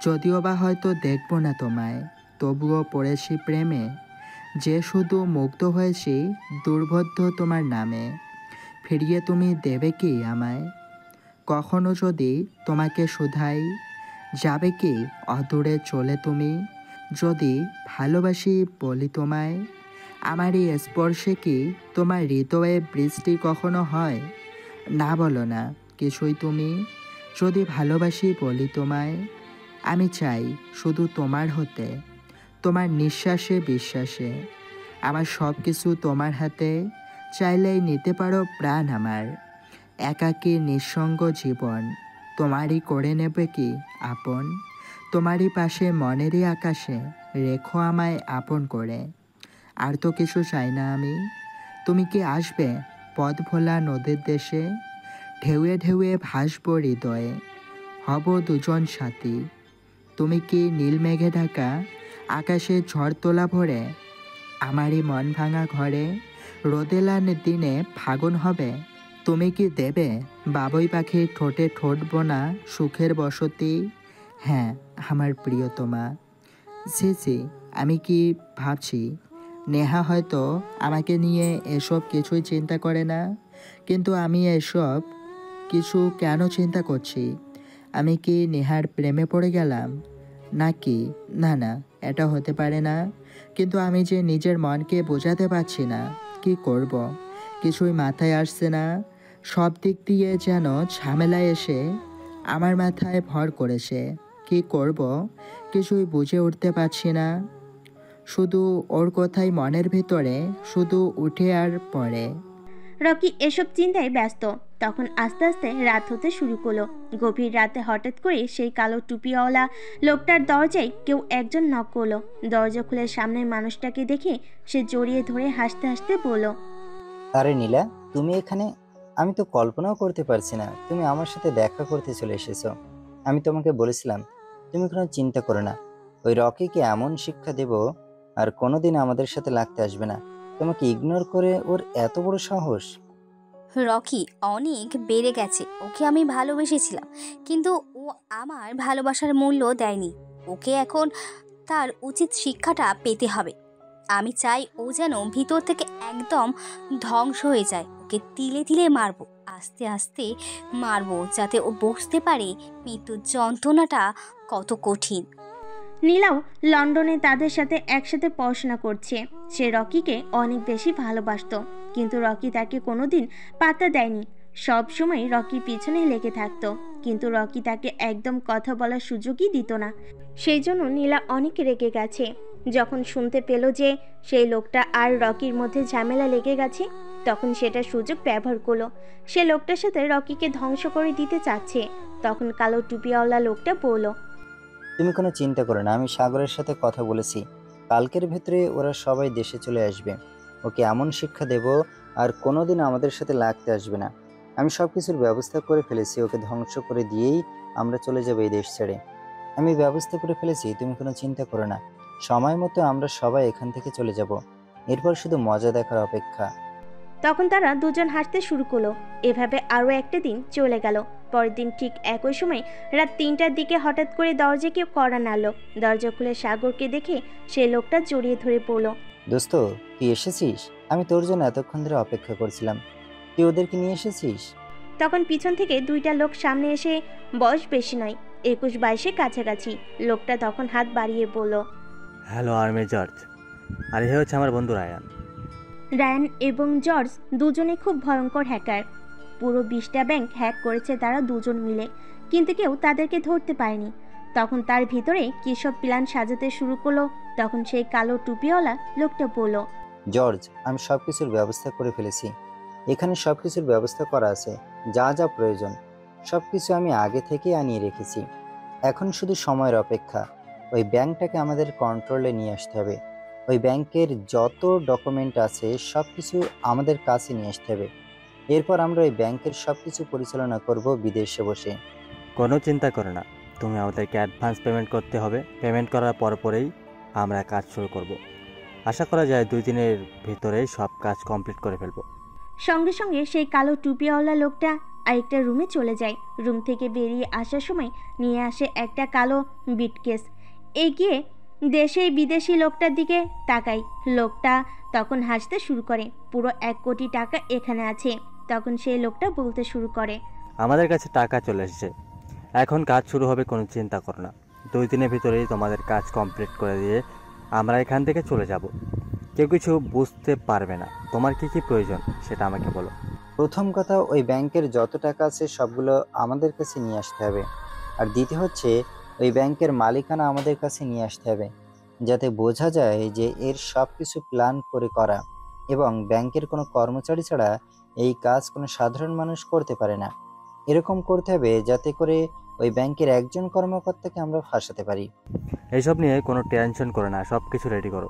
যদিও বা হয়তো দেখব না তোমায়, তবুও পড়েছি প্রেমে, যে শুধু মুগ্ধ হয়েছি দুর্বোধ্য তোমার নামে। ফিরিয়ে তুমি দেবে কি আমায়? কখনো যদি তোমাকে শুধাই, যাবে কি অদূরে চলে তুমি? যদি ভালোবাসি বলি তোমায়, আমারই স্পর্শে কি তোমার হৃদয়ে বৃষ্টি কখনো হয়? না বলো না কিছুই তুমি। যদি ভালোবাসি বলি তোমায়, আমি চাই শুধু তোমার হতে, তোমার নিঃশ্বাসে বিশ্বাসে। আমার সব কিছু তোমার হাতে, চাইলেই নিতে পারো প্রাণ আমার। একাকী নিঃসঙ্গ জীবন তোমারই করে নেবে কি আপন? তোমারই পাশে মনেরই আকাশে রেখো আমায় আপন করে। আর তো কিছু চাই না আমি। তুমি কি আসবে পথ ভোলা নদীর দেশে? ঢেউয়ে ঢেউয়ে ভাসবো হৃদয়ে, হব দুজন সাথী। তুমি কি নীল মেঘে ঢাকা আকাশে ঝড় তোলা ভরে? আমারই মন ভাঙা ঘরে রোদেলান দিনে ফাগুন হবে? তুমি কি দেবে বাবুই পাখির ঠোঁটে ঠোঁট বোনা সুখের বসতি? হ্যাঁ আমার প্রিয়তমা। জি জি, আমি কি ভাবছি, নেহা হয়তো আমাকে নিয়ে এসব কিছুই চিন্তা করে না, কিন্তু আমি এসব কিছু কেন চিন্তা করছি? আমি কি নেহার প্রেমে পড়ে গেলাম নাকি? না না, এটা হতে পারে না। কিন্তু আমি যে নিজের মনকে বোঝাতে পারছি না, কি করব? কিছুই মাথায় আসছে না। সব দিক দিয়ে যেন ঝামেলায় এসে আমার মাথায় ভর করেছে। কি করব কিছুই বুঝে উঠতে পারছি না। শুধু ওর কথাই মনের ভিতরে শুধু উঠে আর পড়ে। রকি এসব চিন্তায় ব্যস্ত। তখন আস্তে আস্তে রাত হতে শুরু করলো। গভীর রাতে হঠাৎ করে সেই কালো টুপিওয়ালা লোকটার দরজায় কেউ একজন নক করলো। দরজা খুলে সামনের মানুষটাকে দেখে সে জড়িয়ে ধরে হাসতে হাসতে বলল, আরে নীলা, তুমি এখানে? আমি তো কল্পনাও করতে পারছি না তুমি আমার সাথে দেখা করতে চলে এসেছো। আমি তোমাকে বলেছিলাম তুমি কোনো চিন্তা করো না, ওই রকিকে এমন শিক্ষা দেব আর কোনোদিন আমাদের সাথে লাগতে আসবে না। তোমাকে ইগনোর করে ওর এত বড় সাহস! রকি অনেক বেড়ে গেছে। ওকে আমি ভালোবেসেছিলাম, কিন্তু ও আমার ভালোবাসার মূল্য দেয়নি। ওকে এখন তার উচিত শিক্ষাটা পেতে হবে। আমি চাই ও যেন ভিতর থেকে একদম ধ্বংস হয়ে যায়। ওকে তিলে তিলে মারবো, আস্তে আস্তে মারবো, যাতে ও বুঝতে পারে মৃত্যুর যন্ত্রণাটা কত কঠিন। নীলাও লন্ডনে তাদের সাথে একসাথে পড়াশোনা করছে। সে রকিকে অনেক বেশি ভালোবাসতো, কিন্তু রকি তাকে কোনোদিন পাত্তা দেয়নি। সব সময় রকির পিছনে লেগে থাকতো, কিন্তু রকি তাকে একদম কথা বলার সুযোগই দিত না। সেই জন্য নীলা অনেক রেগে গেছে। যখন শুনতে পেল যে সেই লোকটা আর রকির মধ্যে ঝামেলা লেগে গেছে, তখন সেটা সুযোগ ব্যবহার করলো। সে লোকটার সাথে রকিকে ধ্বংস করে দিতে চাচ্ছে। তখন কালো টুপিওয়ালা লোকটা বলল, তুমি কোনো চিন্তা করো না, আমি সাগরের সাথে কথা বলেছি, কালকের ভেতরে ওরা সবাই দেশে চলে আসবে। ওকে এমন শিক্ষা দেব আর কোনোদিন আমাদের সাথে লাগতে আসবে না। আমি সব কিছুর ব্যবস্থা করে ফেলেছি, ওকে ধ্বংস করে দিয়েই আমরা চলে যাবো এই দেশ ছেড়ে। আমি ব্যবস্থা করে ফেলেছি, তুমি কোনো চিন্তা করো না। সময় মতো আমরা সবাই এখান থেকে চলে যাব, এরপর শুধু মজা দেখার অপেক্ষা। তখন তারা দুজন হাসতে শুরু করলো। এভাবে আরও একটা দিন চলে গেল। পরের দিন ঠিক একই সময় রাত 3টার দিকে হঠাৎ করে দরজা কেউ কড়া নাড়ল। দরজা খুলে সাগরকে দেখে সেই লোকটা জড়িয়ে ধরে পড়ল। দোস্ত, তুই এসেছিস? আমি তোর জন্য এতক্ষণ ধরে অপেক্ষা করছিলাম। তুই ওদেরকে নিয়ে এসেছিস? তখন পিছন থেকে দুইটা লোক সামনে এসে, বয়স বেশি নয়, 21-22 কাছাকাছি। লোকটা তখন হাত বাড়িয়ে বলল, হ্যালো আর্মি জর্জ, আর এ হচ্ছে আমার বন্ধু রায়ান। রায়ান এবং জর্জ দুজনে খুব ভয়ঙ্কর হ্যাকার। পুরো 20টা ব্যাংক হ্যাক করেছে তারা দুজন মিলে, কিন্তু কেউ তাদেরকে ধরতে পারেনি। তখন তার ভিতরে কী সব প্ল্যান সাজাতে শুরু করলো। তখন সেই কালো টুপিওয়ালা লোকটা বলল, জর্জ, আমি সব কিছুর ব্যবস্থা করে ফেলেছি। এখানে সব কিছুর ব্যবস্থা করা আছে, যা যা প্রয়োজন সব কিছু আমি আগে থেকেই আনিয়ে রেখেছি। এখন শুধু সময়ের অপেক্ষা। ওই ব্যাংকটাকে আমাদের কন্ট্রোলে নিয়ে আসতে হবে। ওই ব্যাংকের যত ডকুমেন্ট আছে সব কিছু আমাদের কাছে নিয়ে আসতে হবে। এরপর আমরা ওই ব্যাংকের সব কিছু পরিচালনা করব বিদেশে বসে। কোনো চিন্তা করো না, তুমি আমাদেরকে অ্যাডভান্স পেমেন্ট করতে হবে। পেমেন্ট করার পরেই আমরা কাজ শুরু করব। আশা করা যায় 2 দিনের ভিতরেই সব কাজ কমপ্লিট করে ফেলবো। সঙ্গে সঙ্গে সেই কালো টুপিওয়ালা লোকটা আরেকটা রুমে চলে যায়। রুম থেকে বেরিয়ে আসার সময় নিয়ে আসে একটা কালো বিটকেস। এগিয়ে দেশে বিদেশি লোকটার দিকে তাকাই। লোকটা তখন হাসতে শুরু করে। পুরো 1 কোটি টাকা এখানে আছে। তখন সেই লোকটা বলতে শুরু করে, আমাদের কাছে টাকা চলে এসেছে, এখন কাজ শুরু হবে, কোনো চিন্তা করো না। 2 দিনের ভিতরেই তোমাদের কাজ কমপ্লিট করে দিয়ে আমরা এখান থেকে চলে যাব। কেউ কিছু বুঝতে পারবে না। তোমার কি কি প্রয়োজন সেটা আমাকে বলো। প্রথম কথা, ওই ব্যাংকের যত টাকা আছে সবগুলো আমাদের কাছে নিয়ে আসতে হবে। আর দ্বিতীয় হচ্ছে, ওই ব্যাংকের মালিকানা আমাদের কাছে নিয়ে আসতে হবে, যাতে বোঝা যায় যে এর সব কিছু প্ল্যান করে করা, এবং ব্যাংকের কোনো কর্মচারী ছাড়া এই কাজ কোনো সাধারণ মানুষ করতে পারে না। এরকম করতে হবে যাতে করে ওই ব্যাংকের একজন কর্মকর্তাকে আমরা ফাঁসাতে পারি। এইসব নিয়ে কোনো টেনশন করো না, সব কিছু রেডি করো।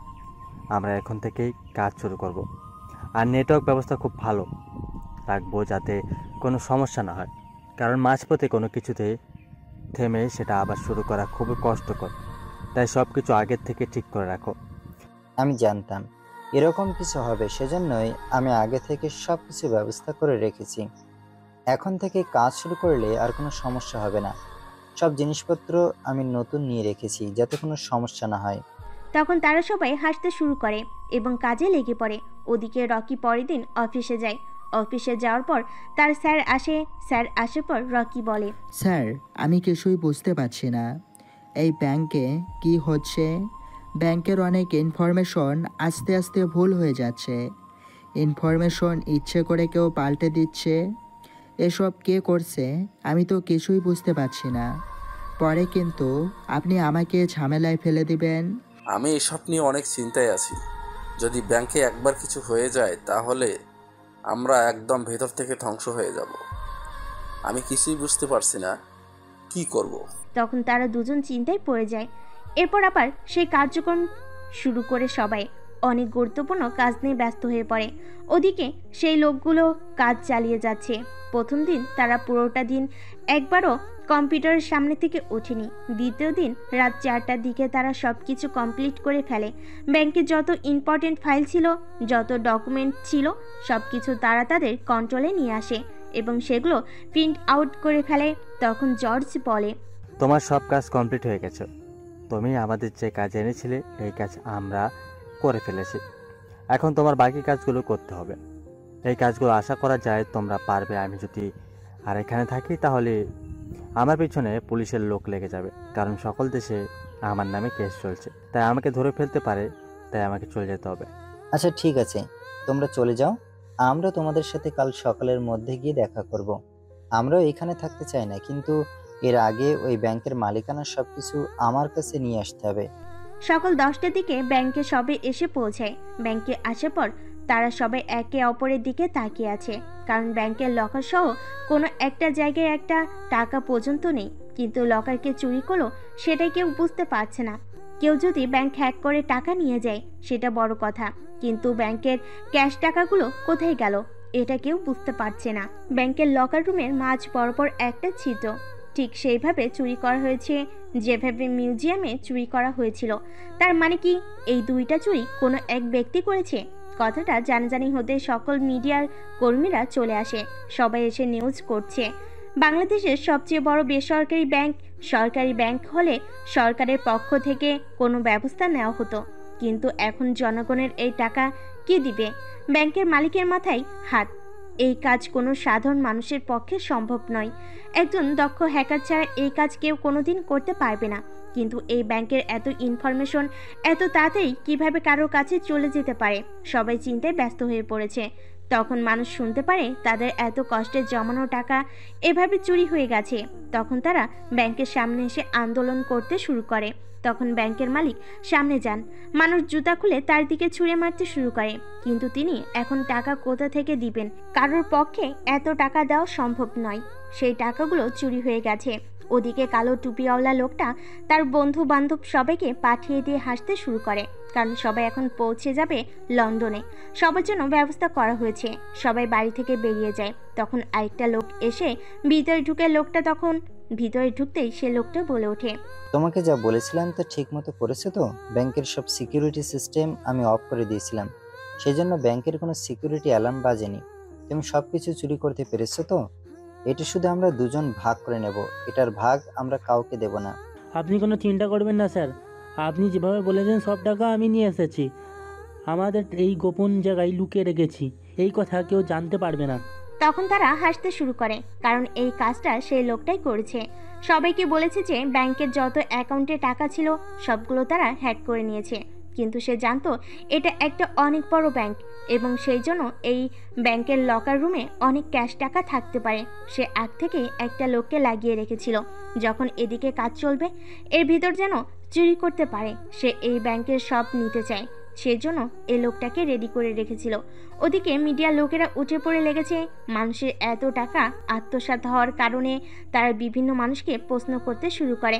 আমরা এখন থেকেই কাজ শুরু করব। আর নেটওয়ার্ক ব্যবস্থা খুব ভালো রাখবো যাতে কোনো সমস্যা না হয়, কারণ মাঝপথে কোনো কিছুতে থেমে সেটা আবার শুরু করা খুবই কষ্টকর। তাই সব কিছু আগের থেকে ঠিক করে রাখো। আমি জানতাম এরকম কিছু হবে, সেজন্যই আমি আগে থেকে সব কিছু ব্যবস্থা করে রেখেছি। এখন থেকে কাজ শুরু করলে আর কোনো সমস্যা হবে না। সব জিনিসপত্র আমি নতুন নিয়ে রেখেছি যাতে কোনো সমস্যা না হয়। তখন তারা সবাই হাসতে শুরু করে এবং কাজে লেগে পড়ে। ওদিকে রকি পরের দিন অফিসে যায়। অফিসে যাওয়ার পর তার স্যার আসে। স্যার আসার পর রকি বলে, স্যার, আমি কিছুই বুঝতে পারছি না এই ব্যাংকে কি হচ্ছে। ব্যাংকের অনেক ইনফরমেশন আস্তে আস্তে ভুল হয়ে যাচ্ছে। ইনফরমেশন ইচ্ছে করে কেউ পাল্টে দিচ্ছে। এসব কে করছে আমি তো কিছুই বুঝতে পারছি না। পরে কিন্তু আপনি আমাকে ঝামেলায় ফেলে দিবেন। আমি এসব নিয়ে অনেক চিন্তায় আছি। যদি ব্যাংকে একবার কিছু হয়ে যায় তাহলে আমরা একদম ভেতর থেকে ধ্বংস হয়ে যাব। আমি কিছুই বুঝতে পারছি না কি করব। তখন তারা দুজন চিন্তায় পড়ে যায়। এরপর আবার সেই কার্যক্রম শুরু করে সবাই অনেক গুরুত্বপূর্ণ কাজ নিয়ে ব্যস্ত হয়ে পড়ে। ওদিকে সেই লোকগুলো কাজ চালিয়ে যাচ্ছে। প্রথম দিন তারা পুরোটা দিন একবারও কম্পিউটারের সামনে থেকে ওঠেনি। দ্বিতীয় দিন রাত 4টার দিকে তারা সব কিছু কমপ্লিট করে ফেলে। ব্যাংকে যত ইম্পর্টেন্ট ফাইল ছিল, যত ডকুমেন্ট ছিল, সব কিছু তারা তাদের কন্ট্রোলে নিয়ে আসে এবং সেগুলো প্রিন্ট আউট করে ফেলে। তখন জর্জ বলে, তোমার সব কাজ কমপ্লিট হয়ে গেছে। তুমি আমাদের যে কাজ এনেছিলে এই কাজ আমরা করে ফেলেছি। এখন তোমার বাকি কাজগুলো করতে হবে। এই কাজগুলো আশা করা যায় তোমরা পারবে। আমি যদি আর এখানে থাকি তাহলে আমার পিছনে পুলিশের লোক লেগে যাবে, কারণ সকল দেশে আমার নামে কেস চলছে। তাই আমাকে ধরে ফেলতে পারে, তাই আমাকে চলে যেতে হবে। আচ্ছা ঠিক আছে, তোমরা চলে যাও। আমরা তোমাদের সাথে কাল সকালের মধ্যে গিয়ে দেখা করব। আমরাও এখানে থাকতে চাই না, কিন্তু এর আগে ওই ব্যাংকের মালিকানা সবকিছু আমার কাছে নিয়ে আসতে হবে। সকাল 10টার দিকে ব্যাংকে সবে এসে পৌঁছায়। ব্যাংকে আসার পর তারা সবাই একে অপরের দিকে তাকিয়ে আছে, কারণ ব্যাংকের লকার সহ কোনো একটা জায়গায় একটা টাকা পর্যন্ত নেই। কিন্তু লকারকে চুরি করলো সেটাই কেউ বুঝতে পারছে না। কেউ যদি ব্যাংক হ্যাক করে টাকা নিয়ে যায় সেটা বড় কথা, কিন্তু ব্যাংকের ক্যাশ টাকাগুলো কোথায় গেল এটা কেউ বুঝতে পারছে না। ব্যাংকের লকার রুমের মাঝ বরাবর একটা ছিদ্র, ঠিক সেইভাবে চুরি করা হয়েছে যেভাবে মিউজিয়ামে চুরি করা হয়েছিল। তার মানে কি এই দুইটা চুরি কোনো এক ব্যক্তি করেছে? কথাটা জানাজানি হতে সকল মিডিয়ার কর্মীরা চলে আসে। সবাই এসে নিউজ করছে বাংলাদেশের সবচেয়ে বড় বেসরকারি ব্যাংক সরকারি ব্যাংক হলে সরকারের পক্ষ থেকে কোনো ব্যবস্থা নেওয়া হতো, কিন্তু এখন জনগণের এই টাকা কে দিবে? ব্যাংকের মালিকের মাথায় হাত। এই কাজ কোনো সাধারণ মানুষের পক্ষে সম্ভব নয়। একজন দক্ষ হ্যাকার ছাড়া এই কাজ কেউ কোনোদিন করতে পারবে না। কিন্তু এই ব্যাংকের এত ইনফরমেশন এত তাড়াতাড়ি কিভাবে কারোর কাছে চলে যেতে পারে? সবাই চিন্তায় ব্যস্ত হয়ে পড়েছে। তখন মানুষ শুনতে পারে তাদের এত কষ্টের জমানো টাকা এভাবে চুরি হয়ে গেছে। তখন তারা ব্যাংকের সামনে এসে আন্দোলন করতে শুরু করে। তখন ব্যাংকের মালিক সামনে যান, মানুষ জুতা খুলে তার দিকে ছুঁড়ে মারতে শুরু করে, কিন্তু তিনি এখন টাকা কোথা থেকে দিবেন? কারোর পক্ষে এত টাকা দেওয়া সম্ভব নয়। সেই টাকাগুলো চুরি হয়ে গেছে। ওদিকে কালো টুপিওয়ালা লোকটা তার বন্ধু বান্ধব সবাইকে পাঠিয়ে দিয়ে হাসতে শুরু করে, কারণ সবাই এখন পৌঁছে যাবে লন্ডনে। সবার জন্য ব্যবস্থা করা হয়েছে। সবাই বাড়ি থেকে বেরিয়ে যায়। তখন আরেকটা লোক এসে ভিতরে ঢুকে, লোকটা তখন ভিতরে ঢুকতেই সে লোকটা বলে ওঠে, তোমাকে যা বলেছিলাম তো ঠিক মতো করেছো তো? ব্যাংকের সব সিকিউরিটি সিস্টেম আমি অফ করে দিয়েছিলাম, সেই জন্য ব্যাংকের কোনো সিকিউরিটি অ্যালার্ম বাজেনি। তুমি সব কিছু চুরি করতে পেরেছো তো? এটা শুধু আমরা দুজন ভাগ করে নেব, এটার ভাগ আমরা কাউকে দেব না। আপনি কোনো চিন্তা করবেন না স্যার, আপনি যেভাবে বলেছেন সব টাকা আমি নিয়ে এসেছি। আমাদের এই গোপন জায়গায় লুকিয়ে রেখেছি, এই কথা কেউ জানতে পারবে না। তখন তারা হাসতে শুরু করে, কারণ এই কাজটা সেই লোকটাই করেছে। সবাইকে বলেছে যে ব্যাংকের যত অ্যাকাউন্টে টাকা ছিল সবগুলো তারা হ্যাক করে নিয়েছে, কিন্তু সে জানতো এটা একটা অনেক বড় ব্যাংক এবং সেই জন্য এই ব্যাংকের লকার রুমে অনেক ক্যাশ টাকা থাকতে পারে। সে আগ থেকেই একটা লোককে লাগিয়ে রেখেছিল, যখন এদিকে কাজ চলবে এর ভিতর যেন চুরি করতে পারে। সে এই ব্যাংকের সব নিতে চায়, সেজন্য এই লোকটাকে রেডি করে রেখেছিল। ওদিকে মিডিয়ার লোকেরা উঠে পড়ে লেগেছে। মানুষের এত টাকা আত্মসাৎ হওয়ার কারণে তারা বিভিন্ন মানুষকে প্রশ্ন করতে শুরু করে।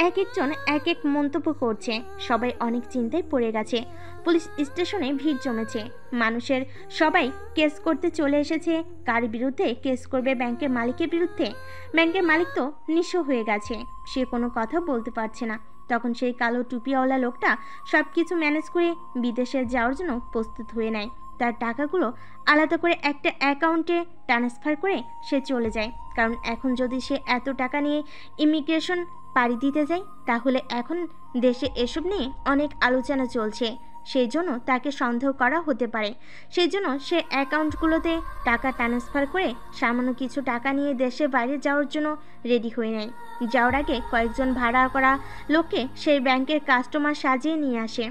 এক একজন এক এক মন্তব্য করছে। সবাই অনেক চিন্তায় পড়ে গেছে। পুলিশ স্টেশনে ভিড় জমেছে। মানুষের সবাই কেস করতে চলে এসেছে। কার বিরুদ্ধে কেস করবে? ব্যাংকের মালিকের বিরুদ্ধে। ব্যাংকের মালিক তো নিঃস্ব হয়ে গেছে, সে কোনো কথা বলতে পারছে না। তখন সেই কালো টুপিওয়ালা লোকটা সব কিছু ম্যানেজ করে বিদেশে যাওয়ার জন্য প্রস্তুত হয়ে নেয়। তার টাকাগুলো আলাদা করে একটা অ্যাকাউন্টে ট্রান্সফার করে সে চলে যায়, কারণ এখন যদি সে এত টাকা নিয়ে ইমিগ্রেশন পাড়ি দিতে যায় তাহলে এখন দেশে এসব নিয়ে অনেক আলোচনা চলছে, সেই জন্য তাকে সন্দেহ করা হতে পারে। সেই জন্য সে অ্যাকাউন্টগুলোতে টাকা ট্রান্সফার করে সামান্য কিছু টাকা নিয়ে দেশে বাইরে যাওয়ার জন্য রেডি হয়ে নেয়। যাওয়ার আগে কয়েকজন ভাড়া করা লোককে সেই ব্যাংকের কাস্টমার সাজিয়ে নিয়ে আসে।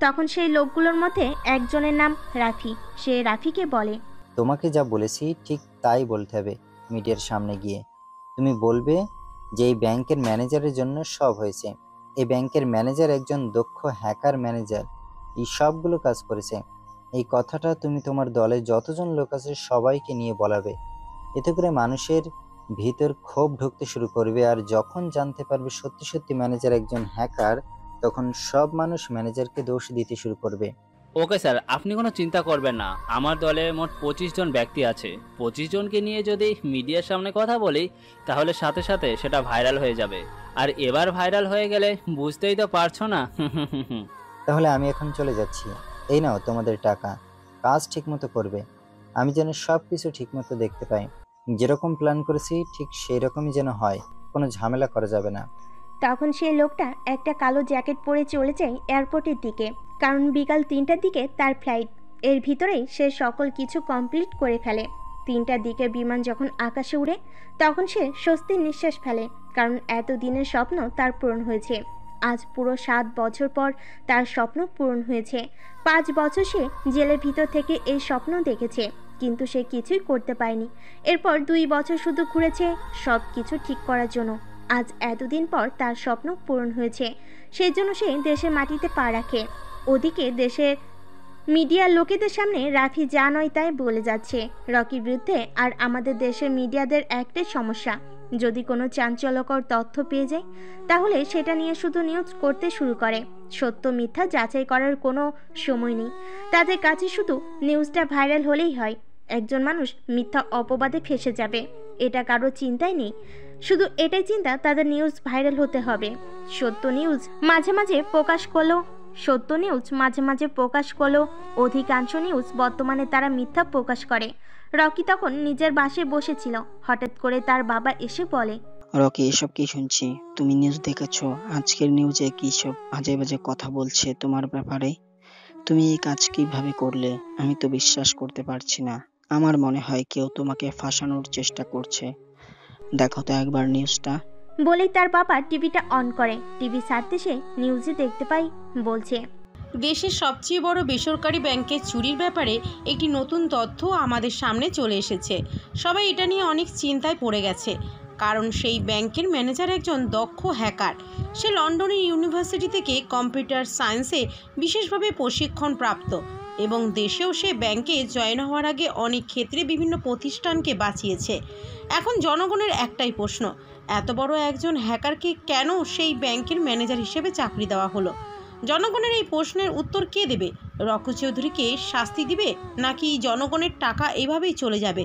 তখন সেই লোকগুলোর মধ্যে একজনের নাম রাফি। সে রাফিকে বলে, তোমাকে যা বলেছি ঠিক তাই বলতে হবে মিডিয়ার সামনে গিয়ে। তুমি বলবে যে এই ব্যাংকের ম্যানেজারের জন্য সব হয়েছে। এই ব্যাংকের ম্যানেজার একজন দক্ষ হ্যাকার ম্যানেজার, এই সবগুলো কাজ করেছে। এই কথাটা তুমি তোমার দলে যতজন লোক আছে সবাইকে নিয়ে বলাবে। এতে করে মানুষের ভিতর ক্ষোভ ঢুকতে শুরু করবে, আর যখন জানতে পারবে সত্যি সত্যি ম্যানেজার একজন হ্যাকার, তখন সব মানুষ ম্যানেজারকে দোষ দিতে শুরু করবে। ওকে স্যার, আপনি কোনো চিন্তা করবেন না। আমার দলে মোট 25 জন ব্যক্তি আছে। 25 জনকে নিয়ে যদি মিডিয়ার সামনে কথা বলি তাহলে সাথে সাথে সেটা ভাইরাল হয়ে যাবে। আর এবার ভাইরাল হয়ে গেলে বুঝতেই তো পারছো না। তাহলে আমি এখন চলে যাচ্ছি। এই নাও তোমাদের টাকা, কাজ ঠিকমতো করবে। আমি যেন সব কিছু ঠিকমতো দেখতে পাই, যেরকম প্ল্যান করেছি ঠিক সেই রকমই যেন হয়, কোনো ঝামেলা করা যাবে না। তখন সেই লোকটা একটা কালো জ্যাকেট পরে চলে যায় এয়ারপোর্টের দিকে, কারণ বিকাল 3টার দিকে তার ফ্লাইট। এর ভিতরেই সে সকল কিছু কমপ্লিট করে ফেলে। 3টার দিকে বিমান যখন আকাশে উড়ে তখন সে স্বস্তির নিঃশ্বাস ফেলে, কারণ এত দিনের স্বপ্ন তার পূরণ হয়েছে। আজ পুরো 7 বছর পর তার স্বপ্ন পূরণ হয়েছে। 5 বছর সে জেলের ভিতর থেকে এই স্বপ্ন দেখেছে, কিন্তু সে কিছুই করতে পারেনি। এরপর 2 বছর শুধু ঘুরেছে সব কিছু ঠিক করার জন্য। আজ এতদিন পর তার স্বপ্ন পূরণ হয়েছে, সেই জন্য সে দেশের মাটিতে পা রাখে। ওদিকে দেশের মিডিয়ার লোকেদের সামনে রাফি যা নয় তাই বলে যাচ্ছে রকির বিরুদ্ধে। আর আমাদের দেশের মিডিয়াদের একটাই সমস্যা, যদি কোনো চাঞ্চল্যকর তথ্য পেয়ে যায় তাহলে সেটা নিয়ে শুধু নিউজ করতে শুরু করে। সত্য মিথ্যা যাচাই করার কোনো সময় নেই। তাদের কাছে শুধু নিউজটা ভাইরাল হলেই হয়। একজন মানুষ মিথ্যা অপবাদে ফেঁসে যাবে, এটা কারো চিন্তাই নেই। শুধু এটাই চিন্তা তাদের নিউজ ভাইরাল হতে হবে। সত্য নিউজ মাঝে মাঝে প্রকাশ করলেও অধিকাংশ নিউজ বর্তমানে তারা মিথ্যা প্রকাশ করে। রকি তখন নিজের বাসায় বসেছিল। হঠাৎ করে তার বাবা এসে বলে, রকি, এসব কি শুনছি? তুমি নিউজ দেখেছো? আজকের নিউজে কি সব বাজে বাজে কথা বলছে তোমার ব্যাপারে। তুমি এই কাজ কিভাবে করলে? আমি তো বিশ্বাস করতে পারছি না। আমার মনে হয় কেউ তোমাকে ফাঁসানোর চেষ্টা করছে। দেখো তো একবার নিউজটা। বলেই তার বাবা টিভিটা অন করে। টিভি ছাড়তে সে নিউজে দেখতে পাই বলছে, দেশের সবচেয়ে বড় বেসরকারি ব্যাংকের চুরির ব্যাপারে একটি নতুন তথ্য আমাদের সামনে চলে এসেছে। সবাই এটা নিয়ে অনেক চিন্তায় পড়ে গেছে, কারণ সেই ব্যাংকের ম্যানেজার একজন দক্ষ হ্যাকার। সে লন্ডনের ইউনিভার্সিটি থেকে কম্পিউটার সায়েন্সে বিশেষভাবে প্রশিক্ষণ প্রাপ্ত এবং দেশেও সে ব্যাংকে জয়েন হওয়ার আগে অনেক ক্ষেত্রে বিভিন্ন প্রতিষ্ঠানকে বাঁচিয়েছে। এখন জনগণের একটাই প্রশ্ন, এত বড় একজন হ্যাকারকে কেন সেই ব্যাংকের ম্যানেজার হিসেবে চাকরি দেওয়া হলো? জনগণের এই প্রশ্নের উত্তর কে দেবে? রকি চৌধুরীকে শাস্তি দিবে, নাকি জনগণের টাকা এভাবেই চলে যাবে?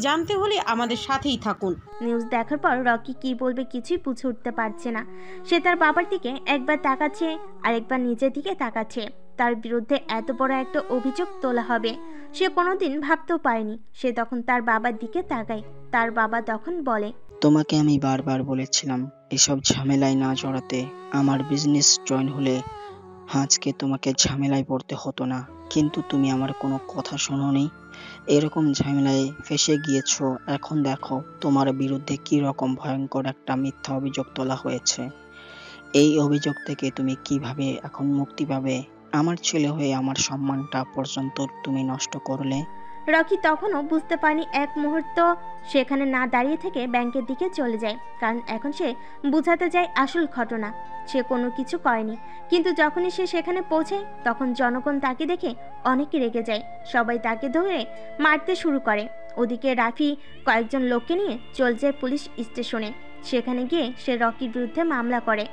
জানতে হলে আমাদের সাথেই থাকুন। নিউজ দেখার পর রকি কি বলবে কিছুই বুঝে উঠতে পারছে না। সে তার বাবার দিকে একবার তাকাচ্ছে আর একবার নিজের দিকে তাকাচ্ছে। তার বিরুদ্ধে এত বড় একটা অভিযোগ তোলা হবে সে কোনোদিন ভাবতেও পারেনি। সে তখন তার বাবার দিকে তাকায়। তার বাবা তখন বলে, তোমাকে আমি বারবার বলেছিলাম এসব ঝামেলায় না জড়াতে। আমার বিজনেস জয়েন হলে আজকে তোমাকে ঝামেলায় পড়তে হতো না, কিন্তু তুমি আমার কোনো কথা শোনোনি। এরকম ঝামেলায় ফেসে গিয়েছো। এখন দেখো তোমার বিরুদ্ধে কি রকম ভয়ঙ্কর একটা মিথ্যা অভিযোগ তোলা হয়েছে। এই অভিযোগ থেকে তুমি কিভাবে এখন মুক্তি পাবে? আমার ছেলে হয়ে আমার সম্মানটা পর্যন্ত তুমি নষ্ট করলে। রকি তখনও বুঝতে পারেনি। এক মুহূর্ত সেখানে না দাঁড়িয়ে থেকে ব্যাংকের দিকে চলে যায়, কারণ এখন সে বুঝাতে যায় আসল ঘটনা। সে কোনো কিছু করেনি, কিন্তু যখনই সে সেখানে পৌঁছায় তখন জনগণ তাকে দেখে অনেক রেগে যায়। সবাই তাকে ধরে মারতে শুরু করে। ওদিকে রাফি কয়েকজন লোককে নিয়ে চলে যায় পুলিশ স্টেশনে। সেখানে গিয়ে সে রকির বিরুদ্ধে মামলা করে।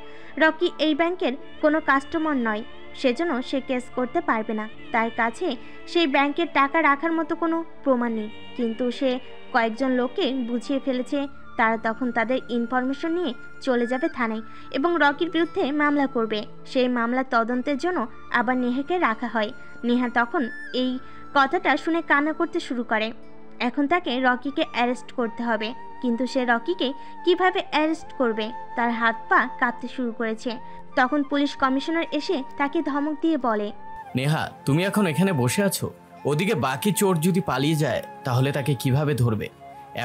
রকি এই ব্যাংকের কোনো কাস্টমার নয়, সেজন্য সে কেস করতে পারবে না। তার কাছে সেই ব্যাংকের টাকা রাখার মতো কোনো প্রমাণ নেই, কিন্তু সে কয়েকজন লোককে বুঝিয়ে ফেলেছে। তারা তখন তাদের ইনফরমেশন নিয়ে চলে যাবে থানায় এবং রকির বিরুদ্ধে মামলা করবে। সেই মামলা তদন্তের জন্য আবার নেহাকে রাখা হয়। নেহা তখন এই কথাটা শুনে কান্না করতে শুরু করে। এখন তাকে রকিকে অ্যারেস্ট করতে হবে, কিন্তু সে রকিকে কিভাবে অ্যারেস্ট করবে? তার হাত পা কাঁপতে শুরু করেছে। তখন পুলিশ কমিশনার এসে তাকে ধমক দিয়ে বলে, নেহা, তুমি এখন এখানে বসে আছো, ওদিকে বাকি চোর যদি পালিয়ে যায় তাহলে তাকে কিভাবে ধরবে?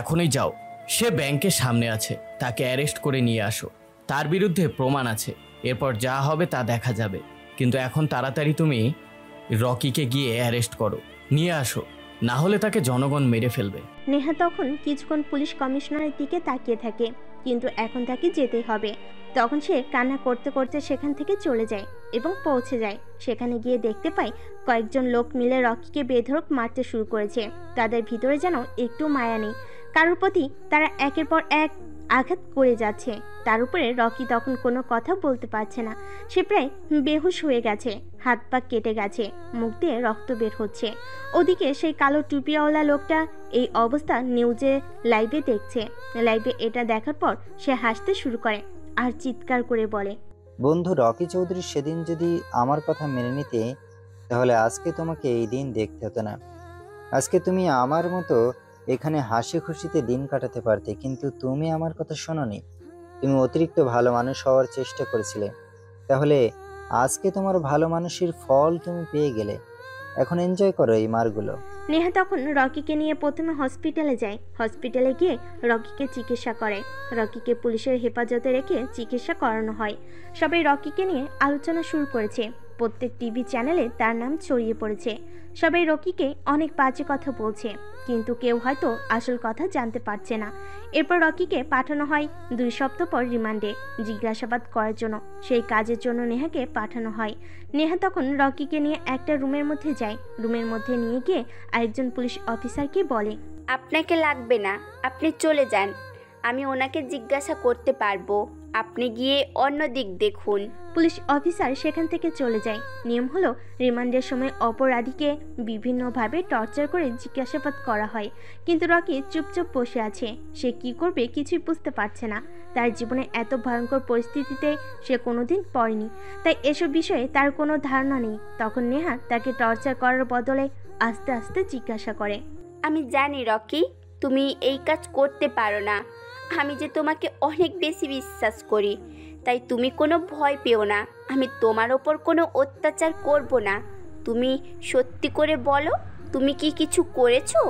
এখনই যাও, সে ব্যাংকের সামনে আছে, তাকে অ্যারেস্ট করে নিয়ে আসো। তার বিরুদ্ধে প্রমাণ আছে, এরপর যা হবে তা দেখা যাবে। কিন্তু এখন তাড়াতাড়ি তুমি রকিকে গিয়ে অ্যারেস্ট করো, নিয়ে আসো, না হলে তাকে জনগণ মেরে ফেলবে। নেহা তখন কিছুক্ষণ পুলিশ কমিশনারের দিকে তাকিয়ে থাকে, কিন্তু এখন তাকে যেতে হবে। তখন সে কান্না করতে করতে সেখান থেকে চলে যায় এবং পৌঁছে যায়। সেখানে গিয়ে দেখতে পায় কয়েকজন লোক মিলে রকিকে বেধড়ক মারতে শুরু করেছে। তাদের ভিতরে যেন একটু মায়া নেই, কারোর প্রতি তারা একের পর এক আঘাত করে যাচ্ছে। তার উপরে রকি তখন কোনো কথা বলতে পারছে না। সে প্রায় বেহুশ হয়ে গেছে, হাত পা কেটে গেছে, মুখ দিয়ে রক্ত বের হচ্ছে। ওদিকে সেই কালো টুপিওয়ালা লোকটা এই অবস্থা নিউজে লাইভে দেখছে। লাইভে এটা দেখার পর সে হাসতে শুরু করে আর চিৎকার করে বলে, বন্ধু রকি চৌধুরী, সেদিন যদি আমার কথা মেনে নিতে তাহলে আজকে তোমাকে এই দিন দেখতে হতো না। আজকে তুমি আমার মতো এখানে হাসি খুশিতে দিন কাটাতে পারতে, কিন্তু তুমি আমার কথা শোনোনি। তুমি অতিরিক্ত ভালো মানুষ হওয়ার চেষ্টা করেছিলে, তাহলে আজকে তোমার ভালো মানুষের ফল তুমি পেয়ে গেলে। এখন এনজয় করো এই মারগুলো। নেহা তখন রকিকে নিয়ে প্রথমে হসপিটালে যায়। হসপিটালে গিয়ে রকিকে চিকিৎসা করে। রকিকে পুলিশের হেফাজতে রেখে চিকিৎসা করানো হয়। সবাই রকিকে নিয়ে আলোচনা শুরু করেছে। প্রত্যেক টিভি চ্যানেলে তার নাম ছড়িয়ে পড়েছে। সবাই রকিকে অনেক বাজে কথা বলছে, কিন্তু কেউ হয়তো আসল কথা জানতে পারছে না। এরপর রকিকে পাঠানো হয় 2 সপ্তাহ পর রিমান্ডে জিজ্ঞাসাবাদ করার জন্য। সেই কাজের জন্য নেহাকে পাঠানো হয়। নেহা তখন রকিকে নিয়ে একটা রুমের মধ্যে যায়। রুমের মধ্যে নিয়ে গিয়ে আরেকজন পুলিশ অফিসারকে বলে, আপনাকে লাগবে না, আপনি চলে যান, আমি ওনাকে জিজ্ঞাসা করতে পারবো, আপনি গিয়ে অন্য দিক দেখুন। পুলিশ অফিসার সেখান থেকে চলে যায়। নিয়ম হলো রিমান্ডের সময় অপরাধীকে বিভিন্নভাবে টর্চার করে জিজ্ঞাসাবাদ করা হয়, কিন্তু রকি চুপচাপ বসে আছে। সে কি করবে কিছুই বুঝতে পারছে না। তার জীবনে এত ভয়ঙ্কর পরিস্থিতিতে সে কোনোদিন পড়েনি, তাই এসব বিষয়ে তার কোনো ধারণা নেই। তখন নেহা তাকে টর্চার করার বদলে আস্তে আস্তে জিজ্ঞাসা করে, আমি জানি রকি, তুমি এই কাজ করতে পারো না। আমি যে তোমাকে অনেক বেশি বিশ্বাস করি, তাই তুমি কোনো ভয় পেও না। আমি তোমার ওপর কোনো অত্যাচার করব না। তুমি সত্যি করে বলো, তুমি কি কিছু করেছো?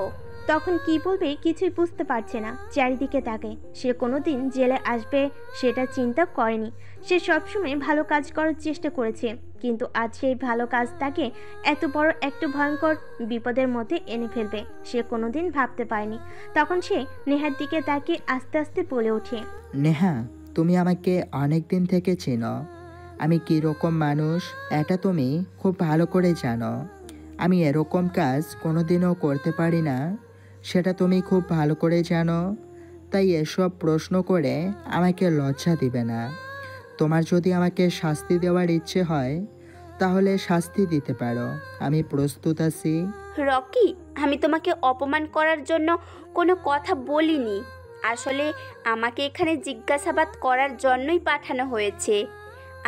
তখন কি বলবে কিছুই বুঝতে পারছে না। চারিদিকে তাকে, সে কোনোদিন জেলে আসবে সেটা চিন্তা করেনি। সে সবসময় ভালো কাজ করার চেষ্টা করেছে, কিন্তু আজ সেই ভালো কাজ তাকে এত বড় একটা ভয়ঙ্কর বিপদের মধ্যে এনে ফেলবে সে কোনোদিন ভাবতে পারেনি। তখন সে নেহার দিকে তাকিয়ে আস্তে আস্তে বলে ওঠে, নেহা, তুমি আমাকে অনেক দিন থেকে চেনো। আমি কীরকম মানুষ এটা তুমি খুব ভালো করে জানো। আমি এরকম কাজ কোনোদিনও করতে পারি না, সেটা তুমি খুব ভালো করে জানো। তাই এসব প্রশ্ন করে আমাকে লজ্জা দিবে না। তোমার যদি আমাকে শাস্তি দেওয়ার ইচ্ছে হয় তাহলে শাস্তি দিতে পারো, আমি প্রস্তুত আছি। রকি, আমি তোমাকে অপমান করার জন্য কোনো কথা বলিনি। আসলে আমাকে এখানে জিজ্ঞাসাবাদ করার জন্যই পাঠানো হয়েছে।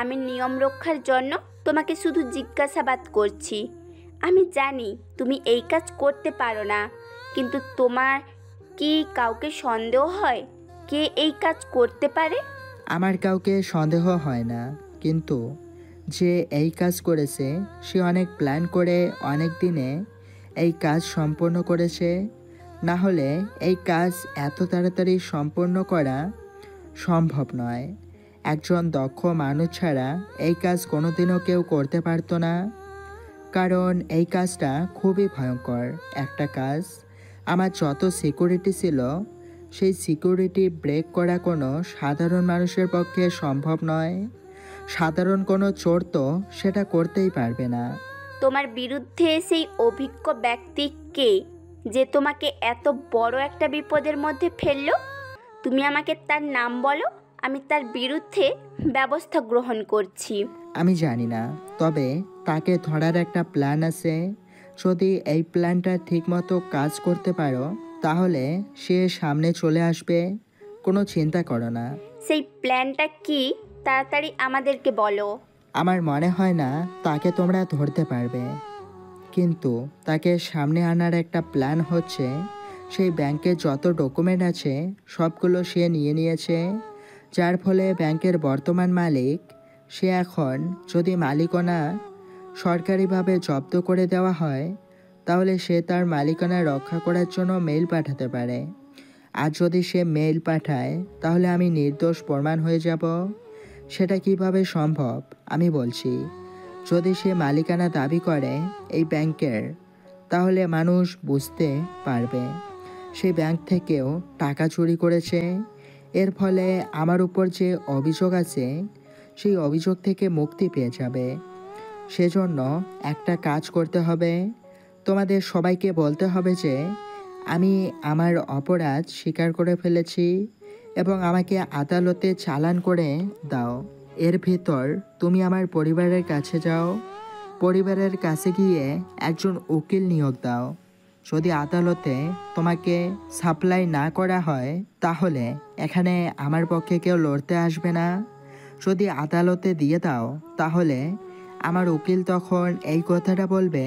আমি নিয়ম রক্ষার জন্য তোমাকে শুধু জিজ্ঞাসাবাদ করছি। আমি জানি তুমি এই কাজ করতে পারো না, কিন্তু তোমার কি কাউকে সন্দেহ হয় কে এই কাজ করতে পারে? আমার কাউকে সন্দেহ হয় না, কিন্তু যে এই কাজ করেছে সে অনেক প্ল্যান করে অনেক দিনে এই কাজ সম্পন্ন করেছে। না হলে এই কাজ এত তাড়াতাড়ি সম্পন্ন করা সম্ভব নয়। একজন দক্ষ মানুষ ছাড়া এই কাজ কোনোদিনও কেউ করতে পারতো না, কারণ এই কাজটা খুবই ভয়ঙ্কর একটা কাজ। আমার যত সিকিউরিটি ছিল সেই সিকিউরিটি ব্রেক করা কোনো সাধারণ মানুষের পক্ষে সম্ভব নয়। সাধারণ কোনো চোর তো সেটা করতেই পারবে না। তোমার বিরুদ্ধে সেই অভিজ্ঞ ব্যক্তি কে, যে তোমাকে এত বড় একটা বিপদের মধ্যে ফেললো? তুমি আমাকে তার নাম বলো, আমি তার বিরুদ্ধে ব্যবস্থা গ্রহণ করছি। আমি জানি না, তবে তাকে ধরার একটা প্ল্যান আছে। যদি এই প্ল্যানটা ঠিকমতো কাজ করতে পারো তাহলে সে সামনে চলে আসবে, কোনো চিন্তা করো না। সেই প্ল্যানটা কি, তাড়াতাড়ি আমাদেরকে বলো। আমার মনে হয় না তাকে তোমরা ধরতে পারবে, কিন্তু তাকে সামনে আনার একটা প্ল্যান হচ্ছে সেই ব্যাংকে যত ডকুমেন্ট আছে সবগুলো সে নিয়ে নিয়েছে, যার ফলে ব্যাংকের বর্তমান মালিক সে এখন যদি মালিকানা সরকারিভাবে জব্দ করে দেওয়া হয় তাহলে সে তার মালিকানা রক্ষা করার জন্য মেইল পাঠাতে পারে। আর যদি সে মেইল পাঠায় তাহলে আমি নির্দোষ প্রমাণ হয়ে যাব। সেটা কিভাবে সম্ভব আমি বলছি। যদি সে মালিকানা দাবি করে এই ব্যাংকের, তাহলে মানুষ বুঝতে পারবে সেই ব্যাংক থেকেও টাকা চুরি করেছে। এর ফলে আমার উপর যে অভিযোগ আছে সেই অভিযোগ থেকে মুক্তি পেয়ে যাবে। সেজন্য একটা কাজ করতে হবে, তোমাদের সবাইকে বলতে হবে যে আমি আমার অপরাধ স্বীকার করে ফেলেছি এবং আমাকে আদালতে চালান করে দাও। এর ভিতর তুমি আমার পরিবারের কাছে যাও, পরিবারের কাছে গিয়ে একজন উকিল নিয়োগ দাও। যদি আদালতে তোমাকে সাপ্লাই না করা হয় তাহলে এখানে আমার পক্ষে কেউ লড়তে আসবে না। যদি আদালতে দিয়ে দাও তাহলে আমার উকিল তখন এই কথাটা বলবে,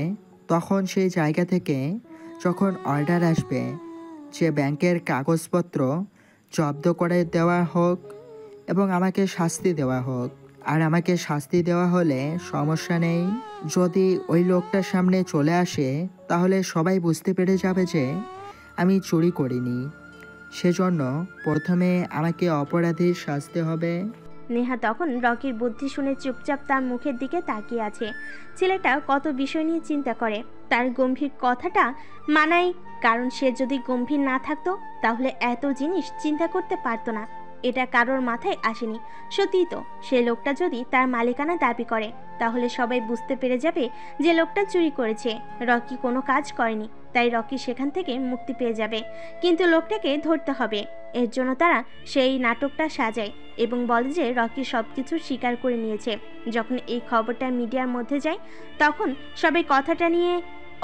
তখন সেই জায়গা থেকে যখন অর্ডার আসবে যে ব্যাংকের কাগজপত্র জব্দ করে দেওয়া হোক এবং আমাকে শাস্তি দেওয়া হোক। আর আমাকে শাস্তি দেওয়া হলে সমস্যা নেই, যদি ওই লোকটার সামনে চলে আসে তাহলে সবাই বুঝতে পেরে যাবে যে আমি চুরি করিনি। সেজন্য প্রথমে আমাকে অপরাধীর শাস্তি হবে। নেহা তখন রকির বুদ্ধি শুনে চুপচাপ তার মুখের দিকে তাকিয়ে আছে। ছেলেটা কত বিষয় নিয়ে চিন্তা করে, তার গম্ভীর কথাটা মানায়, কারণ সে যদি গম্ভীর না থাকতো তাহলে এত জিনিস চিন্তা করতে পারতো না। এটা কারোর মাথায় আসেনি। সত্যিই তো, সে লোকটা যদি তার মালিকানা দাবি করে তাহলে সবাই বুঝতে পেরে যাবে যে লোকটা চুরি করেছে, রকি কোনো কাজ করেনি। তাই রকি সেখান থেকে মুক্তি পেয়ে যাবে, কিন্তু লোকটাকে ধরতে হবে। এর জন্য তারা সেই নাটকটা সাজায় এবং বলে যে রকি সব কিছু স্বীকার করে নিয়েছে। যখন এই খবরটা মিডিয়ার মধ্যে যায় তখন সবাই কথাটা নিয়ে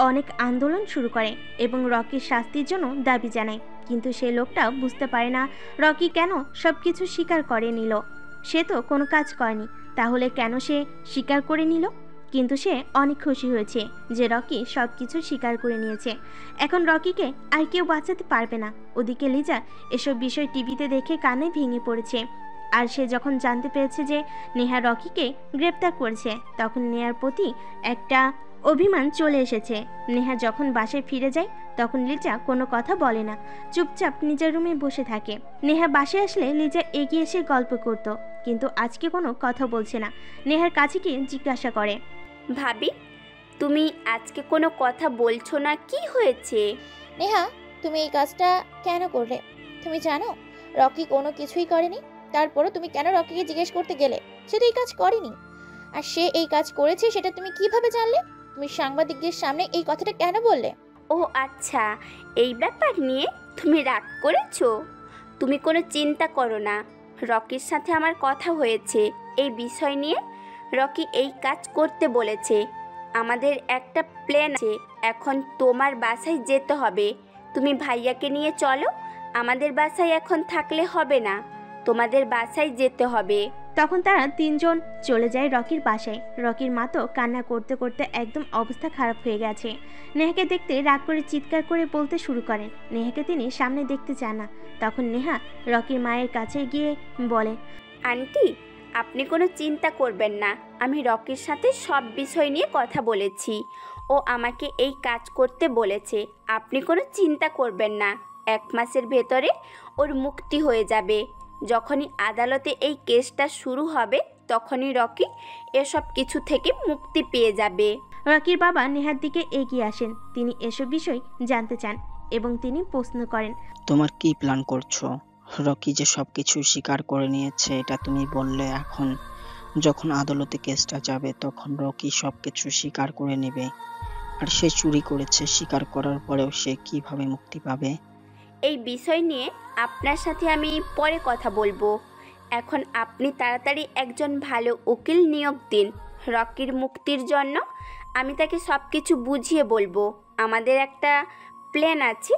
অনেক আন্দোলন শুরু করে এবং রকির শাস্তির জন্য দাবি জানায়। কিন্তু সে লোকটা বুঝতে পারে না রকি কেন সব কিছু স্বীকার করে নিল। সে তো কোনো কাজ করেনি, তাহলে কেন সে স্বীকার করে নিল? কিন্তু সে অনেক খুশি হয়েছে যে রকি সব কিছু স্বীকার করে নিয়েছে। এখন রকিকে আর কেউ বাঁচাতে পারবে না। ওদিকে লিজা এসব বিষয় টিভিতে দেখে কানে ভেঙে পড়েছে। আর সে যখন জানতে পেরেছে যে নেহা রকিকে গ্রেপ্তার করেছে তখন নেহার প্রতি একটা অভিমান চলে এসেছে। নেহা যখন বাসায় ফিরে যায় তখন লিজা কোনো কথা বলে না, চুপচাপ নিজের রুমে বসে থাকে। নেহা বাসায় আসলে লিজা এগিয়ে এসে গল্প করত, কিন্তু আজকে কোনো কথা বলছে না। নেহার কাছে গিয়ে জিজ্ঞাসা করে, ভাবি তুমি আজকে কোনো কথা বলছো না, কি হয়েছে? নেহা, তুমি এই কাজটা কেন করলে? তুমি জানো রকি কোনো কিছুই করেনি, তারপরও তুমি কেন রকিকে জিজ্ঞেস করতে গেলে? সে তো এই কাজ করেনি। আর সে এই কাজ করেছে সেটা তুমি কিভাবে জানলে? তুমি সাংবাদিকদের সামনে এই কথাটা কেন বললে? ও আচ্ছা, এই ব্যাপার নিয়ে তুমি রাগ করেছো? তুমি কোনো চিন্তা করো না, রকির সাথে আমার কথা হয়েছে এই বিষয় নিয়ে। রকি এই কাজ করতে বলেছে। আমাদের একটা প্ল্যান আছে, এখন তোমার বাসায় যেতে হবে। তুমি ভাইয়াকে নিয়ে চলো, আমাদের বাসায় এখন থাকলে হবে না, তোমাদের বাসায় যেতে হবে। তখন তারা তিনজন চলে যায় রকির বাসায়। রকির মা তো কান্না করতে করতে একদম অবস্থা খারাপ হয়ে গেছে। নেহাকে দেখতে রাগ করে চিৎকার করে বলতে শুরু করেন। নেহাকে তিনি সামনে দেখতে চান না। তখন নেহা রকির মায়ের কাছে গিয়ে বলে, আন্টি আপনি কোনো চিন্তা করবেন না, আমি রকির সাথে সব বিষয় নিয়ে কথা বলেছি। ও আমাকে এই কাজ করতে বলেছে, আপনি কোনো চিন্তা করবেন না। 1 মাসের ভেতরে ওর মুক্তি হয়ে যাবে। যখনই আদালতে এই কেসটা শুরু হবে তখনই রকি এসব কিছু থেকে মুক্তি পেয়ে যাবে। রকির বাবা নেহার দিকে এগিয়ে আসেন। তিনি এসব বিষয় জানতে চান এবং তিনি প্রশ্ন করেন, তোমার কি প্ল্যান করছো? রকি যে সবকিছু স্বীকার করে নিয়েছে এটা তুমি বললে, এখন যখন আদালতে কেসটা যাবে তখন রকি সবকিছু স্বীকার করে নেবে। আর সে চুরি করেছে স্বীকার করার পরেও সে কিভাবে মুক্তি পাবে? এই বিষয় নিয়ে আপনার সাথে আমি পরে কথা বলবো। এখন আপনি তাড়াতাড়ি একজন ভালো উকিল নিয়োগ দিন রকির মুক্তির জন্য। আমি তাকে সব কিছু বুঝিয়ে বলবো। আমাদের একটা প্ল্যান আছে,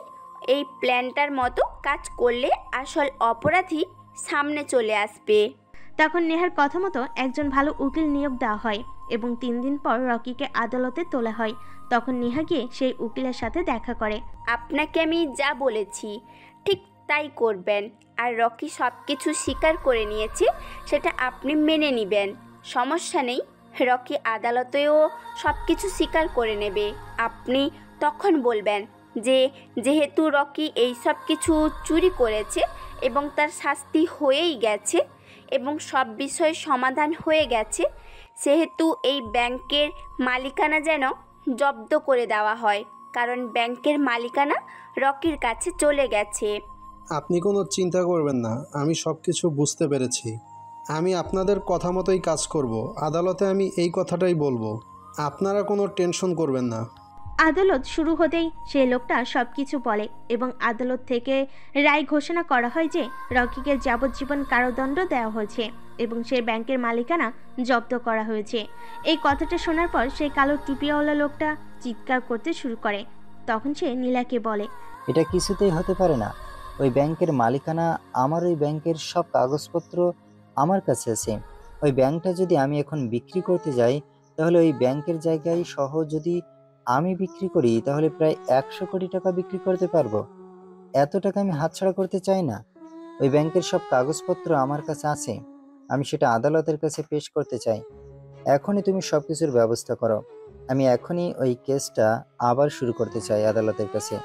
এই প্ল্যানটার মতো কাজ করলে আসল অপরাধী সামনে চলে আসবে। তখন নেহার কথা মতো একজন ভালো উকিল নিয়োগ দেওয়া হয় এবং 3 দিন পর রকিকে আদালতে তোলা হয়। তখন নেহা গিয়ে সেই উকিলের সাথে দেখা করে। আপনাকে আমি যা বলেছি ঠিক তাই করবেন। আর রকি সব কিছু স্বীকার করে নিয়েছে, সেটা আপনি মেনে নেবেন, সমস্যা নেই। রকি আদালতেও সব কিছু স্বীকার করে নেবে। আপনি তখন বলবেন যে যেহেতু রকি এই সব কিছু চুরি করেছে এবং তার শাস্তি হয়েই গেছে এবং সব বিষয় সমাধান হয়ে গেছে, সেহেতু এই ব্যাংকের মালিকানা যেন জব্দ করে দেওয়া হয়, কারণ ব্যাংকের মালিকানা রকির কাছে চলে গেছে। আপনি কোনো চিন্তা করবেন না, আমি সব কিছু বুঝতে পেরেছি। আমি আপনাদের কথা মতোই কাজ করব। আদালতে আমি এই কথাটাই বলবো, আপনারা কোনো টেনশন করবেন না। আদালত শুরু হতেই সেই লোকটা সবকিছু বলে এবং আদালত থেকে রায় ঘোষণা করা হয় যে রকিকে যাবজ্জীবন কারাদণ্ড দেওয়া হয়েছে এবং সেই ব্যাংকের মালিকানা জব্দ করা হয়েছে। এই কথাটা শোনার পর সেই কালো টুপিওয়ালা লোকটা চিৎকার করতে শুরু করে। তখন সে নীলাকে বলে, এটা কিছুতেই হতে পারে না। ওই ব্যাংকের মালিকানা আমার, ওই ব্যাংকের সব কাগজপত্র আমার কাছে আছে। ওই ব্যাংকটা যদি আমি এখন বিক্রি করতে যাই তাহলে ওই ব্যাংকের জায়গায় সহ যদি আমি বিক্রি করি তাহলে প্রায় 100 কোটি টাকা বিক্রি করতে পারবো। এত টাকা আমি হাতছাড়া করতে চাই না। ওই ব্যাংকের সব কাগজপত্র আমার কাছে আছে, আমি সেটা আদালতের কাছে পেশ করতে চাই। এখনই তুমি সব কিছুর ব্যবস্থা করো। আমি এখনই ওই কেসটা আবার শুরু করতে চাই আদালতের কাছে।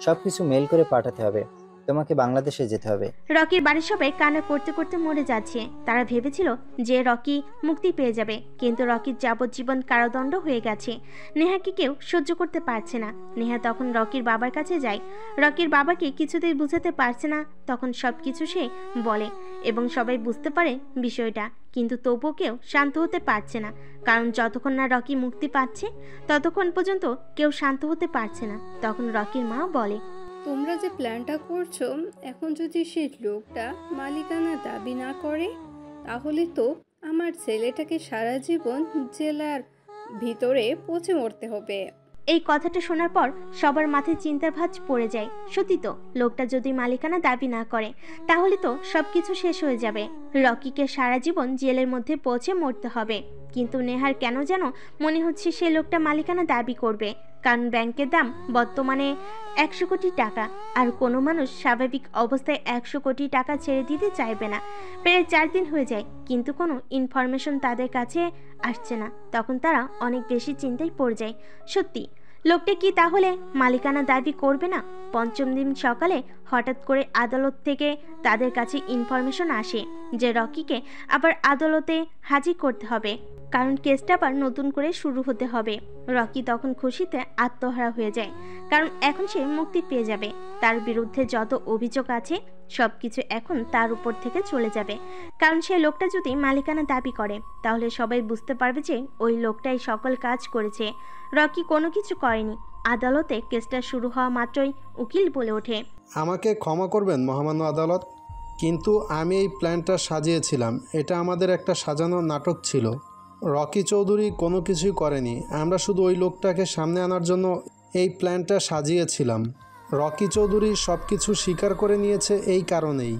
সব কিছু মেল করে পাঠাতে হবে। তোমাকে বাংলাদেশে যেতে হবে। রকির বাড়ির সবাই কান্না করতে করতে মরে যাচ্ছে। তারা ভেবেছিল যে রকি মুক্তি পেয়ে যাবে, কিন্তু রকির যাবজ্জীবন কারাদণ্ড হয়ে গেছে। নেহাকে কেউ সহ্য করতে পারছে না। নেহা তখন রকির বাবার কাছে যায়। রকির বাবাকে কিছুতেই বুঝাতে পারছে না। তখন সব কিছু সে বলে এবং সবাই বুঝতে পারে বিষয়টা, কিন্তু তবুও কেউ শান্ত হতে পারছে না, কারণ যতক্ষণ না রকি মুক্তি পাচ্ছে ততক্ষণ পর্যন্ত কেউ শান্ত হতে পারছে না। তখন রকির মা বলে, তোমরা যে প্ল্যানটা করছো, এখন যদি সেই লোকটা মালিকানা দাবি না করে তাহলে তো আমার ছেলেটাকে সারা জীবন জেলার ভিতরে পচে মরতে হবে। এই কথাটা শোনার পর সবার মাথায় চিন্তার ভাঁজ পড়ে যায়। সত্যি তো, লোকটা যদি মালিকানা দাবি না করে তাহলে তো সবকিছু শেষ হয়ে যাবে। রকিকে সারা জীবন জেলের মধ্যে পচে মরতে হবে। কিন্তু নেহার কেন যেন মনে হচ্ছে সে লোকটা মালিকানা দাবি করবে, কারণ ব্যাংকের দাম বর্তমানে 100 কোটি টাকা, আর কোনো মানুষ স্বাভাবিক অবস্থায় 100 কোটি টাকা ছেড়ে দিতে চাইবে না। প্রায় 4 দিন হয়ে যায় কিন্তু কোনো ইনফরমেশন তাদের কাছে আসছে না। তখন তারা অনেক বেশি চিন্তায় পড়ে যায়। সত্যি লোকটা কি তাহলে মালিকানা দাবি করবে না? পঞ্চম দিন সকালে হঠাৎ করে আদালত থেকে তাদের কাছে ইনফরমেশন আসে যে রকিকে আবার আদালতে হাজির করতে হবে, কারণ কেসটা আবার নতুন করে শুরু হতে হবে। রকি তখন খুশিতে আত্মহারা হয়ে যায়, কারণ এখন সে মুক্তি পেয়ে যাবে। তার বিরুদ্ধে যত অভিযোগ আছে সবকিছু এখন তার উপর থেকে চলে যাবে, কারণ সে লোকটা যদি মালিকানা দাবি করে তাহলে সবাই বুঝতে পারবে যে ওই লোকটাই সকল কাজ করেছে, রকি কোনো কিছু করেনি। আদালতে কেসটা শুরু হওয়া মাত্রই উকিল বলে ওঠে, আমাকে ক্ষমা করবেন মহামান্য আদালত, কিন্তু আমি এই প্ল্যানটা সাজিয়েছিলাম। এটা আমাদের একটা সাজানো নাটক ছিল। রকি চৌধুরী কোনো কিছুই করেনি, আমরা শুধু ওই লোকটাকে সামনে আনার জন্য এই প্ল্যানটা সাজিয়েছিলাম। রকি চৌধুরী সব কিছু স্বীকার করে নিয়েছে এই কারণেই।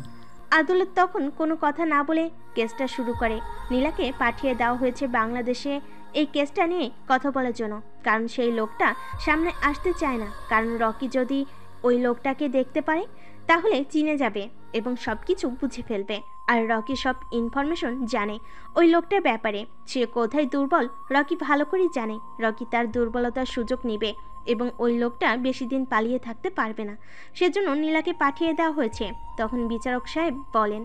আদালত তখন কোনো কথা না বলে কেসটা শুরু করে। নীলাকে পাঠিয়ে দেওয়া হয়েছে বাংলাদেশে এই কেসটা নিয়ে কথা বলার জন্য, কারণ সেই লোকটা সামনে আসতে চায় না। কারণ রকি যদি ওই লোকটাকে দেখতে পারে তাহলে চিনে যাবে এবং সব কিছু বুঝে ফেলবে। আর রকি সব ইনফরমেশন জানে ওই লোকটার ব্যাপারে। সে কোথায় দুর্বল রকি ভালো করেই জানে। রকি তার দুর্বলতার সুযোগ নেবে এবং ওই লোকটা বেশি দিন পালিয়ে থাকতে পারবে না, সেজন্য নীলাকে পাঠিয়ে দেওয়া হয়েছে। তখন বিচারক সাহেব বলেন,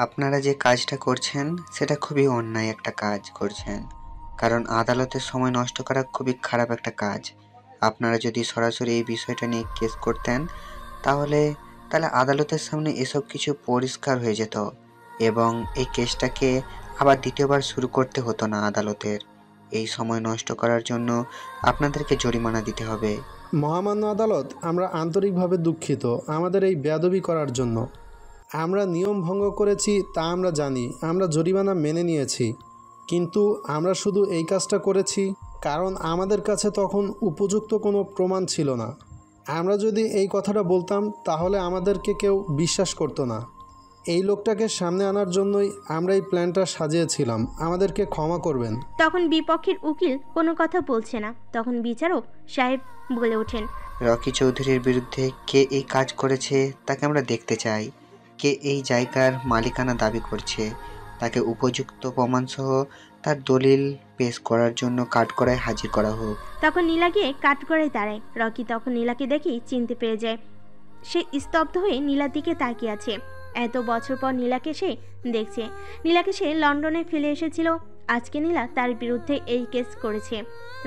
আপনারা যে কাজটা করছেন সেটা খুবই অন্যায় একটা কাজ করছেন, কারণ আদালতের সময় নষ্ট করা খুবই খারাপ একটা কাজ। আপনারা যদি সরাসরি এই বিষয়টা নিয়ে কেস করতেন তাহলে আদালতের সামনে এসব কিছু পরিষ্কার হয়ে যেত এবং এই কেসটাকে আবার দ্বিতীয়বার শুরু করতে হতো না আদালতের। এই সময় নষ্ট করার জন্য আপনাদেরকে জরিমানা দিতে হবে। মহামান্য আদালত, আমরা আন্তরিকভাবে দুঃখিত আমাদের এই বেয়াদবি করার জন্য। আমরা নিয়ম ভঙ্গ করেছি তা আমরা জানি, আমরা জরিমানা মেনে নিয়েছি, কিন্তু আমরা শুধু এই কাজটা করেছি কারণ আমাদের কাছে তখন উপযুক্ত কোনো প্রমাণ ছিল না। আমরা যদি এই কথাটা বলতাম তাহলে আমাদেরকে কেউ বিশ্বাস করতো না। এই লোকটাকে সামনে আনার জন্যই আমরা এই প্ল্যানটা সাজিয়েছিলাম, আমাদেরকে ক্ষমা করবেন। তখন বিপক্ষের উকিল কোনো কথা বলছে না। তখন বিচারক সাহেব বলে ওঠেন, রকি চৌধুরীর বিরুদ্ধে কে এই কাজ করেছে তাকে আমরা দেখতে চাই। কে এই জায়গার মালিকানা দাবি করছে তাকে উপযুক্ত প্রমাণসহ তার দলিল পেশ করার জন্য কাঠগড়ায় হাজির করা হোক। তখন নীলা গিয়ে কাঠগড়ায় দাঁড়ায়। রকি তখন নীলাকে দেখেই চিনতে পেরে যায়। সে স্তব্ধ হয়ে নীলার দিকে তাকিয়ে আছে। এত বছর পর নীলাকে সে দেখছে। নীলাকে সে লন্ডনে ফেলে এসেছিল, আজকে নীলা তার বিরুদ্ধে এই কেস করেছে।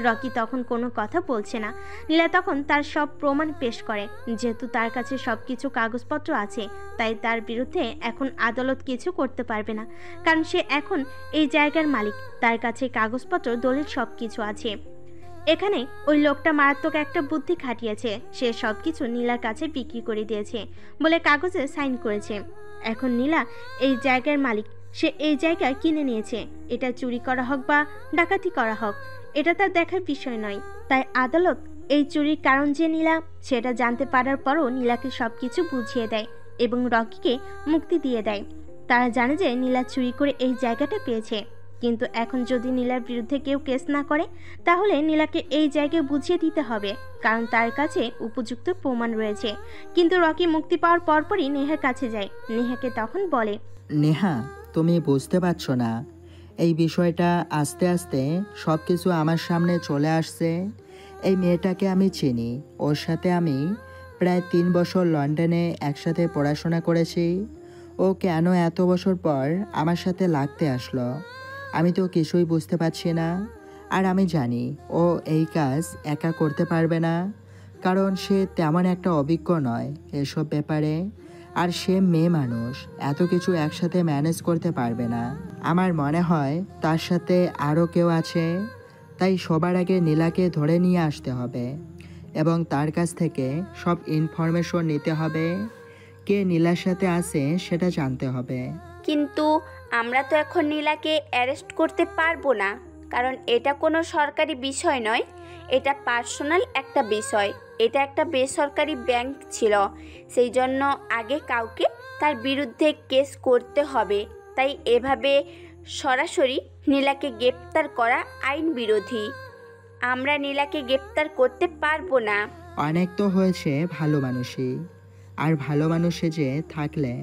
রকি তখন কোনো কথা বলছে না। নীলা তখন তার সব প্রমাণ পেশ করে। যেহেতু তার কাছে সব কিছু কাগজপত্র আছে তাই তার বিরুদ্ধে এখন আদালত কিছু করতে পারবে না, কারণ সে এখন এই জায়গার মালিক। তার কাছে কাগজপত্র দলিল সব কিছু আছে। এখানে ওই লোকটা মারাত্মক একটা বুদ্ধি খাটিয়েছে। সে সব কিছু নীলার কাছে বিক্রি করে দিয়েছে বলে কাগজে সাইন করেছে। এখন নীলা এই জায়গার মালিক, সে এই জায়গা কিনে নিয়েছে। এটা চুরি করা হোক বা ডাকাতি করা হোক এটা তার দেখার বিষয় নয়। তাই আদালত এই চুরির কারণ যে নীলা সেটা জানতে পারার পরও নীলাকে সব কিছু বুঝিয়ে দেয় এবং রকিকে মুক্তি দিয়ে দেয়। তারা জানে যে নীলা চুরি করে এই জায়গাটা পেয়েছে, কিন্তু এখন যদি নীলার বিরুদ্ধে কেউ কেস না করে তাহলে নীলাকে এই জায়গায় বুঝিয়ে দিতে হবে, কারণ তার কাছে উপযুক্ত প্রমাণ রয়েছে। কিন্তু রকি মুক্তি পাওয়ার পরপরই নেহার কাছে যায়। নেহাকে তখন বলে, নেহা, তুমি বুঝতে পারছো না, এই বিষয়টা আস্তে আস্তে সব কিছু আমার সামনে চলে আসছে। এই মেয়েটাকে আমি চিনি, ওর সাথে আমি প্রায় 3 বছর লন্ডনে একসাথে পড়াশোনা করেছি। ও কেন এত বছর পর আমার সাথে লাগতে আসলো আমি তো কিছুই বুঝতে পারছি না। আর আমি জানি ও এই কাজ একা করতে পারবে না, কারণ সে তেমন একটা অভিজ্ঞ নয় এসব ব্যাপারে। আর সে মেয়ে মানুষ, এত কিছু একসাথে ম্যানেজ করতে পারবে না। আমার মনে হয় তার সাথে আরও কেউ আছে। তাই সবার আগে নীলাকে ধরে নিয়ে আসতে হবে এবং তার কাছ থেকে সব ইনফরমেশন নিতে হবে। কে নীলার সাথে আছে সেটা জানতে হবে। কিন্তু আমরা তো এখন নীলাকে অ্যারেস্ট করতে পারবো না, কারণ এটা কোনো সরকারি বিষয় নয়, এটা পার্সোনাল একটা বিষয়। এটা একটা বেসরকারি ব্যাংক ছিল, সেই জন্য আগে কাউকে তার বিরুদ্ধে কেস করতে হবে। তাই এভাবে সরাসরি নীলাকে গ্রেপ্তার করা আইন বিরোধী। আমরা নীলাকে গ্রেপ্তার করতে পারবো না। অনেক তো হয়েছে ভালো মানুষই, আর ভালো মানুষে যে থাকলে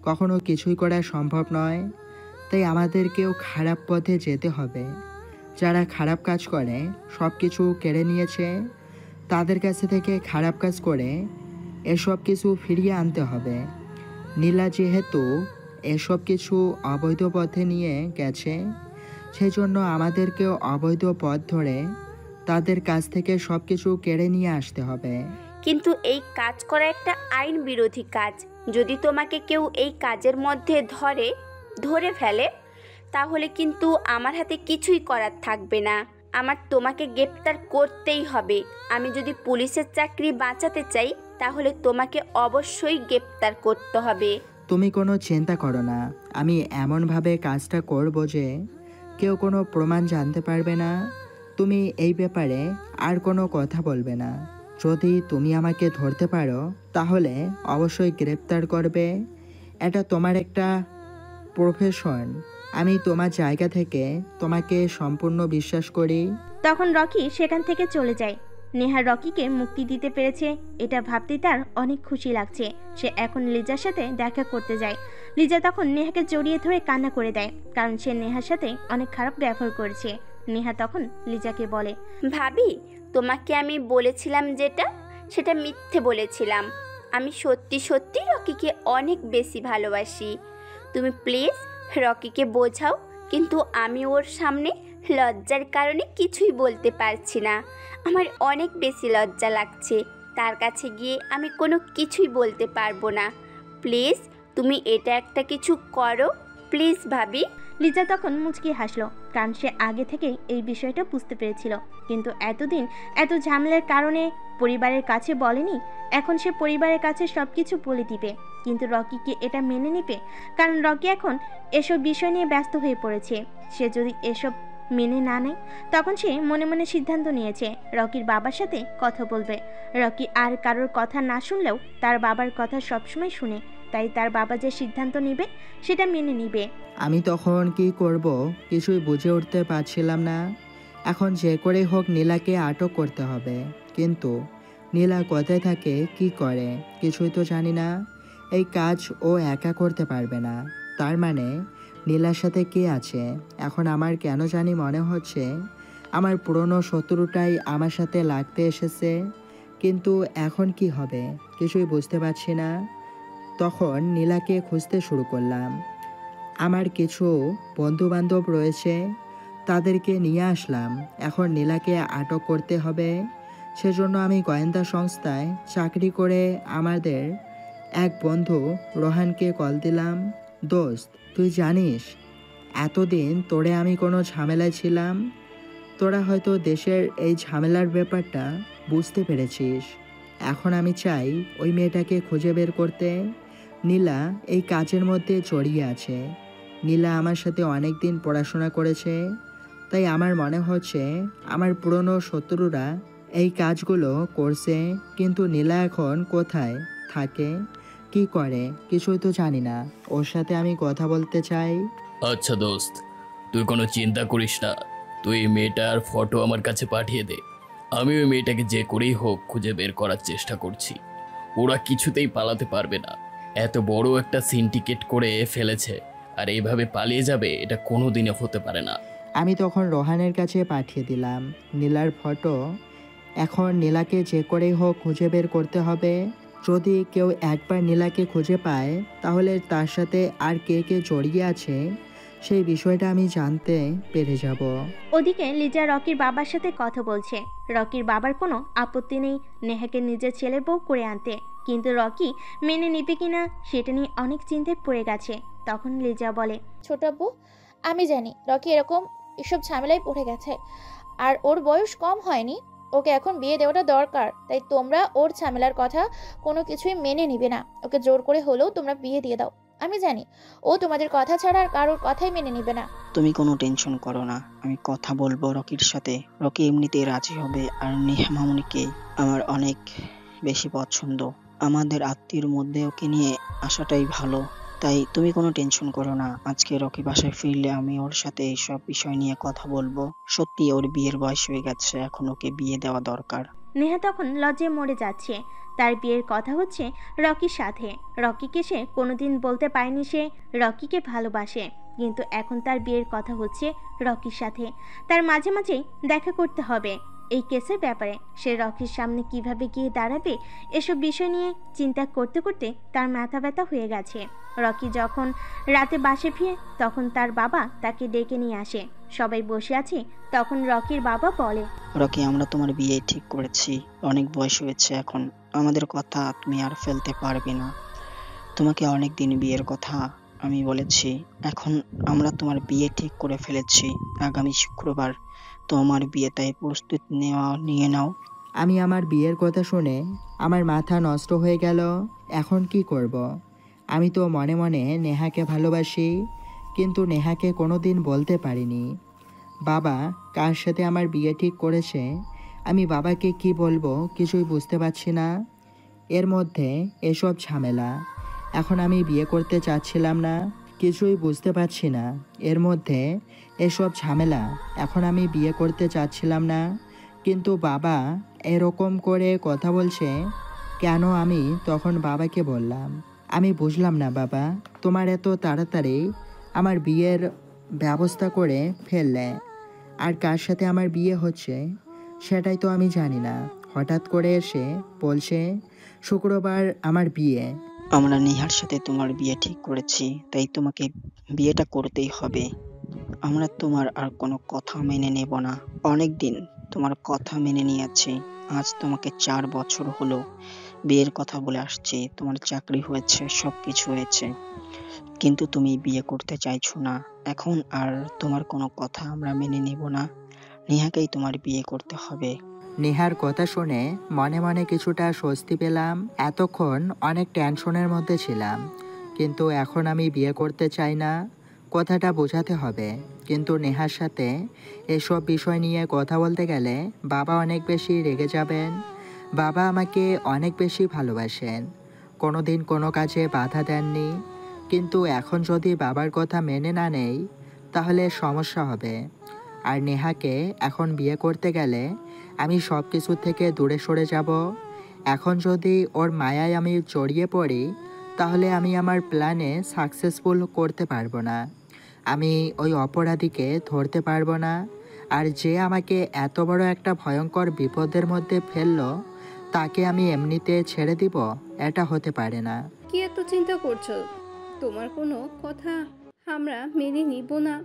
কখনো কিছুই করা সম্ভব নয়। তাই আমাদেরকেও খারাপ পথে যেতে হবে। যারা খারাপ কাজ করে সব কিছু কেড়ে নিয়েছে, তাদের কাছে থেকে খারাপ কাজ করে এসব কিছু ফিরিয়ে আনতে হবে। নীলা যেহেতু এসব কিছু অবৈধ পথে নিয়ে গেছে, সেজন্য আমাদেরকেও অবৈধ পথ ধরে তাদের কাছ থেকে সব কিছু কেড়ে নিয়ে আসতে হবে। কিন্তু এই কাজ করা একটা আইন বিরোধী কাজ। যদি তোমাকে কেউ এই কাজের মধ্যে ধরে ফেলে, তাহলে কিন্তু আমার হাতে কিছুই করার থাকবে না। আমার তোমাকে গ্রেপ্তার করতেই হবে। আমি যদি পুলিশের চাকরি বাঁচাতে চাই, তাহলে তোমাকে অবশ্যই গ্রেপ্তার করতে হবে। তুমি কোনো চিন্তা করো না, আমি এমনভাবে কাজটা করব যে কেউ কোনো প্রমাণ জানতে পারবে না। তুমি এই ব্যাপারে আর কোনো কথা বলবে না। যদি তুমি আমাকে ধরতে পারো, তাহলে অবশ্যই গ্রেপ্তার করবে। এটা তোমার একটা প্রফেশন। আমি তোমার জায়গা থেকে তোমাকে সম্পূর্ণ বিশ্বাস করি। তখন রকি সেখান থেকে চলে যায়। নেহা রকিকে মুক্তি দিতে পেরেছে, এটা ভাবতে তার অনেক খুশি লাগছে। সে এখন লিজার সাথে দেখা করতে যায়। লিজা তখন নেহাকে জড়িয়ে ধরে কান্না করে দেয়, কারণ সে নেহার সাথে অনেক খারাপ ব্যবহার করেছে। নেহা তখন লিজাকে বলে, ভাবি, তোমাকে আমি বলেছিলাম সেটা মিথ্যে বলেছিলাম। আমি সত্যি সত্যি রকিকে অনেক বেশি ভালোবাসি। তুমি প্লিজ রকিকে বোঝাও। কিন্তু আমি ওর সামনে লজ্জার কারণে কিছুই বলতে পারছি না। আমার অনেক বেশি লজ্জা লাগছে। তার কাছে গিয়ে আমি কোনো কিছুই বলতে পারবো না। প্লিজ তুমি এটা একটা কিছু করো, প্লিজ ভাবি। লিজা তখন মুচকি হাসলো, কারণ সে আগে থেকে এই বিষয়টা বুঝতে পেরেছিল। কিন্তু এতদিন এত ঝামেলার কারণে পরিবারের কাছে বলেনি। এখন সে পরিবারের কাছে সব কিছু বলে দিবে। কিন্তু রকি কি এটা মেনে নেবে? কারণ রকি এখন এসব বিষয় নিয়ে ব্যস্ত হয়ে পড়েছে। সে যদি এসব মেনে না নেয়, তখন সে মনে মনে সিদ্ধান্ত নিয়েছে রকির বাবার সাথে কথা বলবে। রকি আর কারোর কথা না শুনলেও তার বাবার কথা সবসময় শুনে, তাই তার বাবা যে সিদ্ধান্ত নেবে সেটা মেনে নিবে। আমি তখন কি করব কিছুই বুঝে উঠতে পারছিলাম না। এখন যে করে হোক নীলাকে আটক করতে হবে। কিন্তু নীলা কোথায় থাকে, কি করে, কিছুই তো জানি না। এই কাজ ও একা করতে পারবে না। তার মানে নীলার সাথে কে আছে? এখন আমার কেন জানি মনে হচ্ছে আমার পুরনো শত্রুটাই আমার সাথে লাগতে এসেছে। কিন্তু এখন কি হবে কিছুই বুঝতে পারছি না। তখন নীলাকে খুঁজতে শুরু করলাম। আমার কিছু বন্ধুবান্ধব রয়েছে, তাদেরকে নিয়ে আসলাম। এখন নীলাকে আটক করতে হবে। সেজন্য আমি গোয়েন্দা সংস্থায় চাকরি করে আমাদের এক বন্ধু রোহানকে কল দিলাম। দোস্ত, তুই জানিস এতদিন তোরে আমি কোনো ঝামেলায় ছিলাম। তোরা হয়তো দেশের এই ঝামেলার ব্যাপারটা বুঝতে পেরেছিস। এখন আমি চাই ওই মেয়েটাকে খুঁজে বের করতে। নীলা এই কাজের মধ্যে জড়িয়ে আছে। নীলা আমার সাথে অনেক দিন পড়াশোনা করেছে, তাই আমার মনে হচ্ছে আমার পুরনো শত্রুরা এই কাজগুলো করছে। কিন্তু নীলা এখন কোথায় থাকে, কি করে, কিছুই তো জানি না। ওর সাথে আমি কথা বলতে চাই। আচ্ছা দোস্ত, তুই কোনো চিন্তা করিস না। তুই এই মেয়েটার ফটো আমার কাছে পাঠিয়ে দে। আমি ওই মেয়েটাকে যে করেই হোক খুঁজে বের করার চেষ্টা করছি। ওরা কিছুতেই পালাতে পারবে না। এত বড় একটা সিন্ডিকেট করে ফেলেছে, আর এইভাবে পালিয়ে যাবে এটা কোনো দিনে হতে পারে না। আমি তখন রোহানের কাছে পাঠিয়ে দিলাম নীলার ফটো। এখন নীলাকে যে করেই হোক খুঁজে বের করতে হবে। যদি কেউ একবার নীলাকে খুঁজে পায়, তাহলে তার সাথে আর কে কে জড়িয়ে আছে সেই বিষয়টা আমি জানতে পেরে যাব। ওদিকে লিজা রকির বাবার সাথে কথা বলছে। রকির বাবার কোনো আপত্তি নেই নেহাকে নিজের ছেলের বউ করে আনতে, কিন্তু রকি মেনে নেবে কিনা সেটা নিয়ে অনেক চিন্তায় পড়ে গেছে। তখন লিজা বলে, ছোট আব্বু, আমি জানি রকি এরকম এসব ঝামেলায় পড়ে গেছে, আর ওর বয়স কম হয়নি। ওকে এখন বিয়ে দেওয়াটা দরকার। তাই তোমরা ওর ঝামেলার কথা কোনো কিছুই মেনে নিবে না। ওকে জোর করে হলেও তোমরা বিয়ে দিয়ে দাও। আমি জানি ও তোমাদের কথা ছাড়া আর কারোর কথাই মেনে নিবে না। তুমি কোনো টেনশন করো না, আমি কথা বলবো রকির সাথে। রকি এমনিতেই রাজি হবে। আর নেহা মামুনিকে আমার অনেক বেশি পছন্দ। আমাদের আত্মীয়র মধ্যে ওকে নিয়ে আসাটাই ভালো। তাই তুমি কোনো টেনশন করো না। আজকে রকি বাসায় ফিরলে আমি ওর সাথে এইসব বিষয় নিয়ে কথা বলবো। সত্যি ওর বিয়ের বয়স হয়ে গেছে, এখন ওকে বিয়ে দেওয়া দরকার। নেহা তখন লজ্জায় মরে যাচ্ছে। তার বিয়ের কথা হচ্ছে রকির সাথে। রকিকে সে কোনোদিন বলতে পারেনি সে রকিকে ভালোবাসে, কিন্তু এখন তার বিয়ের কথা হচ্ছে রকির সাথে। তার মাঝে মাঝেই দেখা করতে হবে এই কেসের ব্যাপারে। সে রকির সামনে কিভাবে গিয়ে দাঁড়াবে, এসব বিষয় নিয়ে চিন্তা করতে করতে তার মাথা ব্যথা হয়ে গেছে। রকি যখন রাতে বাসে ফিরে তখন তার বাবা তাকে ডেকে নিয়ে আসে। সবাই বসে আছে, তখন রকির বাবা বলে, রকি, আমরা তোমার বিয়ে ঠিক করেছি। অনেক বয়স হয়েছে, এখন আমাদের কথা তুমি আর ফেলতে পারবে না। তোমাকে অনেক দিন বিয়ের কথা আমি বলেছি, এখন আমরা তোমার বিয়ে ঠিক করে ফেলেছি। আগামী শুক্রবার তোমার বিয়ে, তাই প্রস্তুতি নিয়ে নাও। আমি আমার বিয়ের কথা শুনে আমার মাথা নষ্ট হয়ে গেল। এখন কি করব? আমি তো মনে মনে নেহাকে ভালোবাসি, কিন্তু নেহাকে কোনোদিন বলতে পারিনি। বাবা কার সাথে আমার বিয়ে ঠিক করেছে, আমি বাবাকে কি বলবো কিছুই বুঝতে পারছি না। এর মধ্যে এসব ঝামেলা। এখন আমি বিয়ে করতে চাচ্ছিলাম না, কিছুই বুঝতে পারছি না। এর মধ্যে এসব ঝামেলা, এখন আমি বিয়ে করতে চাচ্ছিলাম না, কিন্তু বাবা এরকম করে কথা বলছে কেন? আমি তখন বাবাকে বললাম, আমি বুঝলাম না বাবা, তোমার এত তাড়াতাড়ি আমার বিয়ের ব্যবস্থা করে ফেললে, আর কার সাথে আমার বিয়ে হচ্ছে সেটাই তো আমি জানি না। হঠাৎ করে এসে বলছে শুক্রবার আমার বিয়ে। আমরা নেহার সাথে তোমার বিয়ে ঠিক করেছি, তাই তোমাকে বিয়েটা করতেই হবে। আমরা তোমার আর কোনো কথা মেনে নেব না। অনেক দিন তোমার কথা মেনে নিয়েছি, আজ তোমাকে 4 বছর হলো বিয়ের কথা বলে আসছি। তোমার চাকরি হয়েছে, সবকিছু হয়েছে, কিন্তু তুমি বিয়ে করতে চাইছো না। এখন আর তোমার কোনো কথা আমরা মেনে নেব না। নেহাকেই তোমার বিয়ে করতে হবে। নেহার কথা শুনে মনে মনে কিছুটা স্বস্তি পেলাম। এতক্ষণ অনেক টেনশনের মধ্যে ছিলাম, কিন্তু এখন আমি বিয়ে করতে চাই না, কথাটা বোঝাতে হবে। কিন্তু নেহার সাথে এসব বিষয় নিয়ে কথা বলতে গেলে বাবা অনেক বেশি রেগে যাবেন। বাবা আমাকে অনেক বেশি ভালোবাসেন, কোনোদিন কোনো কাজে বাধা দেননি, কিন্তু এখন যদি বাবার কথা মেনে না নেই তাহলে সমস্যা হবে। আর নেহাকে এখন বিয়ে করতে গেলে আমি সব কিছু থেকে দূরে সরে যাব। এখন যদি ওর মায়ায় আমি জড়িয়ে পড়ি তাহলে আমি আমার প্ল্যানে সাকসেসফুল করতে পারবো না, আমি ওই অপরাধীকে ধরতে পারবো না। আর যে আমাকে এত বড় একটা ভয়ঙ্কর বিপদের মধ্যে ফেললো তাকে আমি এমনিতে ছেড়ে দিব, এটা হতে পারে না। কি এত চিন্তা করছো? তোমার কোনো কথা আমরা মেনে নিব না,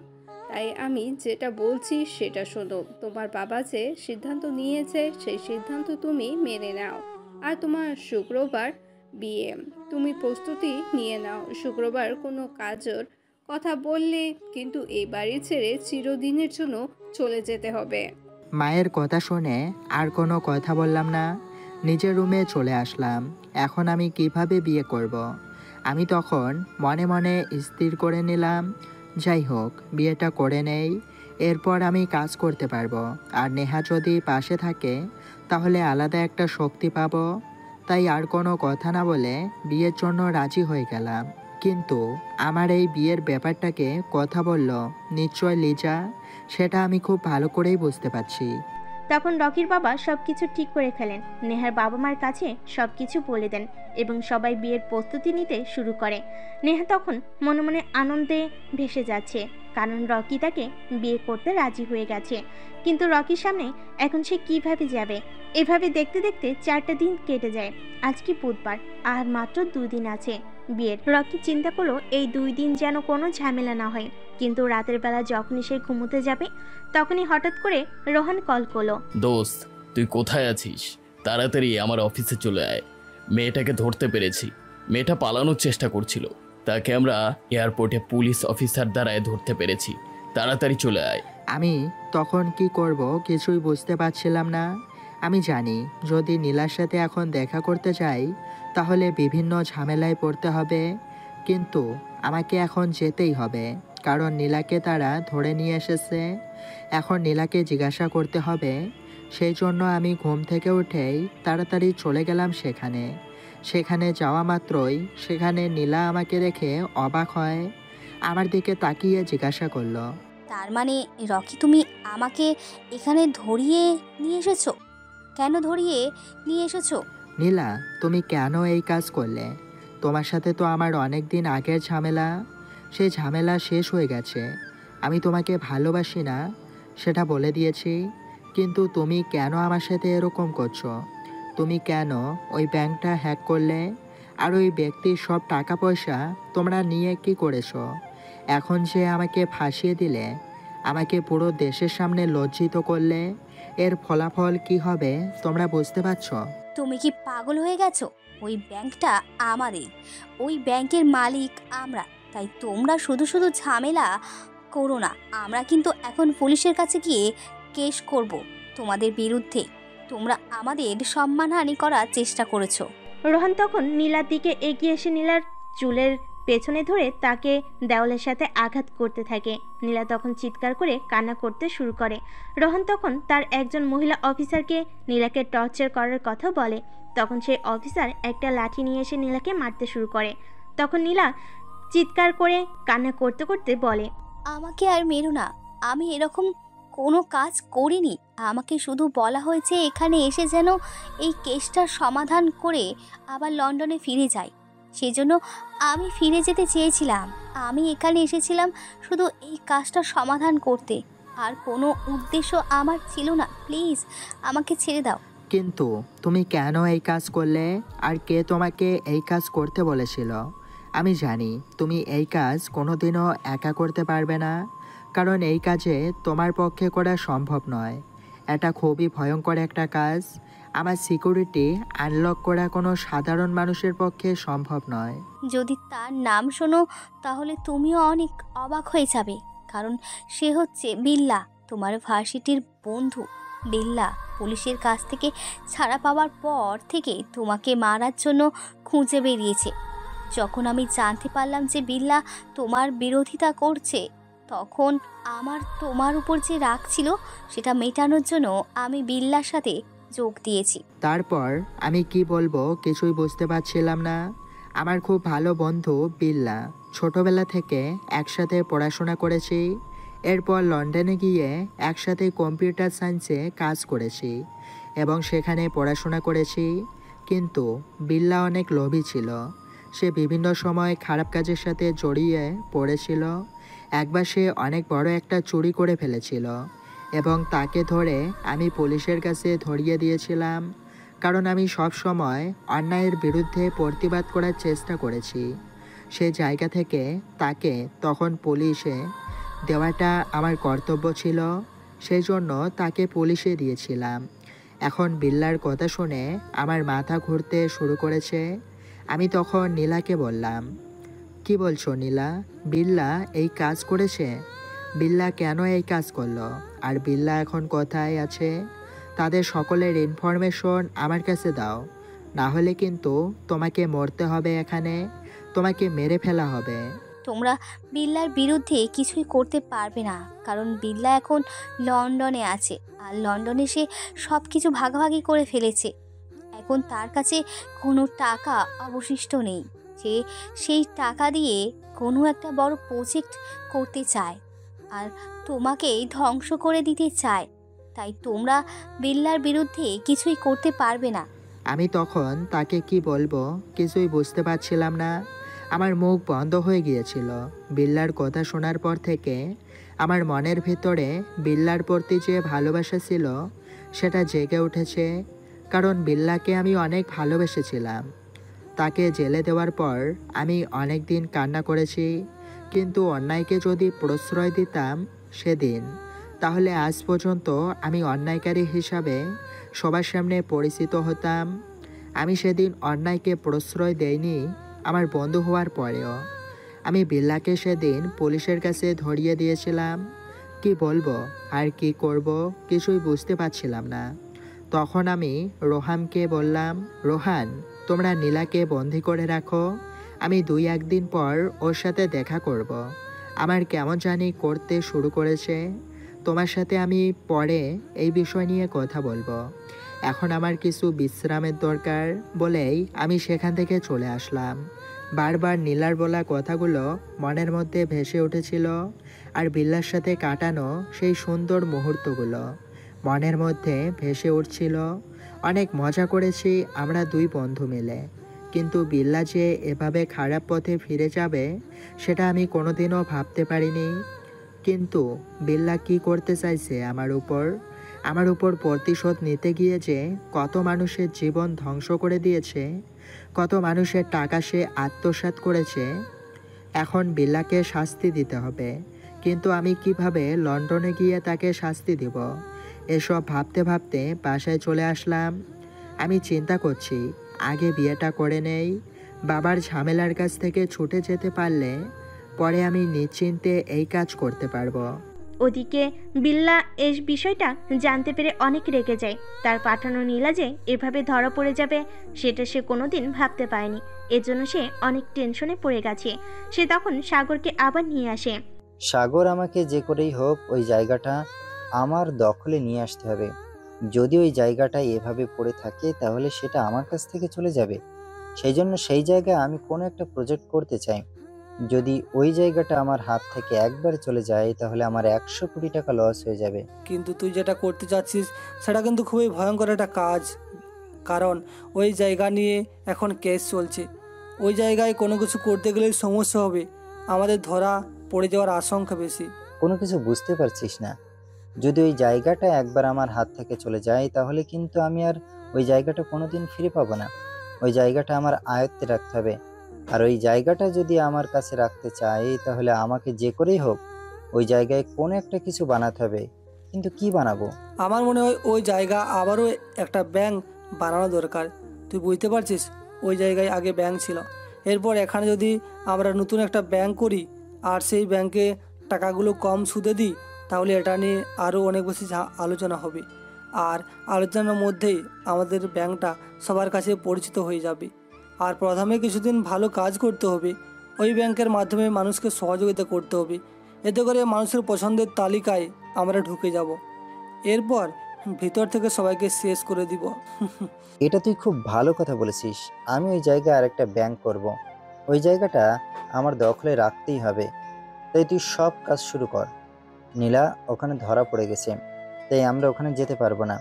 তাই আমি যেটা বলছি সেটা শোনো। তোমার বাবা যে সিদ্ধান্ত নিয়েছে সেই সিদ্ধান্ত তুমি মেনে নাও। আর তোমার শুক্রবার বিয়ে, তুমি প্রস্তুতি নিয়ে নাও। শুক্রবার কোনো কাজের কথা বললে কিন্তু এই বাড়ি ছেড়ে চিরদিনের জন্য চলে যেতে হবে। মায়ের কথা শুনে আর কোনো কথা বললাম না, নিজের রুমে চলে আসলাম। এখন আমি কিভাবে বিয়ে করব? আমি তখন মনে মনে স্থির করে নিলাম, যাই হোক বিয়েটা করে নেই, এরপর আমি কাজ করতে পারবো। আর নেহা যদি পাশে থাকে তাহলে আলাদা একটা শক্তি পাবো। তাই আর কোনো কথা না বলে বিয়ের জন্য রাজি হয়ে গেলাম। কিন্তু আমার এই বিয়ের ব্যাপারটাকে কথা বলল নিশ্চয় লিজা, সেটা আমি খুব ভালো করেই বুঝতে পারছি। তখন রকির বাবা সবকিছু ঠিক করে ফেলেন। নেহার বাবা মার কাছে সবকিছু বলে দেন এবং সবাই বিয়ের প্রস্তুতি নিতে শুরু করে। নেহা তখন মনে মনে আনন্দে ভেসে যাচ্ছে, কারণ রকি তাকে বিয়ে করতে রাজি হয়ে গেছে। কিন্তু রকির সামনে এখন সে কিভাবে যাবে? এভাবে দেখতে দেখতে 4টা দিন কেটে যায়। আজকে বুধবার, আর মাত্র 2 দিন আছে বিয়ের। রকি চিন্তা করলো এই 2 দিন যেন কোনো ঝামেলা না হয়। কিন্তু রাতের বেলা যখনই সে ঘুমোতে যাবে তখনই হঠাৎ করে রোহান কল করলো। দোস্ত, তুই কোথায় আছিস? তাড়াতাড়ি আমার অফিসে চলে আয়। মেয়েটাকে ধরতে পেরেছি। মেয়েটা পালানোর চেষ্টা করছিল, তাকে আমরা এয়ারপোর্টে পুলিশ অফিসার দ্বারায় ধরতে পেরেছি। তাড়াতাড়ি চলে আয়। আমি তখন কি করব কিছুই বুঝতে পারছিলাম না। আমি জানি যদি নীলার সাথে এখন দেখা করতে যাই তাহলে বিভিন্ন ঝামেলায় পড়তে হবে, কিন্তু আমাকে এখন যেতেই হবে, কারণ নীলাকে তারা ধরে নিয়ে এসেছে। এখন নীলাকে জিজ্ঞাসা করতে হবে। সেই জন্য আমি ঘুম থেকে উঠেই তাড়াতাড়ি চলে গেলাম সেখানে। সেখানে যাওয়া মাত্রই সেখানে নীলা আমাকে দেখে অবাক হয়, আমার দিকে তাকিয়ে জিজ্ঞাসা করলো, তার মানে রকি তুমি আমাকে এখানে ধরিয়ে নিয়ে এসেছো? কেন ধরিয়ে নিয়ে এসেছো? নীলা, তুমি কেন এই কাজ করলে? তোমার সাথে তো আমার অনেক দিন আগের ঝামেলা, সেই ঝামেলা শেষ হয়ে গেছে। আমি তোমাকে ভালোবাসি না সেটা বলে দিয়েছি, কিন্তু তুমি কেন আমার সাথে এরকম করছো? তুমি কেন ওই ব্যাংকটা হ্যাক করলে? আর ওই ব্যক্তির সব টাকা পয়সা তোমরা নিয়ে কি করেছো? এখন যে আমাকে ফাঁসিয়ে দিলে, আমাকে পুরো দেশের সামনে লজ্জিত করলে, এর ফলাফল কি হবে তোমরা বুঝতে পারছো? তুমি কি পাগল হয়ে গেছো? ওই ব্যাংকটা আমাদের, ওই ব্যাংকের মালিক আমরা। তাই তোমরা শুধু শুধু ঝামেলা করো না। আমরা কিন্তু এখন পুলিশের কাছে গিয়ে কেস করব তোমাদের বিরুদ্ধে। তোমরা আমাদের সম্মানহানি করার চেষ্টা করেছো। রোহান তখন নীলার দিকে এগিয়ে এসে নীলার চুলের পেছনে ধরে তাকে দেওয়ালের সাথে আঘাত করতে থাকে। নীলা তখন চিৎকার করে কান্না করতে শুরু করে। রোহান তখন তার একজন মহিলা অফিসারকে নীলাকে টর্চার করার কথা বলে। তখন সেই অফিসার একটা লাঠি নিয়ে এসে নীলাকে মারতে শুরু করে। তখন নীলা চিৎকার করে কান্না করতে করতে বলে, আমাকে আর মেরো না, আমি এরকম কোনো কাজ করিনি। আমাকে শুধু বলা হয়েছে এখানে এসে যেন এই কেসটার সমাধান করে আবার লন্ডনে ফিরে যাই। সেজন্য আমি ফিরে যেতে চেয়েছিলাম। আমি এখানে এসেছিলাম শুধু এই কাজটার সমাধান করতে, আর কোনো উদ্দেশ্য আমার ছিল না। প্লিজ আমাকে ছেড়ে দাও। কিন্তু তুমি কেন এই কাজ করলে? আর কে তোমাকে এই কাজ করতে বলেছিল? আমি জানি তুমি এই কাজ কোনোদিনও একা করতে পারবে না, কারণ এই কাজে তোমার পক্ষে করা সম্ভব নয়। এটা খুবই ভয়ঙ্কর একটা কাজ। আমার সিকিউরিটি আনলক করা কোনো সাধারণ মানুষের পক্ষে সম্ভব নয়। যদি তার নাম শোনো তাহলে তুমিও অনেক অবাক হয়ে যাবে, কারণ সে হচ্ছে বিল্লা, তোমার ভার্সিটির বন্ধু। বিল্লা পুলিশের কাছ থেকে ছাড়া পাওয়ার পর থেকে তোমাকে মারার জন্য খুঁজে বেরিয়েছে। যখন আমি জানতে পারলাম যে বিল্লা তোমার বিরোধিতা করছে, তখন আমার তোমার উপর যে রাগ ছিল সেটা মেটানোর জন্য আমি বিল্লার সাথে যোগ দিয়েছি। তারপর আমি কি বলবো কিছুই বুঝতে পারছিলাম না। আমার খুব ভালো বন্ধু বিল্লা, ছোটবেলা থেকে একসাথে পড়াশোনা করেছি। এরপর লন্ডনে গিয়ে একসাথে কম্পিউটার সায়েন্সে কাজ করেছি এবং সেখানে পড়াশোনা করেছি। কিন্তু বিল্লা অনেক লোভী ছিল। সে বিভিন্ন সময় খারাপ কাজের সাথে জড়িয়ে পড়েছিল। একবার সে অনেক বড় একটা চুরি করে ফেলেছিল এবং তাকে ধরে আমি পুলিশের কাছে ধরিয়ে দিয়েছিলাম, কারণ আমি সব সময় অন্যায়ের বিরুদ্ধে প্রতিবাদ করার চেষ্টা করেছি। সে জায়গা থেকে তাকে তখন পুলিশে দেওয়াটা আমার কর্তব্য ছিল, সেই জন্য তাকে পুলিশে দিয়েছিলাম। এখন বিল্লার কথা শুনে আমার মাথা ঘুরতে শুরু করেছে। আমি তখন নীলাকে বললাম, কি বলছো নীলা? বিল্লা এই কাজ করেছে? বিল্লা কেন এই কাজ করলো? আর বিল্লা এখন কোথায় আছে? তাদের সকলের ইনফরমেশন আমার কাছে দাও, না হলে কিন্তু তোমাকে মরতে হবে। এখানে তোমাকে মেরে ফেলা হবে। তোমরা বিল্লার বিরুদ্ধে কিছুই করতে পারবে না, কারণ বিল্লা এখন লন্ডনে আছে, আর লন্ডনে সে সব কিছু ভাগাভাগি করে ফেলেছে। এখন তার কাছে কোনো টাকা অবশিষ্ট নেই। সে সেই টাকা দিয়ে কোনো একটা বড় প্রজেক্ট করতে চায় আর তোমাকেই ধ্বংস করে দিতে চায়। তাই তোমরা বিল্লার বিরুদ্ধে কিছুই করতে পারবে না। আমি তখন তাকে কি বলবো কিছুই বুঝতে পারছিলাম না। আমার মুখ বন্ধ হয়ে গিয়েছিল। বিল্লার কথা শোনার পর থেকে আমার মনের ভেতরে বিল্লার প্রতি যে ভালোবাসা ছিল সেটা জেগে উঠেছে, কারণ বিল্লাকে আমি অনেক ভালোবেসেছিলাম। তাকে জেলে দেওয়ার পর আমি অনেক দিন কান্না করেছি, কিন্তু অন্যায়কে যদি প্রশ্রয় দিতাম সেদিন, তাহলে আজ পর্যন্ত আমি অন্যায়কারী হিসাবে সবার সামনে পরিচিত হতাম। আমি সেদিন অন্যায়কে প্রশ্রয় দেইনি আমার বন্ধু হওয়ার পরেও। আমি বিল্লাকে সেদিন পুলিশের কাছে ধরিয়ে দিয়েছিলাম। কি বলবো আর কি করব কিছুই বুঝতে পারছিলাম না। তখন আমি রোহানকে বললাম, রোহান, তোমরা নীলাকে বন্দি করে রাখো, আমি 2-1 দিন পর ওর সাথে দেখা করব। আমার কেমন জানি করতে শুরু করেছে। তোমার সাথে আমি পরে এই বিষয় নিয়ে কথা বলবো। এখন আমার কিছু বিশ্রামের দরকার বলেই আমি সেখান থেকে চলে আসলাম। বারবার নীলার বলা কথাগুলো মনের মধ্যে ভেসে উঠেছিল, আর বিল্লার সাথে কাটানো সেই সুন্দর মুহূর্তগুলো মনের মধ্যে ভেসে উঠছিল। অনেক মজা করেছি আমরা দুই বন্ধু মিলে, কিন্তু বিল্লা যে এভাবে খারাপ পথে ফিরে যাবে সেটা আমি কোনোদিনও ভাবতে পারিনি। কিন্তু বিল্লা কি করতে চাইছে আমার উপর প্রতিশোধ নিতে গিয়ে যে কত মানুষের জীবন ধ্বংস করে দিয়েছে, কত মানুষের টাকা সে আত্মসাৎ করেছে। এখন বিল্লাকে শাস্তি দিতে হবে, কিন্তু আমি কিভাবে লন্ডনে গিয়ে তাকে শাস্তি দিব? এসব ভাবতে ভাবতে বাসায় চলে আসলাম। আমি চিন্তা করছি আগে বিয়েটা করে নেই, বাবার ঝামেলার কাছ থেকে ছুটে যেতে পারলে পরে আমি নিশ্চিন্তে এই কাজ করতে পারবো। ওদিকে বিল্লা এই বিষয়টা জানতে পেরে অনেক রেগে যায়। তার পাঠানো নীলা যে এভাবে ধরা পড়ে যাবে সেটা সে কোনোদিন ভাবতে পারেনি। এজন্য সে অনেক টেনশনে পড়ে গেছে। সে তখন সাগরকে আবার নিয়ে আসে। সাগর, আমাকে যে করেই হোক ওই জায়গাটা আমার দখলে নিয়ে আসতে হবে। যদি ওই জায়গাটা এভাবে পড়ে থাকে তাহলে সেটা আমার কাছ থেকে চলে যাবে। সেই জন্য সেই জায়গায় আমি কোনো একটা প্রজেক্ট করতে চাই। যদি ওই জায়গাটা আমার হাত থেকে একবার চলে যায় তাহলে আমার 100 কোটি টাকা লস হয়ে যাবে। কিন্তু তুই যেটা করতে চাচ্ছিস সেটা কিন্তু খুবই ভয়ঙ্কর একটা কাজ, কারণ ওই জায়গা নিয়ে এখন কেস চলছে। ওই জায়গায় কোনো কিছু করতে গেলে সমস্যা হবে, আমাদের ধরা পড়ে যাওয়ার আশঙ্কা বেশি। কোনো কিছু বুঝতে পারছিস না? যদি ওই জায়গাটা একবার আমার হাত থেকে চলে যায় তাহলে কিন্তু আমি আর ওই জায়গাটা কোনোদিন ফিরে পাবো না। ওই জায়গাটা আমার আয়ত্তে রাখতে হবে, আর ওই জায়গাটা যদি আমার কাছে রাখতে চাই তাহলে আমাকে যে করেই হোক ওই জায়গায় কোনো একটা কিছু বানাতে হবে। কিন্তু কি বানাবো? আমার মনে হয় ওই জায়গা আবারও একটা ব্যাংক বানানো দরকার। তুই বুঝতে পারছিস, ওই জায়গায় আগে ব্যাংক ছিল, এরপর এখানে যদি আমরা নতুন একটা ব্যাংক করি আর সেই ব্যাংকে টাকাগুলো কম সুদে দিই তাহলে এটা নিয়ে আরও অনেক বেশি আলোচনা হবে, আর আলোচনার মধ্যেই আমাদের ব্যাংকটা সবার কাছে পরিচিত হয়ে যাবে। আর প্রথমে কিছুদিন ভালো কাজ করতে হবে, ওই ব্যাংকের মাধ্যমে মানুষকে সহযোগিতা করতে হবে, এতে করে মানুষের পছন্দের তালিকায় আমরা ঢুকে যাব, এরপর ভিতর থেকে সবাইকে শেষ করে দিব। এটা তুই খুব ভালো কথা বলেছিস। আমি ওই জায়গায় আরেকটা ব্যাংক করব। ওই জায়গাটা আমার দখলে রাখতেই হবে। তাই তুই সব কাজ শুরু কর। নীলা ওখানে ধরা পড়ে গেছে, তাই আমরা ওখানে যেতে পারবো না।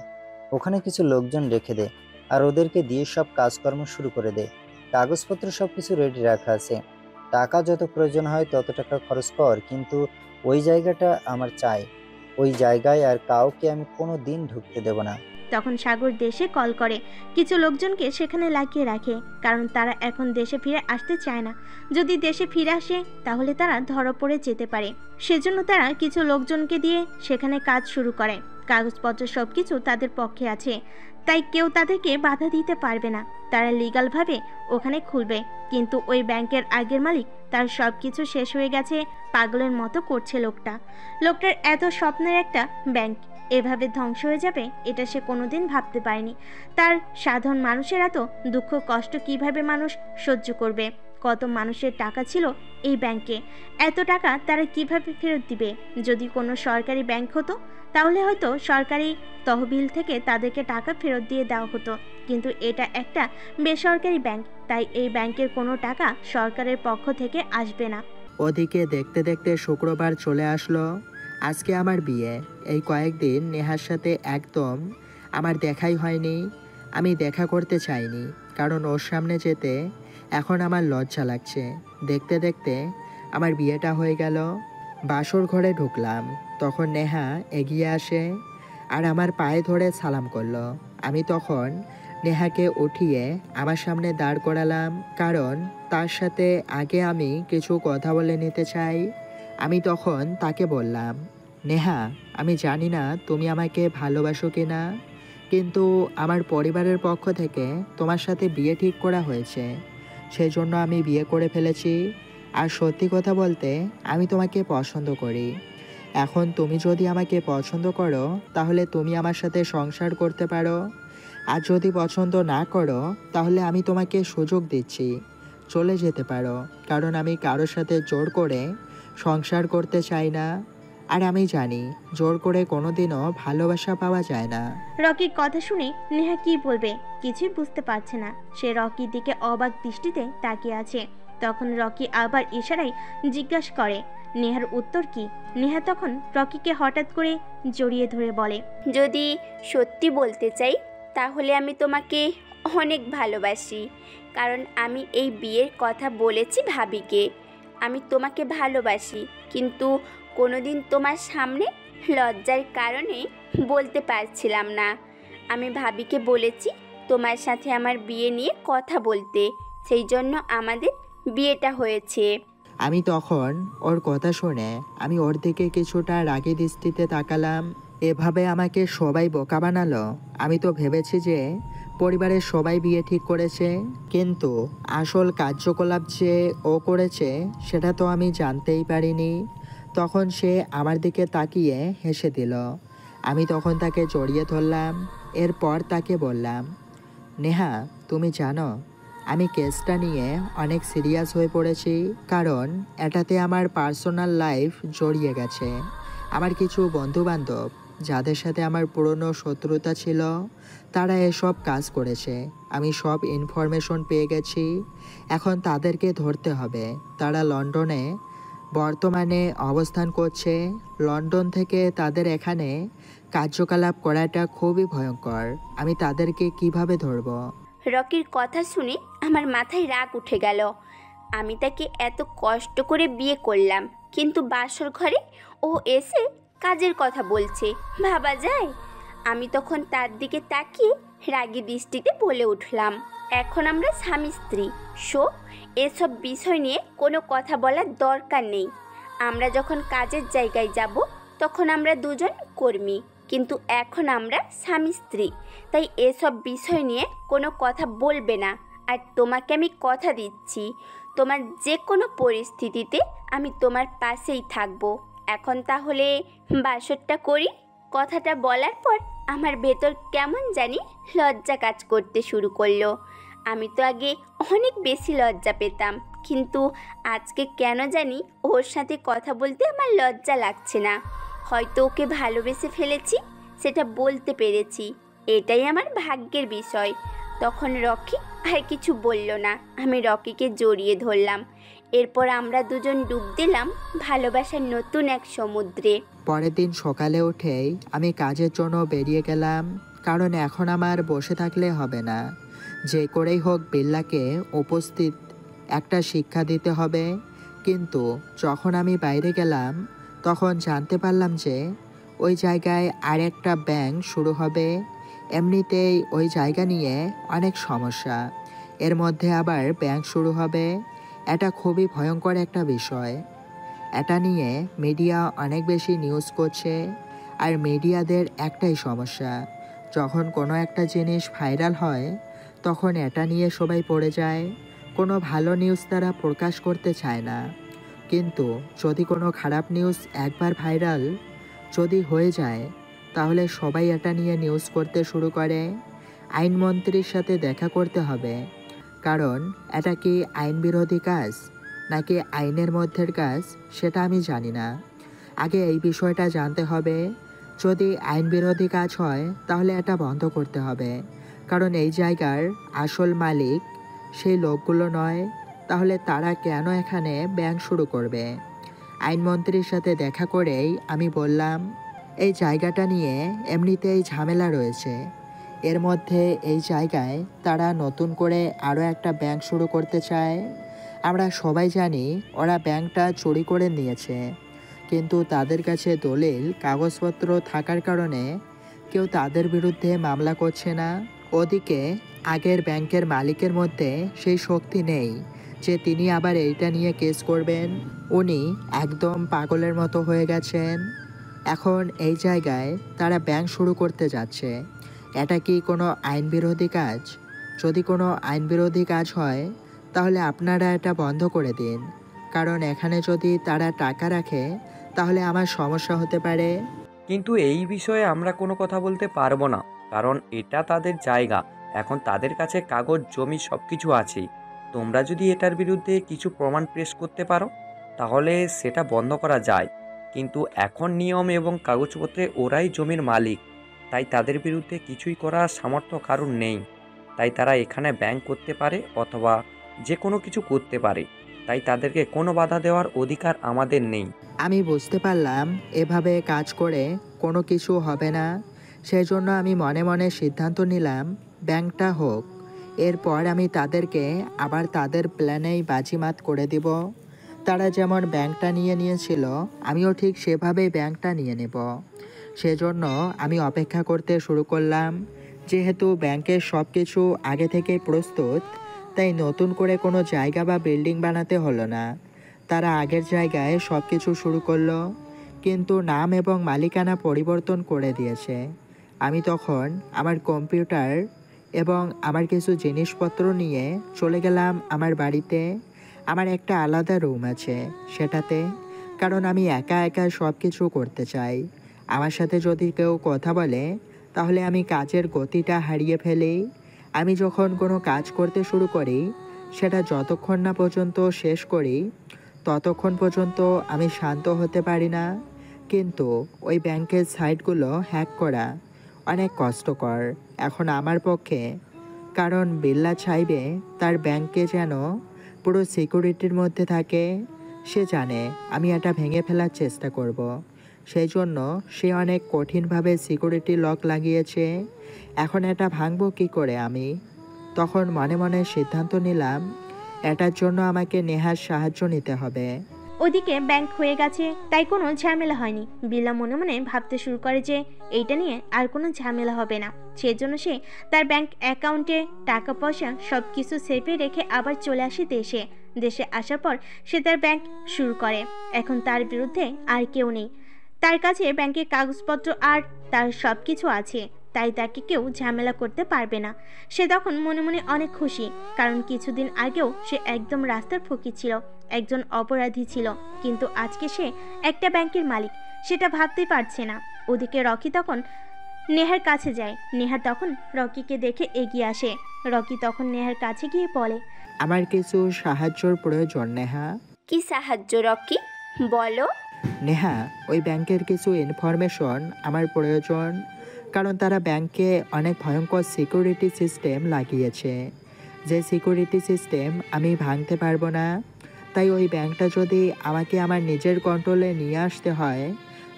ওখানে কিছু লোকজন রেখে দে আর ওদেরকে দিয়ে সব কাজকর্ম শুরু করে দে। কাগজপত্র সব কিছু রেডি রাখা আছে। টাকা যত প্রয়োজন হয় তত টাকা খরচ কর, কিন্তু ওই জায়গাটা আমার চাই। ওই জায়গায় আর কাউকে আমি কোনো দিন ঢুকতে দেব না। তখন সাগর দেশে কল করে কিছু লোকজনকে সেখানে লাগিয়ে রাখে, কারণ তারা এখন দেশে ফিরে আসতে চায় না। যদি দেশে ফিরে আসে তাহলে তারা ধরা পড়ে যেতে পারে। সেজন্য তারা কিছু লোকজনকে দিয়ে সেখানে কাজ শুরু করে। কাগজপত্র সব কিছু তাদের পক্ষে আছে, তাই কেউ তাদেরকে বাধা দিতে পারবে না। তারা লিগালভাবে ওখানে খুলবে, কিন্তু ওই ব্যাংকের আগের মালিক তার সব কিছু শেষ হয়ে গেছে, পাগলের মতো করছে লোকটার এত স্বপ্নের একটা ব্যাংক এভাবে ধ্বংস হয়ে যাবে এটা সে কোনোদিন ভাবতে পারেনি। তার সাধারণ মানুষের এত দুঃখ কষ্ট কিভাবে মানুষ সহ্য করবে? কত মানুষের টাকা ছিল এই ব্যাংকে, এত টাকা তারা কিভাবে ফেরত দিবে? যদি কোনো সরকারি ব্যাংক হতো তাহলে হয়তো সরকারি তহবিল থেকে তাদেরকে টাকা ফেরত দিয়ে দেওয়া হতো, কিন্তু এটা একটা বেসরকারি ব্যাংক, তাই এই ব্যাংকের কোনো টাকা সরকারের পক্ষ থেকে আসবে না। ওদিকে দেখতে দেখতে শুক্রবার চলে আসলো। আজকে আমার বিয়ে। এই কয়েকদিন নেহার সাথে একদম আমার দেখাই হয়নি। আমি দেখা করতে চাইনি, কারণ ওর সামনে যেতে এখন আমার লজ্জা লাগছে। দেখতে দেখতে আমার বিয়েটা হয়ে গেল। বাসর ঘরে ঢুকলাম, তখন নেহা এগিয়ে আসে আর আমার পায়ে ধরে সালাম করলো। আমি তখন নেহাকে উঠিয়ে আমার সামনে দাঁড় করালাম, কারণ তার সাথে আগে আমি কিছু কথা বলে নিতে চাই। আমি তখন তাকে বললাম, নেহা, আমি জানি না তুমি আমাকে ভালোবাসো কি না, কিন্তু আমার পরিবারের পক্ষ থেকে তোমার সাথে বিয়ে ঠিক করা হয়েছে, সেই জন্য আমি বিয়ে করে ফেলেছি। আর সত্যি কথা বলতে আমি তোমাকে পছন্দ করি। এখন তুমি যদি আমাকে পছন্দ করো তাহলে তুমি আমার সাথে সংসার করতে পারো, আর যদি পছন্দ না করো তাহলে আমি তোমাকে সুযোগ দিচ্ছি, চলে যেতে পারো, কারণ আমি কারোর সাথে জোর করে সংসার করতে চাই না। আর আমি জানি জোর করে কোনোদিনও ভালোবাসা পাওয়া যায় না। রকির কথা শুনে নেহা কি বলবে কিছুই বুঝতে পারছে না। সে রকির দিকে অবাক দৃষ্টিতে তাকিয়ে আছে। তখন রকি আবার ইশারায় জিজ্ঞাসা করে নেহার উত্তর কি। নেহা তখন রকিকে হঠাৎ করে জড়িয়ে ধরে বলে, যদি সত্যি বলতে চাই তাহলে আমি তোমাকে অনেক ভালোবাসি। কারণ আমি এই বিয়ের কথা বলেছি ভাবিকে। আমি তোমাকে ভালোবাসি, কিন্তু কোনোদিন তোমার সামনে লজ্জার কারণে বলতে পারছিলাম না। আমি ভাবিকে বলেছি তোমার সাথে আমার বিয়ে নিয়ে কথা বলতে, সেই জন্য আমাদের বিয়েটা হয়েছে। আমি তখন ওর কথা শুনে আমি ওর দিকে কিছুটা রাগী দৃষ্টিতে তাকালাম। এভাবে আমাকে সবাই বোকা বানালো। আমি তো ভেবেছি যে পরিবারের সবাই বিয়ে ঠিক করেছে, কিন্তু আসল কার্যকলাপ যে ও করেছে সেটা তো আমি জানতেই পারিনি। তখন সে আমার দিকে তাকিয়ে হেসে দিল। আমি তখন তাকে জড়িয়ে ধরলাম। এরপর তাকে বললাম, নেহা তুমি জানো আমি কেসটা নিয়ে অনেক সিরিয়াস হয়ে পড়েছি, কারণ এটাতে আমার পার্সোনাল লাইফ জড়িয়ে গেছে। আমার কিছু বন্ধুবান্ধব যাদের সাথে আমার পুরনো শত্রুতা ছিল তারা এসব কাজ করেছে। আমি সব ইনফরমেশন পেয়ে গেছি। এখন তাদেরকে ধরতে হবে। তারা লন্ডনে বর্তমানে অবস্থান করছে। লন্ডন থেকে তাদের এখানে কার্যকলাপ করাটা খুবই ভয়ঙ্কর। আমি তাদেরকে কিভাবে ধরব? রকির কথা শুনে আমার মাথায় রাগ উঠে গেল। আমি তাকে এত কষ্ট করে বিয়ে করলাম, কিন্তু বাসর ঘরে ও এসে কাজের কথা বলছে, ভাবা যায়? আমি তখন তার দিকে তাকিয়ে রাগী দৃষ্টিতে বলে উঠলাম, এখন আমরা স্বামী স্ত্রী, সো এসব বিষয় নিয়ে কোনো কথা বলার দরকার নেই। আমরা যখন কাজের জায়গায় যাব তখন আমরা দুজন কর্মী, কিন্তু এখন আমরা স্বামী স্ত্রী, তাই এসব বিষয় নিয়ে কোনো কথা বলবে না। আর তোমাকে আমি কথা দিচ্ছি, তোমার যে কোনো পরিস্থিতিতে আমি তোমার পাশেই থাকবো। এখন তাহলে বাসরটা করি। কথাটা বলার পর আমার ভেতর কেমন জানি লজ্জা কাজ করতে শুরু করলো। আমি তো আগে অনেক বেশি লজ্জা পেতাম, কিন্তু আজকে কেন জানি ওর সাথে কথা বলতে আমার লজ্জা লাগছে না। হয়তো ওকে ভালোবেসে ফেলেছি, সেটা বলতে পেরেছি, এটাই আমার ভাগ্যের বিষয়। তখন রকি আর কিছু বলল না। আমি রকিকে জড়িয়ে ধরলাম। এরপর আমরা দুজন ডুব দিলাম ভালোবাসার নতুন এক সমুদ্রে। পরের দিন সকালে উঠেই আমি কাজের জন্য বেরিয়ে গেলাম, কারণ এখন আমার বসে থাকলে হবে না। যে করেই হোক বিল্লাকে উপস্থিত একটা শিক্ষা দিতে হবে। কিন্তু যখন আমি বাইরে গেলাম তখন জানতে পারলাম যে ওই জায়গায় আরেকটা ব্যাংক শুরু হবে। এমনিতেই ওই জায়গা নিয়ে অনেক সমস্যা, এর মধ্যে আবার ব্যাংক শুরু হবে। এটা খুবই ভয়ঙ্কর একটা বিষয়। এটা নিয়ে মিডিয়া অনেক বেশি নিউজ করছে, আর মিডিয়াদের একটাই সমস্যা, যখন কোনো একটা জিনিস ভাইরাল হয় তখন এটা নিয়ে সবাই পড়ে যায়। কোনো ভালো নিউজ তারা প্রকাশ করতে চায় না। কিন্তু যদি কোনো খারাপ নিউজ একবার ভাইরাল যদি হয়ে যায় তাহলে সবাই এটা নিয়ে নিউজ করতে শুরু করে। আইনমন্ত্রীর সাথে দেখা করতে হবে, কারণ এটা কি আইন বিরোধী কাজ নাকি আইনের মধ্যের কাজ সেটা আমি জানি না। আগে এই বিষয়টা জানতে হবে। যদি আইন বিরোধী কাজ হয় তাহলে এটা বন্ধ করতে হবে, কারণ এই জায়গার আসল মালিক সেই লোকগুলো নয়। তাহলে তারা কেন এখানে ব্যাংক শুরু করবে? আইনমন্ত্রীর সাথে দেখা করেই আমি বললাম, এই জায়গাটা নিয়ে এমনিতেই ঝামেলা রয়েছে, এর মধ্যে এই জায়গায় তারা নতুন করে আরও একটা ব্যাংক শুরু করতে চায়। আমরা সবাই জানি ওরা ব্যাংকটা চুরি করে নিয়েছে, কিন্তু তাদের কাছে দলিল কাগজপত্র থাকার কারণে কেউ তাদের বিরুদ্ধে মামলা করছে না। ওদিকে আগের ব্যাংকের মালিকের মধ্যে সেই শক্তি নেই যে তিনি আবার এইটা নিয়ে কেস করবেন। উনি একদম পাগলের মতো হয়ে গেছেন। এখন এই জায়গায় তারা ব্যাংক শুরু করতে যাচ্ছে। এটা কি কোনো আইন বিরোধী কাজ? যদি কোনো আইন বিরোধী কাজ হয় তাহলে আপনারা এটা বন্ধ করে দিন, কারণ এখানে যদি তারা টাকা রাখে তাহলে আমার সমস্যা হতে পারে। কিন্তু এই বিষয়ে আমরা কোনো কথা বলতে পারবো না, কারণ এটা তাদের জায়গা। এখন তাদের কাছে কাগজ জমি সব কিছু আছেই। তোমরা যদি এটার বিরুদ্ধে কিছু প্রমাণ পেশ করতে পারো তাহলে সেটা বন্ধ করা যায়, কিন্তু এখন নিয়ম এবং কাগজপত্রে ওরাই জমির মালিক, তাই তাদের বিরুদ্ধে কিছুই করার সামর্থ্য কারণ নেই। তাই তারা এখানে ব্যাংক করতে পারে অথবা যে কোনো কিছু করতে পারে, তাই তাদেরকে কোনো বাধা দেওয়ার অধিকার আমাদের নেই। আমি বুঝতে পারলাম এভাবে কাজ করে কোনো কিছু হবে না। সেজন্য আমি মনে মনে সিদ্ধান্ত নিলাম ব্যাংকটা হোক। এরপর আমি তাদেরকে আবার তাদের প্ল্যানেই বাজিমাত করে দিব। তারা যেমন ব্যাংকটা নিয়ে নিয়েছিল, আমিও ঠিক সেভাবেই ব্যাংকটা নিয়ে নেব। সেজন্য আমি অপেক্ষা করতে শুরু করলাম। যেহেতু ব্যাংকের সব কিছু আগে থেকেই প্রস্তুত, তাই নতুন করে কোনো জায়গা বা বিল্ডিং বানাতে হলো না। তারা আগের জায়গায় সব কিছু শুরু করলো, কিন্তু নাম এবং মালিকানা পরিবর্তন করে দিয়েছে। আমি তখন আমার কম্পিউটার এবং আমার কিছু জিনিসপত্র নিয়ে চলে গেলাম আমার বাড়িতে। আমার একটা আলাদা রুম আছে সেটাতে, কারণ আমি একা একা সব কিছু করতে চাই। আমার সাথে যদি কেউ কথা বলে তাহলে আমি কাজের গতিটা হারিয়ে ফেলি। আমি যখন কোনো কাজ করতে শুরু করি, সেটা যতক্ষণ না পর্যন্ত শেষ করি ততক্ষণ পর্যন্ত আমি শান্ত হতে পারি না। কিন্তু ওই ব্যাংকের সাইটগুলো হ্যাক করা অনেক কষ্টকর এখন আমার পক্ষে, কারণ বিল্লা চাইবে তার ব্যাংকে যেন পুরো সিকিউরিটির মধ্যে থাকে। সে জানে আমি এটা ভেঙে ফেলার চেষ্টা করব। সেই জন্য সে অনেক কঠিনভাবে সিকিউরিটি লক লাগিয়েছে। এখন এটা ভাঙবো কী করে আমি? তখন মনে মনে সিদ্ধান্ত নিলাম এটার জন্য আমাকে নেহার সাহায্য নিতে হবে। ওদিকে ব্যাংক হয়ে গেছে, তাই কোনো ঝামেলা হয়নি। বিল্লা মনে মনে ভাবতে শুরু করে যে এইটা নিয়ে আর কোনো ঝামেলা হবে না। সেজন্য সে তার ব্যাংক অ্যাকাউন্টে টাকা পয়সা সব কিছু সেফে রেখে আবার চলে আসে দেশে। দেশে আসার পর সে তার ব্যাংক শুরু করে। এখন তার বিরুদ্ধে আর কেউ নেই, তার কাছে ব্যাংকের কাগজপত্র আর তার সব কিছু আছে, তাই তাকে কেউ ঝামেলা করতে পারবে না। সে তখন মনে মনে অনেক খুশি, কারণ কিছুদিন আগেও সে একদম রাস্তার ফকির ছিল, একজন অপরাধী ছিল, কিন্তু আজকে সে একটা ব্যাংকের মালিক, সেটা ভাবতেই পারছে না। ওদিকে রকি তখন নেহার কাছে যায়। নেহা তখন রকিকে দেখে এগিয়ে আসে। রকি তখন নেহার কাছে গিয়ে বলে, আমার কিছু সাহায্যর প্রয়োজন নেহা। কি সাহায্য রকি, বলো। নেহা, ওই ব্যাংকের কিছু ইনফরমেশন আমার প্রয়োজন, কারণ তারা ব্যাংকে অনেক ভয়ঙ্কর সিকিউরিটি সিস্টেম লাগিয়েছে, যে সিকিউরিটি সিস্টেম আমি ভাঙতে পারবো না। তাই ওই ব্যাংকটা যদি আমাকে আমার নিজের কন্ট্রোলে নিয়ে আসতে হয়,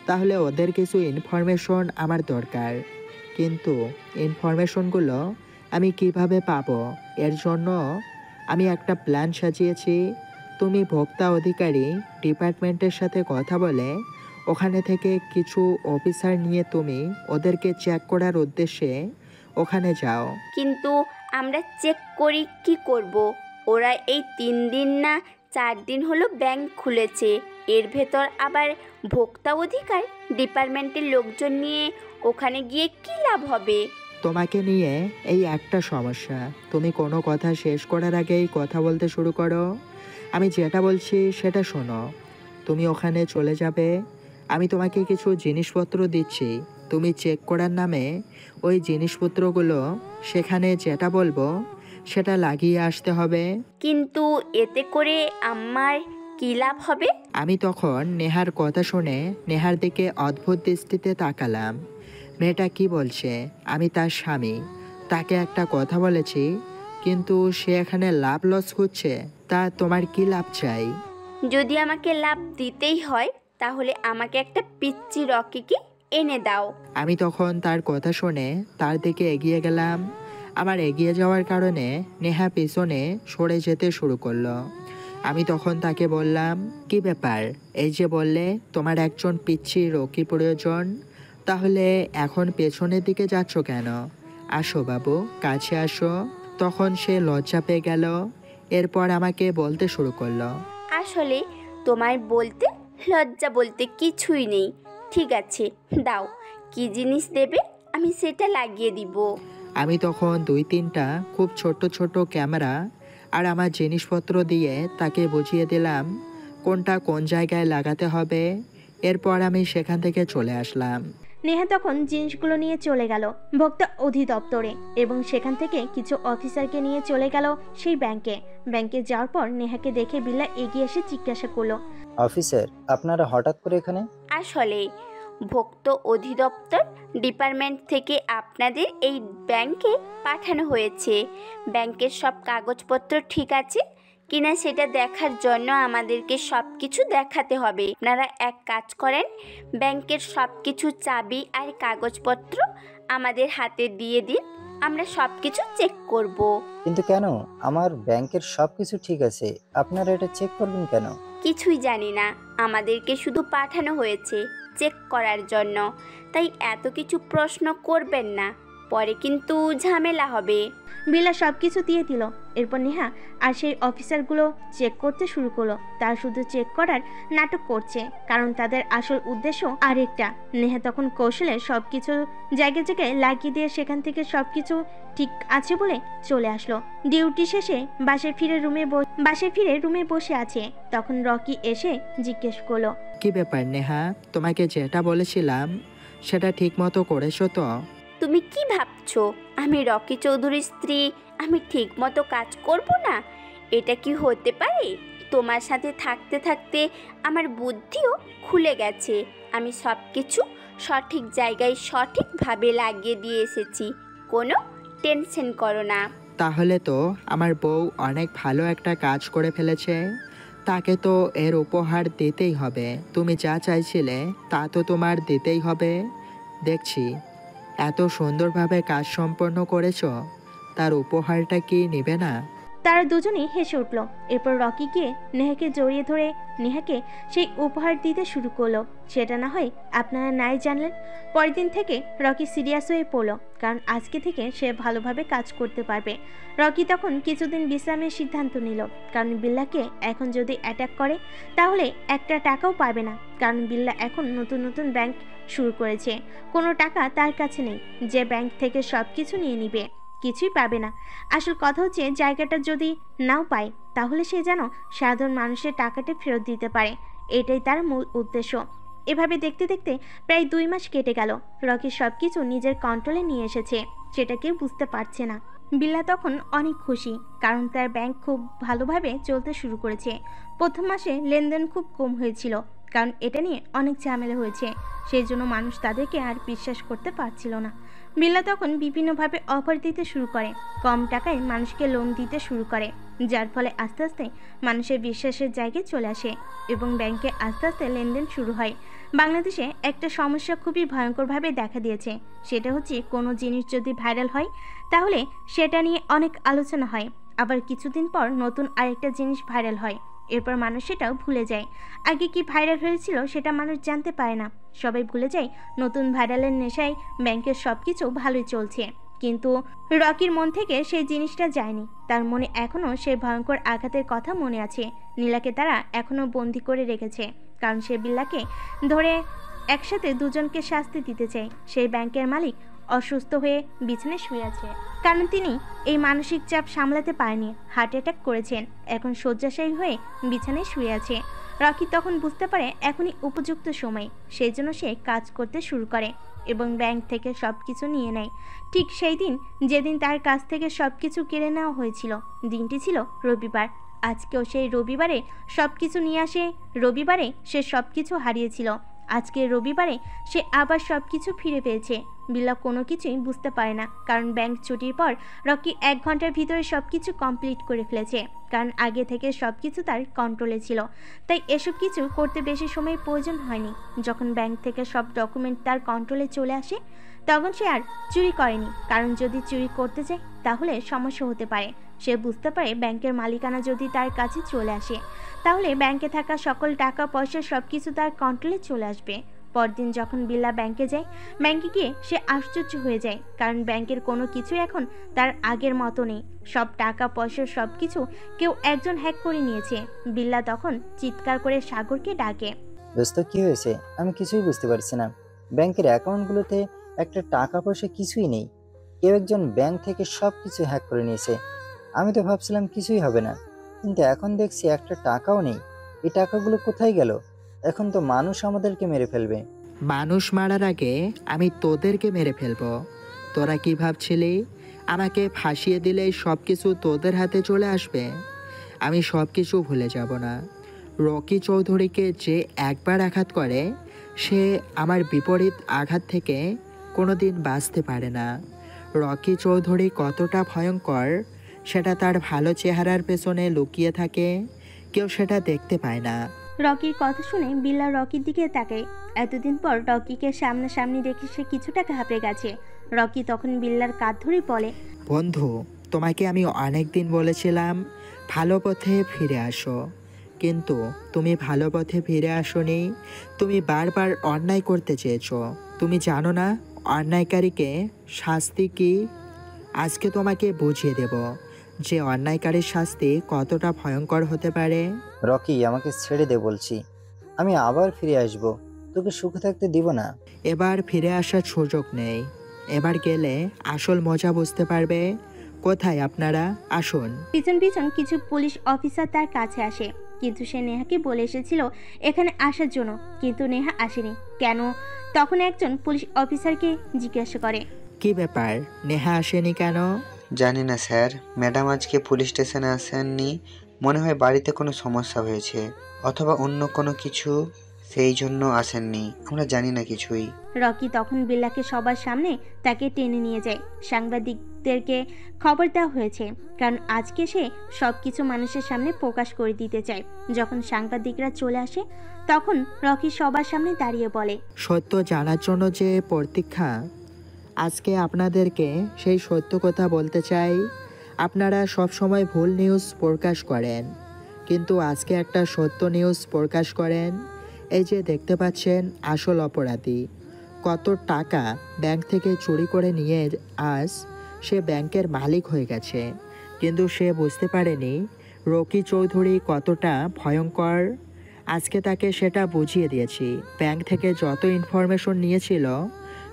তাহলে ওদের কিছু ইনফরমেশন আমার দরকার। কিন্তু ইনফরমেশনগুলো আমি কিভাবে পাবো, এর জন্য আমি একটা প্ল্যান সাজিয়েছি। তুমি ভোক্তা অধিকারী ডিপার্টমেন্টের সাথে কথা বলে ওখানে থেকে কিছু অফিসার নিয়ে তুমি ওদেরকে চেক করার উদ্দেশ্যে ওখানে যাও। কিন্তু আমরা চেক করি কি করব? ওরা এই 3 দিন না 4 দিন হলো ব্যাংক খুলেছে, এর ভেতর আবার ভোক্তা অধিকার ডিপার্টমেন্টের লোকজন নিয়ে ওখানে গিয়ে কি লাভ হবে? তোমাকে নিয়ে এই একটা সমস্যা, তুমি কোনো কথা শেষ করার আগেই কথা বলতে শুরু করো। আমি যেটা বলছি সেটা শোনো। তুমি ওখানে চলে যাবে, আমি তোমাকে কিছু জিনিসপত্র দিচ্ছি, তুমি চেক করার নামে ওই জিনিসপত্রগুলো সেখানে যেটা বলবো সেটা লাগিয়ে আসতে হবে। কিন্তু এতে করে আমার কি লাভ হবে? আমি তখন নেহার কথা শুনে নেহার দিকে অদ্ভুত দৃষ্টিতে তাকালাম। মেয়েটা কি বলছে? আমি তার স্বামী, তাকে একটা কথা বলেছি, কিন্তু সে এখানে লাভ লস হচ্ছে। তা তোমার কি লাভ চাই? যদি আমাকে লাভ দিতেই হয় তাহলে আমাকে একটা পিচ্চি রকিকে এনে দাও। আমি তখন তার কথা শুনে তার দিকে এগিয়ে গেলাম। আমার এগিয়ে যাওয়ার কারণে নেহা পিছনে সরে যেতে শুরু করলো। আমি তখন তাকে বললাম, কি ব্যাপার? এই যে বললে তোমার একজন পিচ্চি রকি প্রয়োজন, তাহলে এখন পেছনের দিকে যাচ্ছ কেন? আসো বাবু, কাছে আসো। তখন সে লজ্জা পেয়ে গেল। এরপর আমাকে বলতে শুরু করলো, আসলে তোমার বলতে লজ্জা বলতে কিছুই নেই। ঠিক আছে, দাও, কি জিনিস দেবে আমি সেটা লাগিয়ে দিব। আমি তখন 2-3টা খুব ছোট ছোট ক্যামেরা আর আমার জিনিসপত্র দিয়ে তাকে বুঝিয়ে দিলাম কোনটা কোন জায়গায় লাগাতে হবে। এরপর আমি সেখান থেকে চলে আসলাম। নেহা তখন জিনিসগুলো নিয়ে চলে গেল ভোক্তা অধিদপ্তরে এবং সেখান থেকে কিছু অফিসারকে নিয়ে চলে গেল সেই ব্যাংকে যাওয়ার পর নেহাকে দেখে বিল্লা এগিয়ে এসে জিজ্ঞাসা করলো, অফিসার আপনারা হঠাৎ করে এখানে? আসলে ভোক্তা অধিদপ্তর ডিপার্টমেন্ট থেকে আপনাদের এই ব্যাংকে পাঠানো হয়েছে। ব্যাংকের সব কাগজপত্র ঠিক আছে কিনা সেটা দেখার জন্য আমাদেরকে সব কিছু দেখাতে হবে। আপনারা এক কাজ করেন, ব্যাংকের সব কিছু চাবি আর কাগজপত্র আমাদের হাতে দিয়ে দিন, আমরা সব কিছু চেক করব। কিন্তু কেন? আমার ব্যাংকের সব কিছু ঠিক আছে, আপনারা এটা চেক করবেন কেন? কিছুই জানি না, আমাদেরকে শুধু পাঠানো হয়েছে চেক করার জন্য, তাই এত কিছু প্রশ্ন করবেন না, পরে কিন্তু ঝামেলা হবে। বিল্লা সব কিছু দিয়ে দিল। এরপর নেহা আর সেই অফিসারগুলো চেক করতে শুরু করলো। তার শুধু চেক করার নাটক করছে, কারণ তাদের আসল উদ্দেশ্য আরেকটা। নেহা তখন কৌশলে সব কিছু জায়গায় জায়গায় লাগিয়ে দিয়ে সেখান থেকে সব কিছু ঠিক আছে বলে চলে আসলো। ডিউটি শেষে বাসায় ফিরে রুমে বসে আছে। তখন রকি এসে জিজ্ঞেস করলো, কি ব্যাপার নেহা, তোমাকে যেটা বলেছিলাম সেটা ঠিক মতো করেছো তো? তুমি কি ভাবছো আমি রকি চৌধুরীর স্ত্রী, আমি ঠিক মতো কাজ করব না? এটা কি হতে পারে? তোমার সাথে থাকতে থাকতে আমার বুদ্ধিও খুলে গেছে, আমি সব কিছু সঠিক জায়গায় সঠিকভাবে লাগিয়ে দিয়ে এসেছি, কোনো টেনশন করো না। তাহলে তো আমার বউ অনেক ভালো একটা কাজ করে ফেলেছে, তাকে তো এর উপহার দিতেই হবে। তুমি যা চাইছিলে তা তো তোমার দিতেই হবে। দেখছি এত সুন্দরভাবে কাজ সম্পন্ন করেছো, তার উপহারটা কি নেবে না? তারা দুজনেই হেসে উঠল। এরপর রকি গিয়ে নেহাকে জড়িয়ে ধরে নেহাকে সেই উপহার দিতে শুরু করলো। সেটা না হয় আপনারা নাই জানলেন। পরের দিন থেকে রকি সিরিয়াস হয়ে পড়লো, কারণ আজকে থেকে সে ভালোভাবে কাজ করতে পারবে। রকি তখন কিছুদিন বিশ্রামের সিদ্ধান্ত নিল, কারণ বিল্লাকে এখন যদি অ্যাটাক করে তাহলে একটা টাকাও পাবে না, কারণ বিল্লা এখন নতুন ব্যাংক শুরু করেছে। কোনো টাকা তার কাছে নেই যে ব্যাংক থেকে সব কিছু নিয়ে নিবে, কিছুই পাবে না। আসল কথা হচ্ছে জায়গাটা যদি নাও পায় তাহলে সে যেন সাধারণ মানুষের টাকাটা ফেরত দিতে পারে, এটাই তার মূল উদ্দেশ্য। এভাবে দেখতে দেখতে প্রায় 2 মাস কেটে গেল। রকি সব কিছু নিজের কন্ট্রোলে নিয়ে এসেছে, সেটা কেউ বুঝতে পারছে না। বিল্লা তখন অনেক খুশি, কারণ তার ব্যাংক খুব ভালোভাবে চলতে শুরু করেছে। প্রথম মাসে লেনদেন খুব কম হয়েছিল, কারণ এটা নিয়ে অনেক ঝামেলা হয়েছে, সেই জন্য মানুষ তাদেরকে আর বিশ্বাস করতে পারছিল না। বিল্লা তখন বিভিন্নভাবে অফার দিতে শুরু করে, কম টাকায় মানুষকে লোন দিতে শুরু করে, যার ফলে আস্তে আস্তে মানুষের বিশ্বাসের জায়গায় চলে আসে এবং ব্যাংকে আস্তে আস্তে লেনদেন শুরু হয়। বাংলাদেশে একটা সমস্যা খুবই ভয়ঙ্করভাবে দেখা দিয়েছে, সেটা হচ্ছে কোনো জিনিস যদি ভাইরাল হয় তাহলে সেটা নিয়ে অনেক আলোচনা হয়, আবার কিছুদিন পর নতুন আরেকটা জিনিস ভাইরাল হয়, এরপর মানুষ সেটাও ভুলে যায়। আগে কি ভাইরাল হয়েছিল সেটা মানুষ জানতে পারে না, সবাই ভুলে যায়। নতুন ভাইরালের নেশায় ব্যাংকের সব কিছু ভালোই চলছে, কিন্তু রকির মন থেকে সেই জিনিসটা যায়নি। তার মনে এখনও সেই ভয়ঙ্কর আঘাতের কথা মনে আছে। নীলাকে তারা এখনও বন্দি করে রেখেছে, কারণ সে বিল্লাকে ধরে একসাথে দুজনকে শাস্তি দিতে চায়। সেই ব্যাংকের মালিক অসুস্থ হয়ে বিছানায় শুয়ে আছে, কারণ তিনি এই মানসিক চাপ সামলাতে পারেনি, হার্ট অ্যাটাক করেছেন, এখন শয্যাশায়ী হয়ে বিছানায় শুয়ে আছে। রকি তখন বুঝতে পারে এখনই উপযুক্ত সময়, সেই জন্য সে কাজ করতে শুরু করে এবং ব্যাংক থেকে সব কিছু নিয়ে নেয়। ঠিক সেই দিন যেদিন তার কাছ থেকে সব কিছু কেড়ে নেওয়া হয়েছিল, দিনটি ছিল রবিবার। আজকেও সেই রবিবারে সব কিছু নিয়ে আসে। রবিবারে সে সব কিছু হারিয়েছিল, আজকে রবিবারে সে আবার সব কিছু ফিরে পেয়েছে। বিল্লা কোনো কিছুই বুঝতে পারে না, কারণ ব্যাংক ছুটির পর রকি 1 ঘন্টার ভিতরে সব কিছু কমপ্লিট করে ফেলেছে, কারণ আগে থেকে সব কিছু তার কন্ট্রোলে ছিল, তাই এসব কিছু করতে বেশি সময় প্রয়োজন হয়নি। যখন ব্যাংক থেকে সব ডকুমেন্ট তার কন্ট্রোলে চলে আসে তখন সে আর চুরি করেনি, কারণ যদি চুরি করতে যায় তাহলে সমস্যা হতে পারে। সে বুঝতে পারে ব্যাংকের মালিকানা যদি তার কাছে চলে আসে তাহলে ব্যাংকে থাকা সকল টাকা পয়সা সব কিছু তার কন্ট্রোলে চলে আসবে। পরদিন যখন বিল্লা ব্যাংকে যায়, ব্যাংকে গিয়ে সে আশ্চর্য হয়ে যায়, কারণ ব্যাংকের কোনো কিছু এখন তার আগের মতো নেই। সব টাকা পয়সা সব কিছু কেউ একজন হ্যাক করে নিয়েছে। বিল্লা তখন চিৎকার করে সাগরকে ডাকে, দোস্ত কি হয়েছে? আমি কিছুই বুঝতে পারছি না। ব্যাংকের অ্যাকাউন্টগুলোতে একটা টাকা পয়সা কিছুই নেই, কেউ একজন ব্যাংক থেকে সব কিছু হ্যাক করে নিয়েছে। আমি তো ভাবছিলাম কিছুই হবে না, কিন্তু এখন দেখছি একটা টাকাও নেই। এই টাকাগুলো কোথায় গেল? এখন তো মানুষ আমাদেরকে মেরে ফেলবে। মানুষ মারার আগে আমি তোদেরকে মেরে ফেলবো। তোরা কি ভাবছিলি আমাকে ফাঁসিয়ে দিলেই সব কিছু তোদের হাতে চলে আসবে? আমি সব কিছু ভুলে যাব না। রকি চৌধুরীকে যে একবার আঘাত করে সে আমার বিপরীত আঘাত থেকে কোনোদিন বাঁচতে পারে না। রকি চৌধুরী কতটা ভয়ঙ্কর সেটা তার ভালো চেহারার পেছনে লুকিয়ে থাকে, কেউ সেটা দেখতে পায় না। রকির কথা শুনে বিল্লা রকির দিকে তাকায়। এতদিন পর রকিকে সামনাসামনি দেখে সে কিছুটা ঘাবড়ে গেছে। রকি তখন বিল্লার কাঁধ ধরে বলে, বন্ধু, তোমাকে আমি অনেক দিন বলেছিলাম ভালো পথে ফিরে আসো, কিন্তু তুমি ভালো পথে ফিরে আসোনি। তুমি বারবার অন্যায় করতে চেয়েছো। তুমি জানো না অন্যায়কারীকে শাস্তি কি? আজকে তোমাকে বুঝিয়ে দেব যে অন্যায়কারীর শাস্তি কতটা ভয়ঙ্কর হতে পারে। রকি, আমাকে ছেড়ে দে বলছি। আমি আবার ফিরে আসব, তোকে সুখে থাকতে দিব না। এবার ফিরে আসার সুযোগ নেই। এবার গেলে আসল মজা বুঝতে পারবে। কোথায় আপনারা? আসুন। পিছন পিছন কিছু পুলিশ অফিসার তার কাছে আসে, কিন্তু সে নেহাকে বলে এসেছিল এখানে আসার জন্য, কিন্তু নেহা আসেনি কেন? তখন একজন পুলিশ অফিসারকে জিজ্ঞাসা করে, কি ব্যাপার, নেহা আসেনি কেন? জানি না স্যার, ম্যাডাম আজকে পুলিশ স্টেশনে আসেননি। মনে হয় বাড়িতে কোনো সমস্যা হয়েছে অথবা অন্য কোনো কিছু, সেই জন্য আসেননি। আমরা জানি না কিছুই। রকি তখন বিল্লাকে সবার সামনে তাকে টেনে নিয়ে যায়। সাংবাদিকদেরকে খবর দেওয়া হয়েছে, কারণ আজকে সে সব কিছু মানুষের সামনে প্রকাশ করে দিতে চায়। যখন সাংবাদিকরা চলে আসে তখন রকি সবার সামনে দাঁড়িয়ে বলে, সত্য জানার জন্য যে প্রতীক্ষা, আজকে আপনাদেরকে সেই সত্য কথা বলতে চাই। আপনারা সব সময় ভুল নিউজ প্রকাশ করেন, কিন্তু আজকে একটা সত্য নিউজ প্রকাশ করেন। এই যে দেখতে পাচ্ছেন আসল অপরাধী কত টাকা ব্যাংক থেকে চুরি করে নিয়ে আজ সে ব্যাংকের মালিক হয়ে গেছে, কিন্তু সে বুঝতে পারেনি রকি চৌধুরী কতটা ভয়ঙ্কর। আজকে তাকে সেটা বুঝিয়ে দিয়েছি। ব্যাংক থেকে যত ইনফরমেশন নিয়েছিল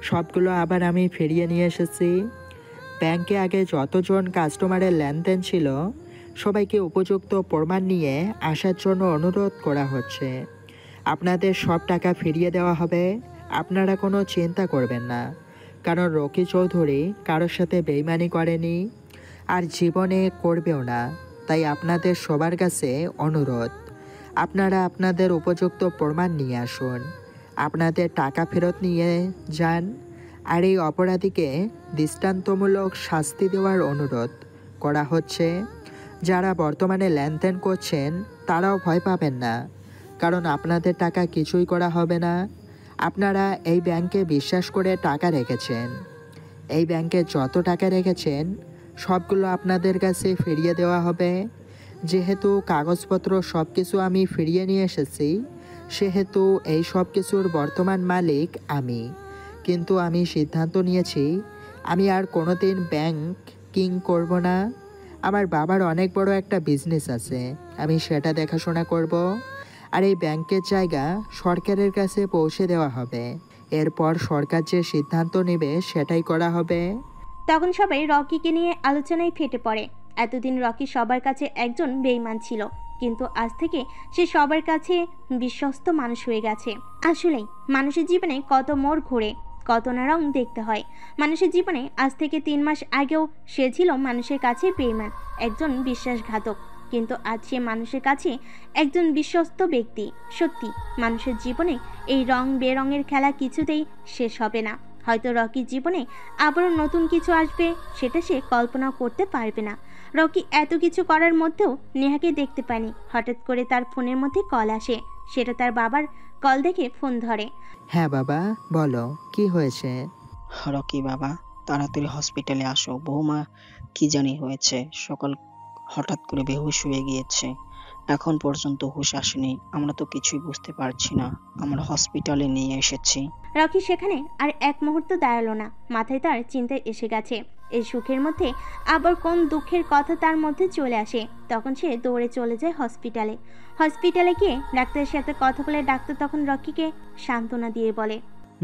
সবগুলো আবার আমি ফিরিয়ে নিয়ে এসেছি। ব্যাংকে আগে যতজন কাস্টমারের লেনদেন ছিল সবাইকে উপযুক্ত প্রমাণ নিয়ে আসার জন্য অনুরোধ করা হচ্ছে। আপনাদের সব টাকা ফিরিয়ে দেওয়া হবে, আপনারা কোনো চিন্তা করবেন না। কারণ রকি চৌধুরী কারোর সাথে বেইমানি করেনি আর জীবনে করবেও না। তাই আপনাদের সবার কাছে অনুরোধ, আপনারা আপনাদের উপযুক্ত প্রমাণ নিয়ে আসুন, আপনাদের টাকা ফেরত নিয়ে যান, আর এই অপরাধীকে দৃষ্টান্তমূলক শাস্তি দেওয়ার অনুরোধ করা হচ্ছে। যারা বর্তমানে লেনদেন করছেন তারাও ভয় পাবেন না, কারণ আপনাদের টাকা কিছুই করা হবে না। আপনারা এই ব্যাংকে বিশ্বাস করে টাকা রেখেছেন। এই ব্যাংকে যত টাকা রেখেছেন সবগুলো আপনাদের কাছে ফিরিয়ে দেওয়া হবে। যেহেতু কাগজপত্র সব কিছু আমি ফিরিয়ে নিয়ে এসেছি, সেহেতু এই সব কিছুর বর্তমান মালিক আমি। কিন্তু আমি সিদ্ধান্ত নিয়েছি আমি আর কোনোদিন ব্যাংক কিং করব না। আমার বাবার অনেক বড় একটা বিজনেস আছে, আমি সেটা দেখাশোনা করব। আর এই ব্যাংকের জায়গা সরকারের কাছে পৌঁছে দেওয়া হবে। এরপর সরকার যে সিদ্ধান্ত নেবে সেটাই করা হবে। তখন সবাই রকিকে নিয়ে আলোচনায় ফেটে পড়ে। এতদিন রকি সবার কাছে একজন বেঈমান ছিল, কিন্তু আজ থেকে সে সবার কাছে বিশ্বস্ত মানুষ হয়ে গেছে। আসলেই মানুষের জীবনে কত মোড় ঘোরে, কত না রং দেখতে হয়। মানুষের জীবনে আজ থেকে 3 মাস আগেও সে ছিল মানুষের কাছে বেঈমান, একজন বিশ্বাসঘাতক, কিন্তু আজ সে মানুষের কাছে একজন বিশ্বস্ত ব্যক্তি। সত্যি মানুষের জীবনে এই রং বেরঙের খেলা কিছুতেই শেষ হবে না। হয়তো রকির জীবনে আবারও নতুন কিছু আসবে, সেটা সে কল্পনা করতে পারবে না। রকি এত কিছু করার মধ্যেও নেহাকে দেখতে পায়নি। হঠাৎ করে তার ফোনের মধ্যে কল আসে, সেটা তার বাবার কল দেখে ফোন ধরে। হ্যাঁ বাবা, বলো কি হয়েছে? রকি বাবা, তাড়াতাড়ি হসপিটালে আসো। বৌমা কি জানি হয়েছে, সকাল হঠাৎ করে বেহুশ হয়ে গিয়েছে, এখন পর্যন্ত হুঁশ আসেনি। আমরা তো কিছুই বুঝতে পারছি না। আমরা হসপিটালে নিয়ে এসেছি। রকি সেখানে আর এক মুহূর্ত দাঁড়ালো না, মাথায় তার চিন্তায় এসে গেছে। এই সুখের মধ্যে আবার কোন দুঃখের কথা তার মধ্যে চলে আসে। তখন সে দৌড়ে চলে যায় হসপিটালে। হসপিটালে গিয়ে ডাক্তারের সাথে কথা বলে ডাক্তার তখন রকিকে সান্ত্বনা দিয়ে বলে,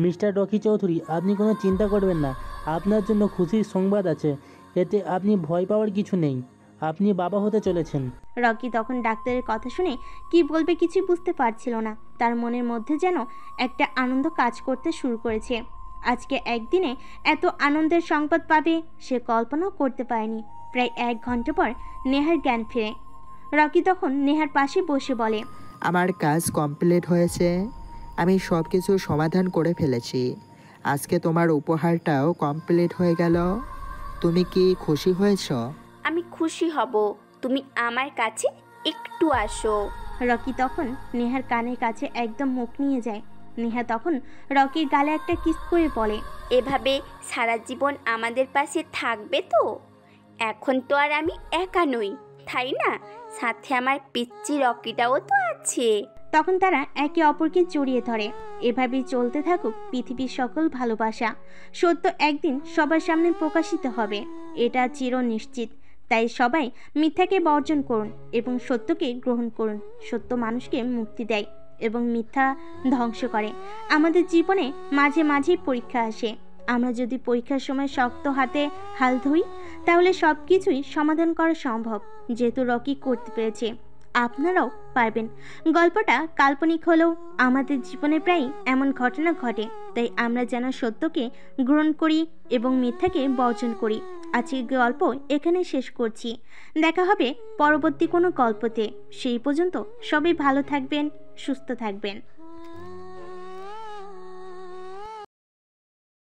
মিস্টার রকি চৌধুরী, আপনি কোনো চিন্তা করবেন না। আপনার জন্য খুশির সংবাদ আছে, এতে আপনি ভয় পাওয়ার কিছু নেই। আপনি বাবা হতে চলেছেন। রকি তখন ডাক্তারের কথা শুনে কি বলবে কিছু বুঝতে পারছিল না। তার মনের মধ্যে যেন একটা আনন্দ কাজ করতে শুরু করেছে। আজকে একদিনে এত আনন্দের সংবাদ পাবে সে কল্পনাও করতে পারেনি। প্রায় 1 ঘন্টা পর নেহার জ্ঞান ফেরে। রকি তখন নেহার পাশে বসে বলে, আমার কাজ কমপ্লিট হয়েছে, আমি সব কিছু সমাধান করে ফেলেছি। আজকে তোমার উপহারটাও কমপ্লিট হয়ে গেল। তুমি কি খুশি হয়েছ? আমি খুশি হব, তুমি আমার কাছে একটু আসো। রকি তখন নেহার কানের কাছে একদম মুখ নিয়ে যায়। নেহা তখন রকির গালে একটা কিস করে বলে, এভাবে সারা জীবন আমাদের পাশে থাকবে তো? এখন তো আর আমি একা নই, তাই না? সাথে আমার পিচ্চি রকিটাও তো আছে। তখন তারা একে অপরকে জড়িয়ে ধরে। এভাবেই চলতে থাকুক পৃথিবীর সকল ভালোবাসা। সত্য একদিন সবার সামনে প্রকাশিত হবে, এটা চির নিশ্চিত। তাই সবাই মিথ্যাকে বর্জন করুন এবং সত্যকে গ্রহণ করুন। সত্য মানুষকে মুক্তি দেয় এবং মিথ্যা ধ্বংস করে। আমাদের জীবনে মাঝে মাঝেই পরীক্ষা আসে। আমরা যদি পরীক্ষার সময় শক্ত হাতে হাল ধরি তাহলে সব কিছুই সমাধান করা সম্ভব। যেহেতু রকি করতে পেরেছে, আপনারাও পারবেন। গল্পটা কাল্পনিক হলেও আমাদের জীবনে প্রায় এমন ঘটনা ঘটে। তাই আমরা যেন সত্যকে গ্রহণ করি এবং মিথ্যাকে বর্জন করি। আজকের গল্প এখানে শেষ করছি। দেখা হবে পরবর্তী কোনো গল্পতে। সেই পর্যন্ত সবাই ভালো থাকবেন, সুস্থ থাকবেন।